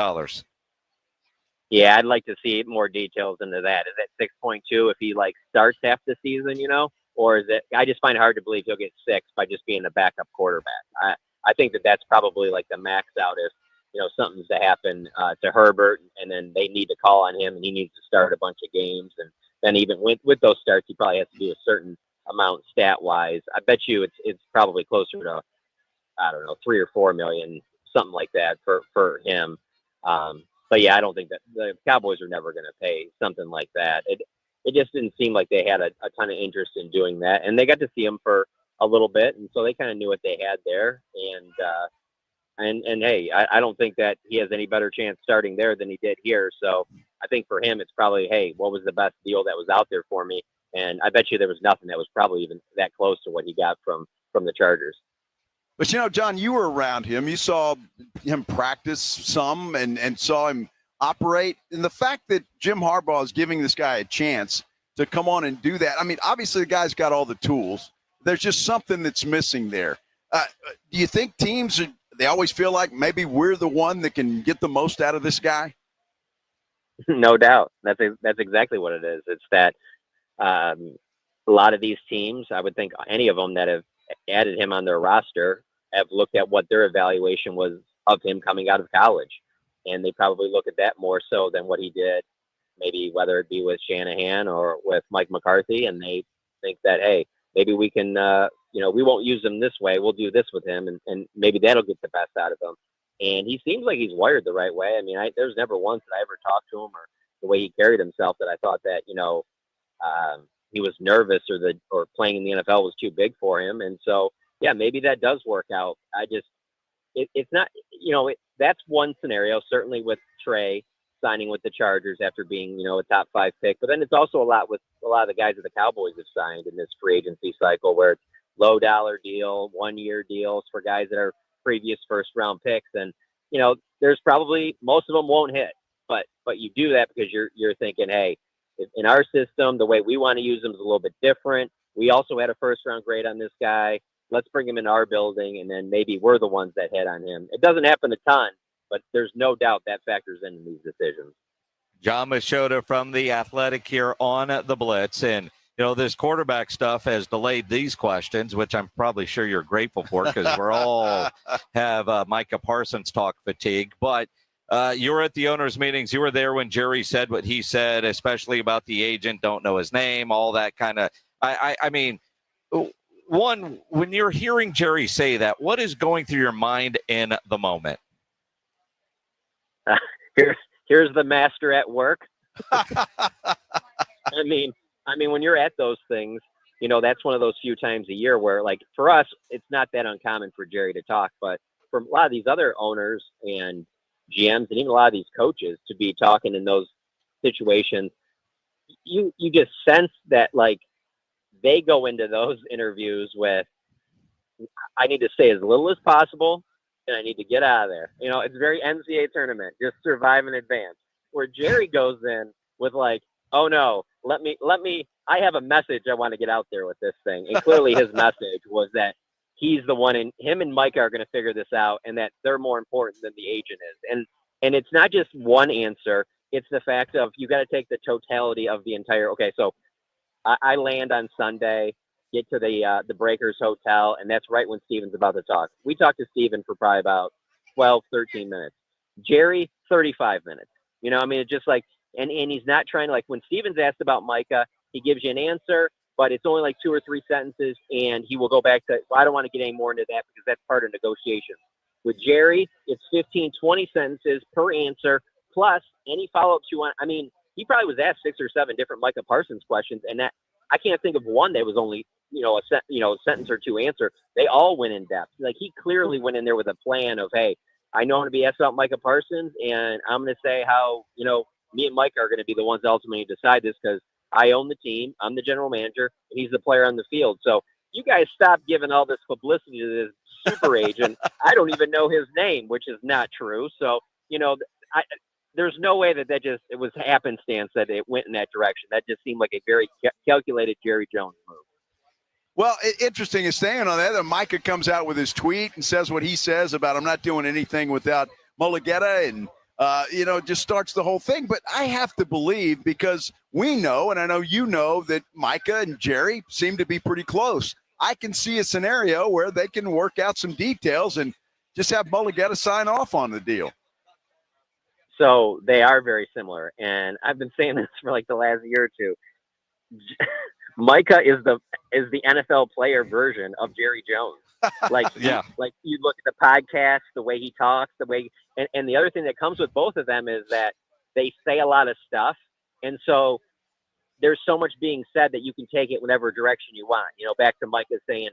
Yeah, I'd like to see more details into that. Is that 6.2 if he like starts half the season, or is it? I just find it hard to believe he'll get 6 by just being a backup quarterback. I think that's probably like the max out if something's to happen to Herbert, and then they need to call on him, and he needs to start a bunch of games, and then even with those starts, he probably has to do a certain amount stat wise. I bet you it's probably closer to, I don't know, 3 or 4 million, something like that for him. But yeah, I don't think that the Cowboys are never going to pay something like that. It just didn't seem like they had a ton of interest in doing that, and they got to see him for a little bit, and so they kind of knew what they had there. And hey, I don't think that he has any better chance starting there than he did here. So I think for him, it's probably, hey, what was the best deal that was out there for me? And I bet you there was nothing that was probably even that close to what he got from the Chargers. But, John, you were around him. You saw him practice some and saw him operate. And the fact that Jim Harbaugh is giving this guy a chance to come on and do that, I mean, obviously the guy's got all the tools. There's just something that's missing there. Do you think teams they always feel like maybe we're the one that can get the most out of this guy? No doubt. That's exactly what it is. It's that a lot of these teams, I would think any of them that have added him on their roster have looked at what their evaluation was of him coming out of college. And they probably look at that more so than what he did, maybe whether it be with Shanahan or with Mike McCarthy. And they think that, hey, maybe we can, we won't use him this way. We'll do this with him. And maybe that'll get the best out of him. And he seems like he's wired the right way. I mean, there's never once that I ever talked to him or the way he carried himself that I thought that, he was nervous or playing in the NFL was too big for him. And so, yeah, maybe that does work out. It's not, that's one scenario, certainly with Trey signing with the Chargers after being, a top 5 pick. But then it's also a lot with a lot of the guys that the Cowboys have signed in this free agency cycle where it's low dollar deal, 1-year deals for guys that are previous first round picks. And, there's probably most of them won't hit, but you do that because you're thinking, hey, in our system, the way we want to use them is a little bit different. We also had a first round grade on this guy. Let's bring him in our building, and then maybe we're the ones that hit on him. It doesn't happen a ton, but there's no doubt that factors into these decisions. John Machota from The Athletic here on the Blitz. And, this quarterback stuff has delayed these questions, which I'm probably sure you're grateful for because we're all have Micah Parsons talk fatigue. But you were at the owners' meetings. You were there when Jerry said what he said, especially about the agent, don't know his name, all that kind of – I mean, one, when you're hearing Jerry say that, what is going through your mind in the moment? Here's the master at work. I mean, when you're at those things, that's one of those few times a year where, like, for us, it's not that uncommon for Jerry to talk, but for a lot of these other owners and GMs and even a lot of these coaches to be talking in those situations, you just sense that, like, they go into those interviews with, I need to say as little as possible and I need to get out of there. It's very NCAA tournament, just survive in advance. Where Jerry goes in with like, oh no, let me, I have a message I want to get out there with this thing. And clearly his message was that he's the one, and him and Micah are going to figure this out and that they're more important than the agent is. And it's not just one answer. It's the fact of, you got to take the totality of the entire, okay, so I land on Sunday, get to the Breakers Hotel, and that's right when Steven's about to talk. We talked to Steven for probably about 12, 13 minutes. Jerry, 35 minutes. It's just like, and he's not trying to, like, when Steven's asked about Micah, he gives you an answer, but it's only like 2 or 3 sentences, and he will go back to, well, I don't want to get any more into that because that's part of negotiations. With Jerry, it's 15, 20 sentences per answer, plus any follow-ups you want. I mean, he probably was asked 6 or 7 different Micah Parsons questions, and that I can't think of one that was only, a sentence or 2 answer. They all went in depth. Like, he clearly went in there with a plan of, hey, I know I'm going to be asked about Micah Parsons, and I'm going to say how, me and Micah are going to be the ones that ultimately decide this because I own the team. I'm the general manager, and he's the player on the field. So you guys stop giving all this publicity to this super agent. I don't even know his name, which is not true. So, there's no way that it was happenstance that it went in that direction. That just seemed like a very calculated Jerry Jones move. Well, interesting is staying on that. And Micah comes out with his tweet and says what he says about I'm not doing anything without Mulugeta and, just starts the whole thing. But I have to believe because we know, and I know you know, that Micah and Jerry seem to be pretty close. I can see a scenario where they can work out some details and just have Mulugeta sign off on the deal. So they are very similar. And I've been saying this for like the last year or two. Micah is the NFL player version of Jerry Jones. Like, yeah. Like you look at the podcast, the way he talks, and the other thing that comes with both of them is that they say a lot of stuff. And so there's so much being said that you can take it whatever direction you want. Back to Micah saying,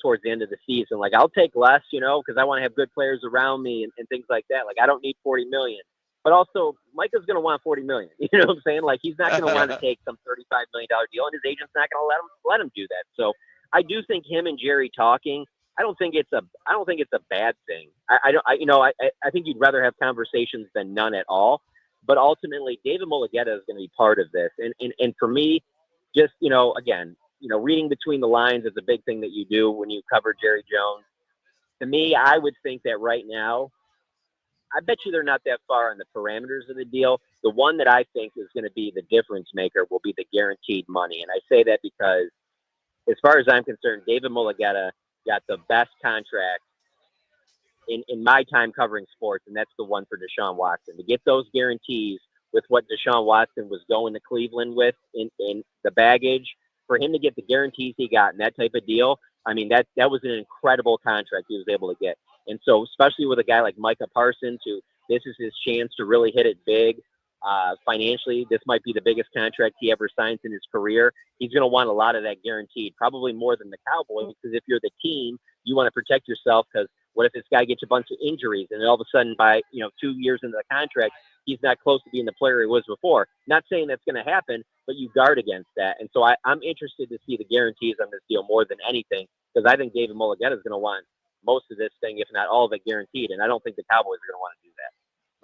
towards the end of the season, like, I'll take less, because I want to have good players around me and things like that. Like, I don't need $40 million. But also, Micah's going to want $40 million. You know what I'm saying? Like, he's not going to want to take some $35 million deal, and his agent's not going to let him do that. So I do think him and Jerry talking, I don't think it's a bad thing. I think you'd rather have conversations than none at all. But ultimately, David Mulugeta is going to be part of this. And for me, just, again, reading between the lines is a big thing that you do when you cover Jerry Jones. To me, I would think that right now, I bet you they're not that far on the parameters of the deal. The one that I think is going to be the difference maker will be the guaranteed money. And I say that because, as far as I'm concerned, David Mulugeta got the best contract in my time covering sports, and that's the one for Deshaun Watson. To get those guarantees with what Deshaun Watson was going to Cleveland with in the baggage, for him to get the guarantees he got in that type of deal, I mean, that was an incredible contract he was able to get. And so, especially with a guy like Micah Parsons, who this is his chance to really hit it big financially, this might be the biggest contract he ever signs in his career. He's going to want a lot of that guaranteed, probably more than the Cowboys, because if you're the team, you want to protect yourself, because what if this guy gets a bunch of injuries and then all of a sudden by 2 years into the contract, he's not close to being the player he was before. Not saying that's going to happen, but you guard against that. And so I'm interested to see the guarantees on this deal more than anything, because I think David Mulugeta is going to want most of this thing, if not all of it, guaranteed. And I don't think the Cowboys are going to want to do that.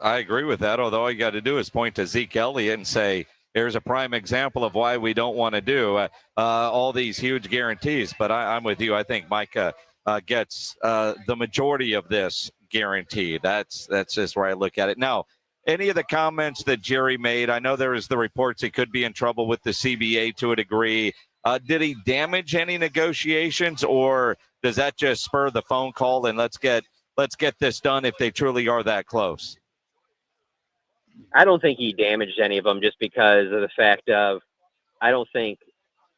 I agree with that, although all you got to do is point to Zeke Elliott and say, here's a prime example of why we don't want to do all these huge guarantees. But I'm with you. I think Micah gets the majority of this guaranteed. That's just where I look at it. Now, any of the comments that Jerry made, I know there was the reports he could be in trouble with the CBA to a degree. Did he damage any negotiations, or does that just spur the phone call and let's get this done if they truly are that close? I don't think he damaged any of them, just because of the fact of I don't think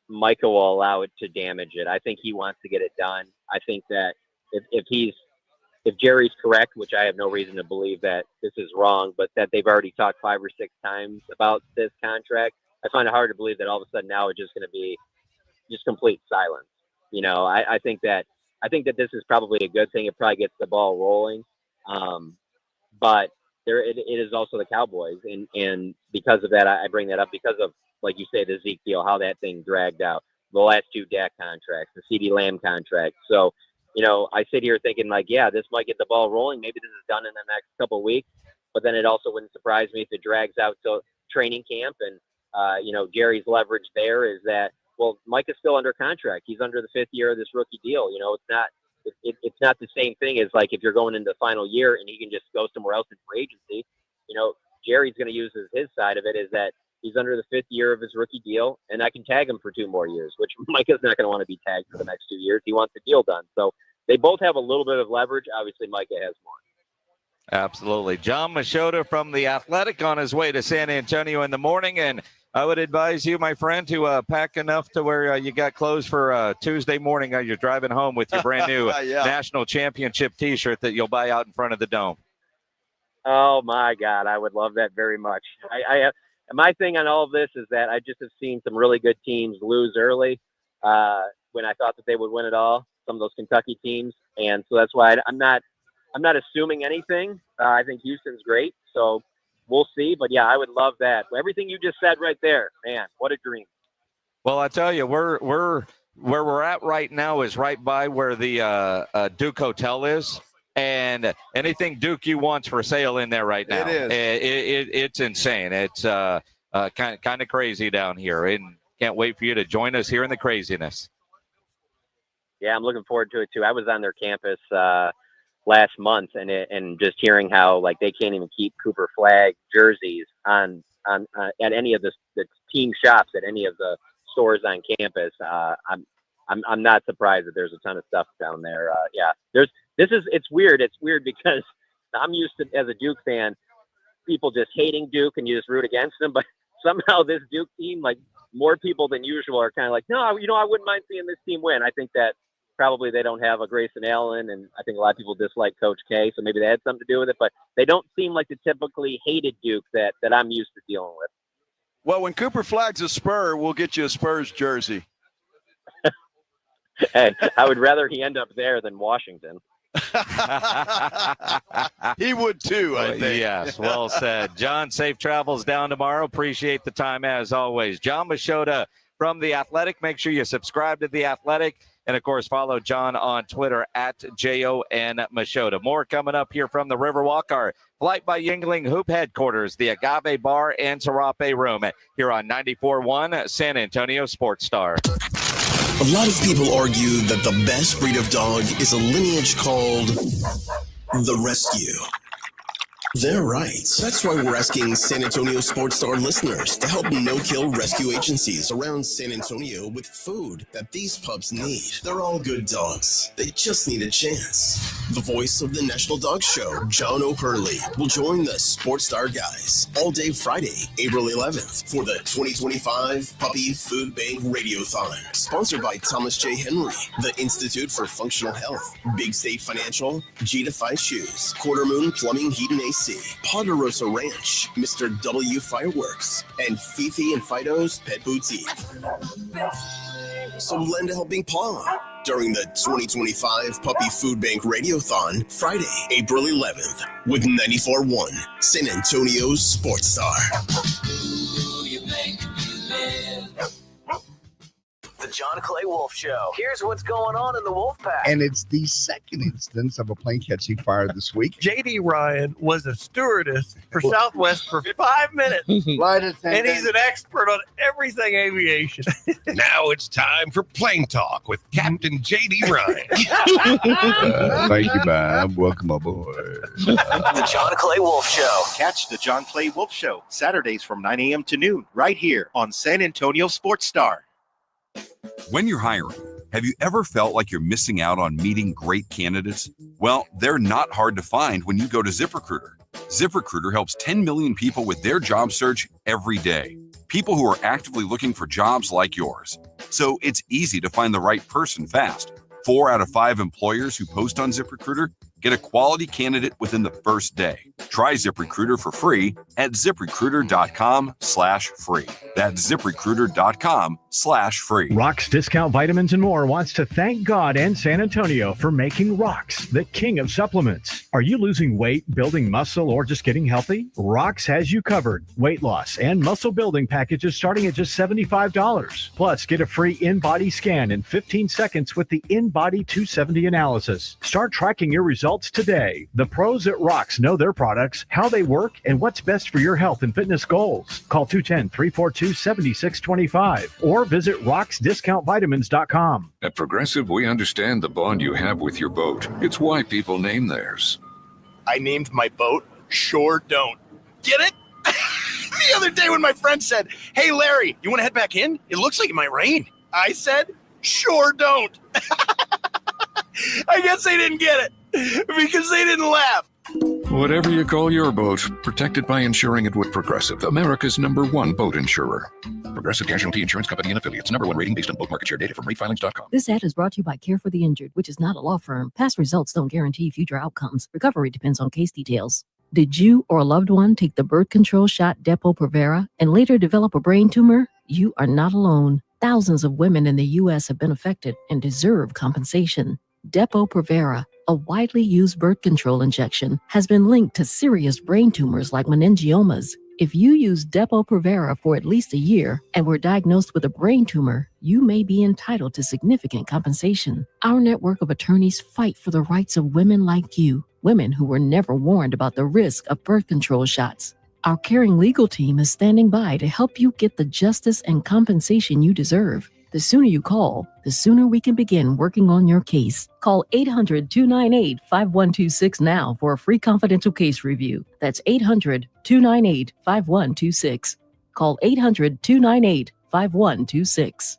Micah will allow it to damage it. I think he wants to get it done. I think that if Jerry's correct, which I have no reason to believe that this is wrong, but that they've already talked 5 or 6 times about this contract, I find it hard to believe that all of a sudden now it's just going to be just complete silence. I think that this is probably a good thing. It probably gets the ball rolling. But it is also the Cowboys. And because of that, I bring that up because of, like you say, the Zeke deal, how that thing dragged out, the last 2 Dak contracts, the CeeDee Lamb contract. So, I sit here thinking like, yeah, this might get the ball rolling. Maybe this is done in the next couple of weeks, but then it also wouldn't surprise me if it drags out to training camp. And, Jerry's leverage there is that, well, Mike is still under contract. He's under the 5th year of this rookie deal. It's not the same thing as like if you're going into the final year and he can just go somewhere else in free agency. Jerry's going to use his side of it is that he's under the 5th year of his rookie deal, and I can tag him for 2 more years, which Micah's not going to want to be tagged for the next 2 years. He wants the deal done. So they both have a little bit of leverage. Obviously, Micah has more. Absolutely. John Machota from The Athletic on his way to San Antonio in the morning. And I would advise you, my friend, to pack enough to where you got clothes for Tuesday morning. You're driving home with your brand new national championship T-shirt that you'll buy out in front of the Dome. Oh, my God. I would love that very much. My thing on all of this is that I just have seen some really good teams lose early when I thought that they would win it all, some of those Kentucky teams. And so that's why I'm not assuming anything. I think Houston's great. So we'll see. But, yeah, I would love that. Everything you just said right there, man, what a dream. Well, I tell you, where we're at right now is right by where the Duke Hotel is. And anything Duke you want's for sale in there right now. It is. It's insane. It's kind of crazy down here. And can't wait for you to join us here in the craziness. Yeah, I'm looking forward to it too. I was on their campus last month, and just hearing how like they can't even keep Cooper Flag jerseys on at any of the team shops at any of the stores on campus. I'm not surprised that there's a ton of stuff down there. It's weird. It's weird because I'm used to, as a Duke fan, people just hating Duke and you just root against them. But somehow this Duke team, like more people than usual, are kind of like, no, I wouldn't mind seeing this team win. I think that probably they don't have a Grayson Allen, and I think a lot of people dislike Coach K, so maybe that had something to do with it. But they don't seem like the typically hated Duke that I'm used to dealing with. Well, when Cooper Flag's a Spur, we'll get you a Spurs jersey. Hey, I would rather he end up there than Washington. He would too, I think. Yes, well said. John, safe travels down tomorrow. Appreciate the time as always. John Machota from The Athletic. Make sure you subscribe to The Athletic. And, of course, follow John on Twitter at JON Machota. More coming up here from the Riverwalk, our Flight by Yingling Hoop headquarters, the Agave Bar and Serape Room here on 94.1 San Antonio Sports Star. A lot of people argue that the best breed of dog is a lineage called the Rescue. They're right. That's why we're asking San Antonio Sports Star listeners to help no-kill rescue agencies around San Antonio with food that these pups need. They're all good dogs. They just need a chance. The voice of the National Dog Show, John O'Hurley, will join the Sports Star guys all day Friday, April 11th for the 2025 Puppy Food Bank Radiothon, sponsored by Thomas J. Henry, the Institute for Functional Health, Big State Financial, G2Fi Shoes, Quarter Moon Plumbing, Heat and AC, Ponderosa Ranch, Mr. W Fireworks, and Fifi and Fido's Pet Boutique. So lend a helping paw during the 2025 Puppy Food Bank Radiothon, Friday, April 11th, with 94.1 San Antonio's Sports Star. The John Clay Wolf Show. Here's what's going on in the Wolf Pack. And it's the second instance of a plane catching fire this week. J.D. Ryan was a stewardess for Southwest for 5 minutes. Flight attendant. And he's an expert on everything aviation. Now it's time for Plane Talk with Captain J.D. Ryan. Thank you, Bob. Welcome aboard. The John Clay Wolf Show. Catch the John Clay Wolf Show Saturdays from 9 a.m. to noon right here on San Antonio Sports Star. When you're hiring, have you ever felt like you're missing out on meeting great candidates? Well, they're not hard to find when you go to ZipRecruiter. ZipRecruiter helps 10 million people with their job search every day. People who are actively looking for jobs like yours. So it's easy to find the right person fast. 4 out of 5 employers who post on ZipRecruiter get a quality candidate within the first day. Try ZipRecruiter for free at ZipRecruiter.com/free. That's ZipRecruiter.com/free. Rock's Discount Vitamins and More wants to thank God and San Antonio for making Rock's the king of supplements. Are you losing weight, building muscle, or just getting healthy? Rock's has you covered. Weight loss and muscle building packages starting at just $75. Plus, get a free in-body scan in 15 seconds with the In-Body 270 analysis. Start tracking your results today. The pros at Rock's know their products, how they work, and what's best for your health and fitness goals. Call 210-342-7625 or visit rocksdiscountvitamins.com. At Progressive, we understand the bond you have with your boat. It's why people name theirs. I named my boat Sure Don't. Get it? The other day when my friend said, "Hey, Larry, you want to head back in? It looks like it might rain." I said, "Sure don't." I guess they didn't get it because they didn't laugh. Whatever you call your boat, protected by insuring it with Progressive, America's #1 boat insurer. Progressive Casualty Insurance Company and Affiliates. #1 rating based on boat market share data from ratefilings.com. This ad is brought to you by Care for the Injured, which is not a law firm. Past results don't guarantee future outcomes. Recovery depends on case details. Did you or a loved one take the birth control shot Depo-Provera and later develop a brain tumor? You are not alone. Thousands of women in the U.S. have been affected and deserve compensation. Depo-Provera, a widely used birth control injection, has been linked to serious brain tumors like meningiomas. If you use Depo-Provera for at least a year and were diagnosed with a brain tumor, you may be entitled to significant compensation. Our network of attorneys fight for the rights of women like you, women who were never warned about the risk of birth control shots. Our caring legal team is standing by to help you get the justice and compensation you deserve. The sooner you call, the sooner we can begin working on your case. Call 800-298-5126 now for a free confidential case review. That's 800-298-5126. Call 800-298-5126.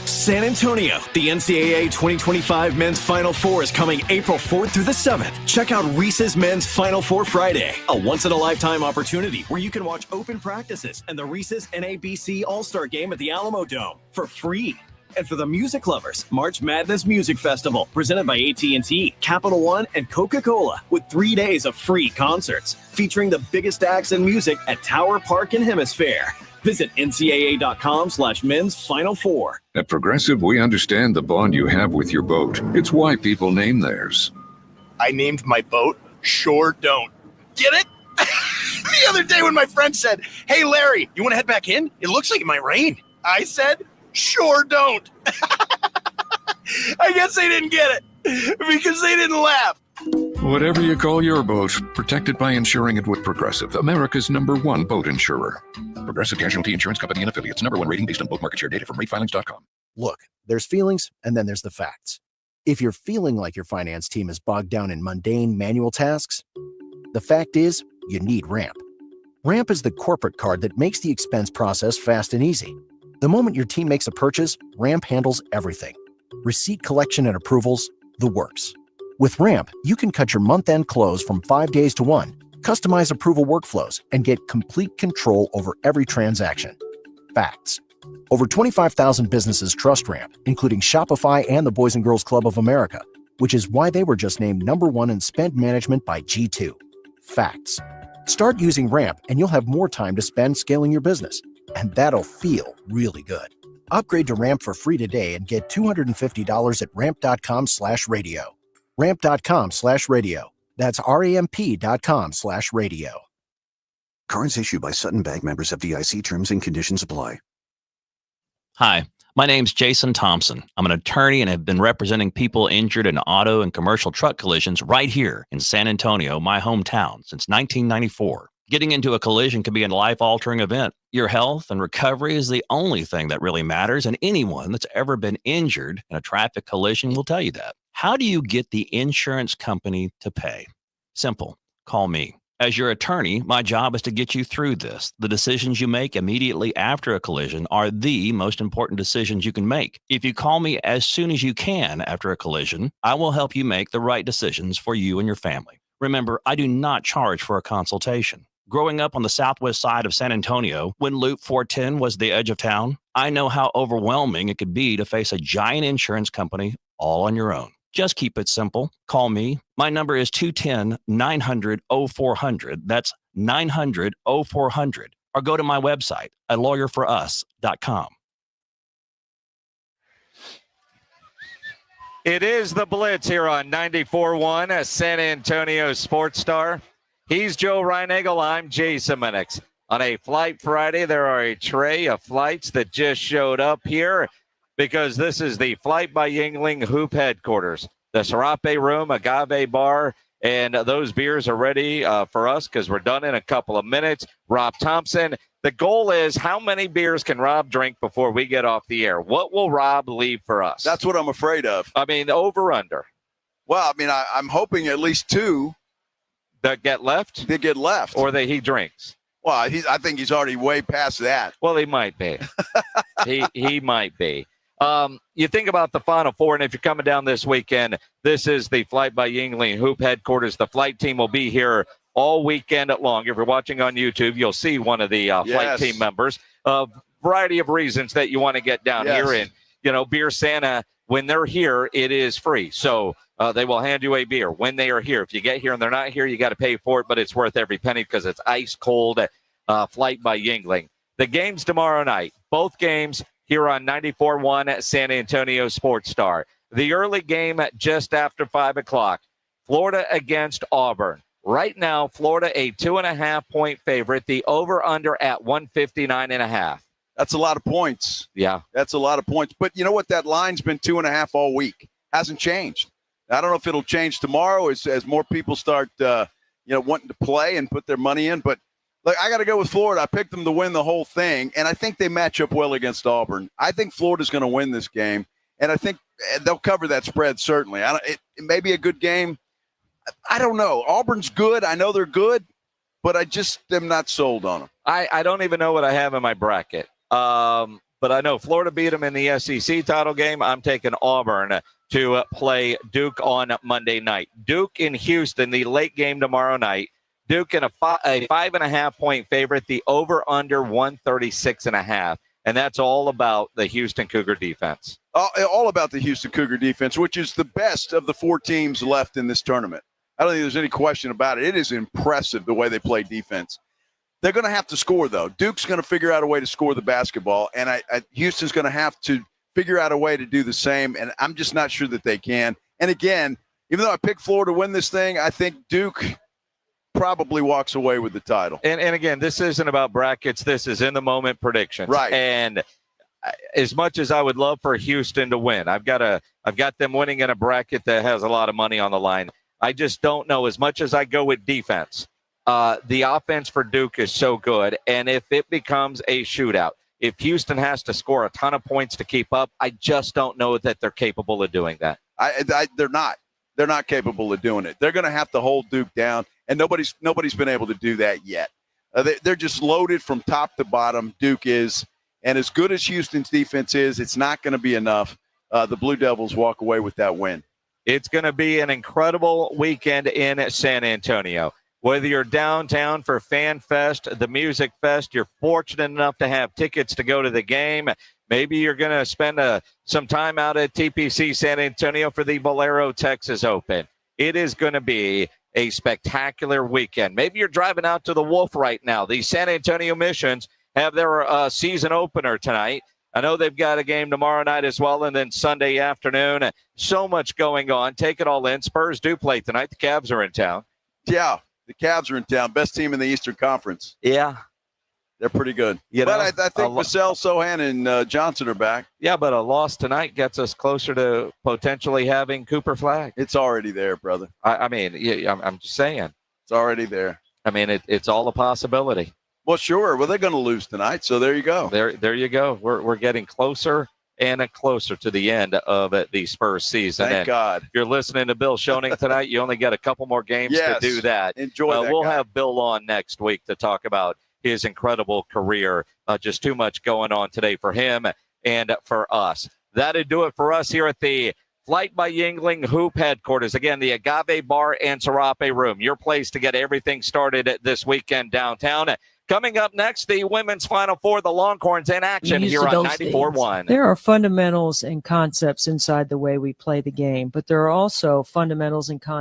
San Antonio, the NCAA 2025 Men's Final Four is coming April 4th through the 7th. Check out Reese's Men's Final Four Friday, a once-in-a-lifetime opportunity where you can watch open practices and the Reese's NABC All-Star Game at the Alamo Dome for free. And for the music lovers, March Madness Music Festival, presented by AT&T, Capital One, and Coca-Cola, with 3 days of free concerts featuring the biggest acts in music at Tower Park and Hemisphere. Visit ncaa.com/men's final four. At Progressive, we understand the bond you have with your boat. It's why people name theirs. I named my boat Sure Don't. Get it? The other day when my friend said, "Hey, Larry, you want to head back in? It looks like it might rain." I said, "Sure don't." I guess they didn't get it because they didn't laugh. Whatever you call your boat, protected by insuring it with Progressive, America's #1 boat insurer. Progressive Casualty Insurance Company and Affiliates. #1 rating based on boat market share data from ratefilings.com. Look, there's feelings and then there's the facts. If you're feeling like your finance team is bogged down in mundane manual tasks, the fact is you need Ramp. Ramp is the corporate card that makes the expense process fast and easy. The moment your team makes a purchase, Ramp handles everything. Receipt collection and approvals, the works. With Ramp, you can cut your month-end close from 5 days to 1, customize approval workflows, and get complete control over every transaction. Facts. Over 25,000 businesses trust Ramp, including Shopify and the Boys and Girls Club of America, which is why they were just named #1 in spend management by G2. Facts. Start using Ramp and you'll have more time to spend scaling your business, and that'll feel really good. Upgrade to Ramp for free today and get $250 at ramp.com/radio. Ramp.com/radio. That's RAMP.com/radio. Cards issued by Sutton Bank, members of FDIC. Terms and conditions apply. Hi, my name's Jason Thompson. I'm an attorney and have been representing people injured in auto and commercial truck collisions right here in San Antonio, my hometown, since 1994. Getting into a collision can be a life-altering event. Your health and recovery is the only thing that really matters, and anyone that's ever been injured in a traffic collision will tell you that. How do you get the insurance company to pay? Simple. Call me. As your attorney, my job is to get you through this. The decisions you make immediately after a collision are the most important decisions you can make. If you call me as soon as you can after a collision, I will help you make the right decisions for you and your family. Remember, I do not charge for a consultation. Growing up on the southwest side of San Antonio, when Loop 410 was the edge of town, I know how overwhelming it could be to face a giant insurance company all on your own. Just keep it simple. Call me. My number is 210-900-0400. That's 900-0400. Or go to my website at lawyerforus.com. It is the Blitz here on 94.1, San Antonio Sports Star. He's Joe Reinagel. I'm Jason Minix. On a Flight Friday, there are a tray of flights that just showed up here, because this is the Flight by Yuengling Hoop headquarters. The Serape Room, Agave Bar, and those beers are ready for us because we're done in a couple of minutes. Rob Thompson, the goal is how many beers can Rob drink before we get off the air? What will Rob leave for us? That's what I'm afraid of. I mean, over, under. Well, I mean, I'm hoping at least 2 that get left? That get left. Or that he drinks. Well, I think he's already way past that. Well, he might be. he might be. You think about the Final Four, and if you're coming down this weekend, this is the Flight by Yuengling Hoop headquarters. The flight team will be here all weekend long. If you're watching on YouTube, you'll see one of the flight team members. A variety of reasons that you want to get down here. And, you know, Beer Santa, when they're here, it is free. So they will hand you a beer when they are here. If you get here and they're not here, you got to pay for it, but it's worth every penny because it's ice cold Flight by Yuengling. The game's tomorrow night. Both games here on 94.1 San Antonio Sports Star. The early game just after 5 o'clock. Florida against Auburn. Right now, Florida a 2.5-point favorite. The over-under at 159.5. That's a lot of points. Yeah. That's a lot of points. But you know what? That line's been 2.5 all week. Hasn't changed. I don't know if it'll change tomorrow as more people start, wanting to play and put their money in. But Look, I got to go with Florida. I picked them to win the whole thing, and I think they match up well against Auburn. I think Florida's going to win this game, and I think they'll cover that spread, certainly. It may be a good game. I don't know. Auburn's good. I know they're good, but I just am not sold on them. I don't even know what I have in my bracket. But I know Florida beat them in the SEC title game. I'm taking Auburn to play Duke on Monday night. Duke in Houston, the late game tomorrow night. Duke in a 5.5 point favorite, the over-under 136.5. And that's all about the Houston Cougar defense. All about the Houston Cougar defense, which is the best of the 4 teams left in this tournament. I don't think there's any question about it. It is impressive the way they play defense. They're going to have to score, though. Duke's going to figure out a way to score the basketball, and Houston's going to have to figure out a way to do the same, and I'm just not sure that they can. And again, even though I picked Florida to win this thing, I think Duke probably walks away with the title. And again, this isn't about brackets. This is in-the-moment predictions. Right. And as much as I would love for Houston to win, I've got them winning in a bracket that has a lot of money on the line. I just don't know. As much as I go with defense, the offense for Duke is so good. And if it becomes a shootout, if Houston has to score a ton of points to keep up, I just don't know that they're capable of doing that. They're not. They're not capable of doing it. They're going to have to hold Duke down, and nobody's been able to do that yet. They're just loaded from top to bottom. Duke is, and as good as Houston's defense is, it's not going to be enough. The Blue Devils walk away with that win. It's going to be an incredible weekend in San Antonio. Whether you're downtown for Fan Fest, the Music Fest, you're fortunate enough to have tickets to go to the game. Maybe you're going to spend some time out at TPC San Antonio for the Valero Texas Open. It is going to be a spectacular weekend. Maybe you're driving out to the Wolf right now. The San Antonio Missions have their season opener tonight. I know they've got a game tomorrow night as well, and then Sunday afternoon. So much going on. Take it all in. Spurs do play tonight. The Cavs are in town. Yeah, the Cavs are in town. Best team in the Eastern Conference. Yeah. They're pretty good. But I think Vassell, Sohan, and Johnson are back. Yeah, but a loss tonight gets us closer to potentially having Cooper Flagg. It's already there, brother. I'm just saying. It's already there. I mean, it's all a possibility. Well, sure. Well, they're going to lose tonight, so there you go. There you go. We're getting closer and closer to the end of the Spurs season. Thank God. If you're listening to Bill Schoening tonight, you only got a couple more games to do that. Enjoy that. We'll guy. have Bill on next week to talk about his incredible career. Just too much going on today for him and for us. That'd do it for us here at the Flight by Yingling Hoop headquarters. Again, the Agave Bar and Serape Room, your place to get everything started this weekend downtown. Coming up next, the women's Final Four, the Longhorns in action here on 94.1. There are fundamentals and concepts inside the way we play the game, but there are also fundamentals and concepts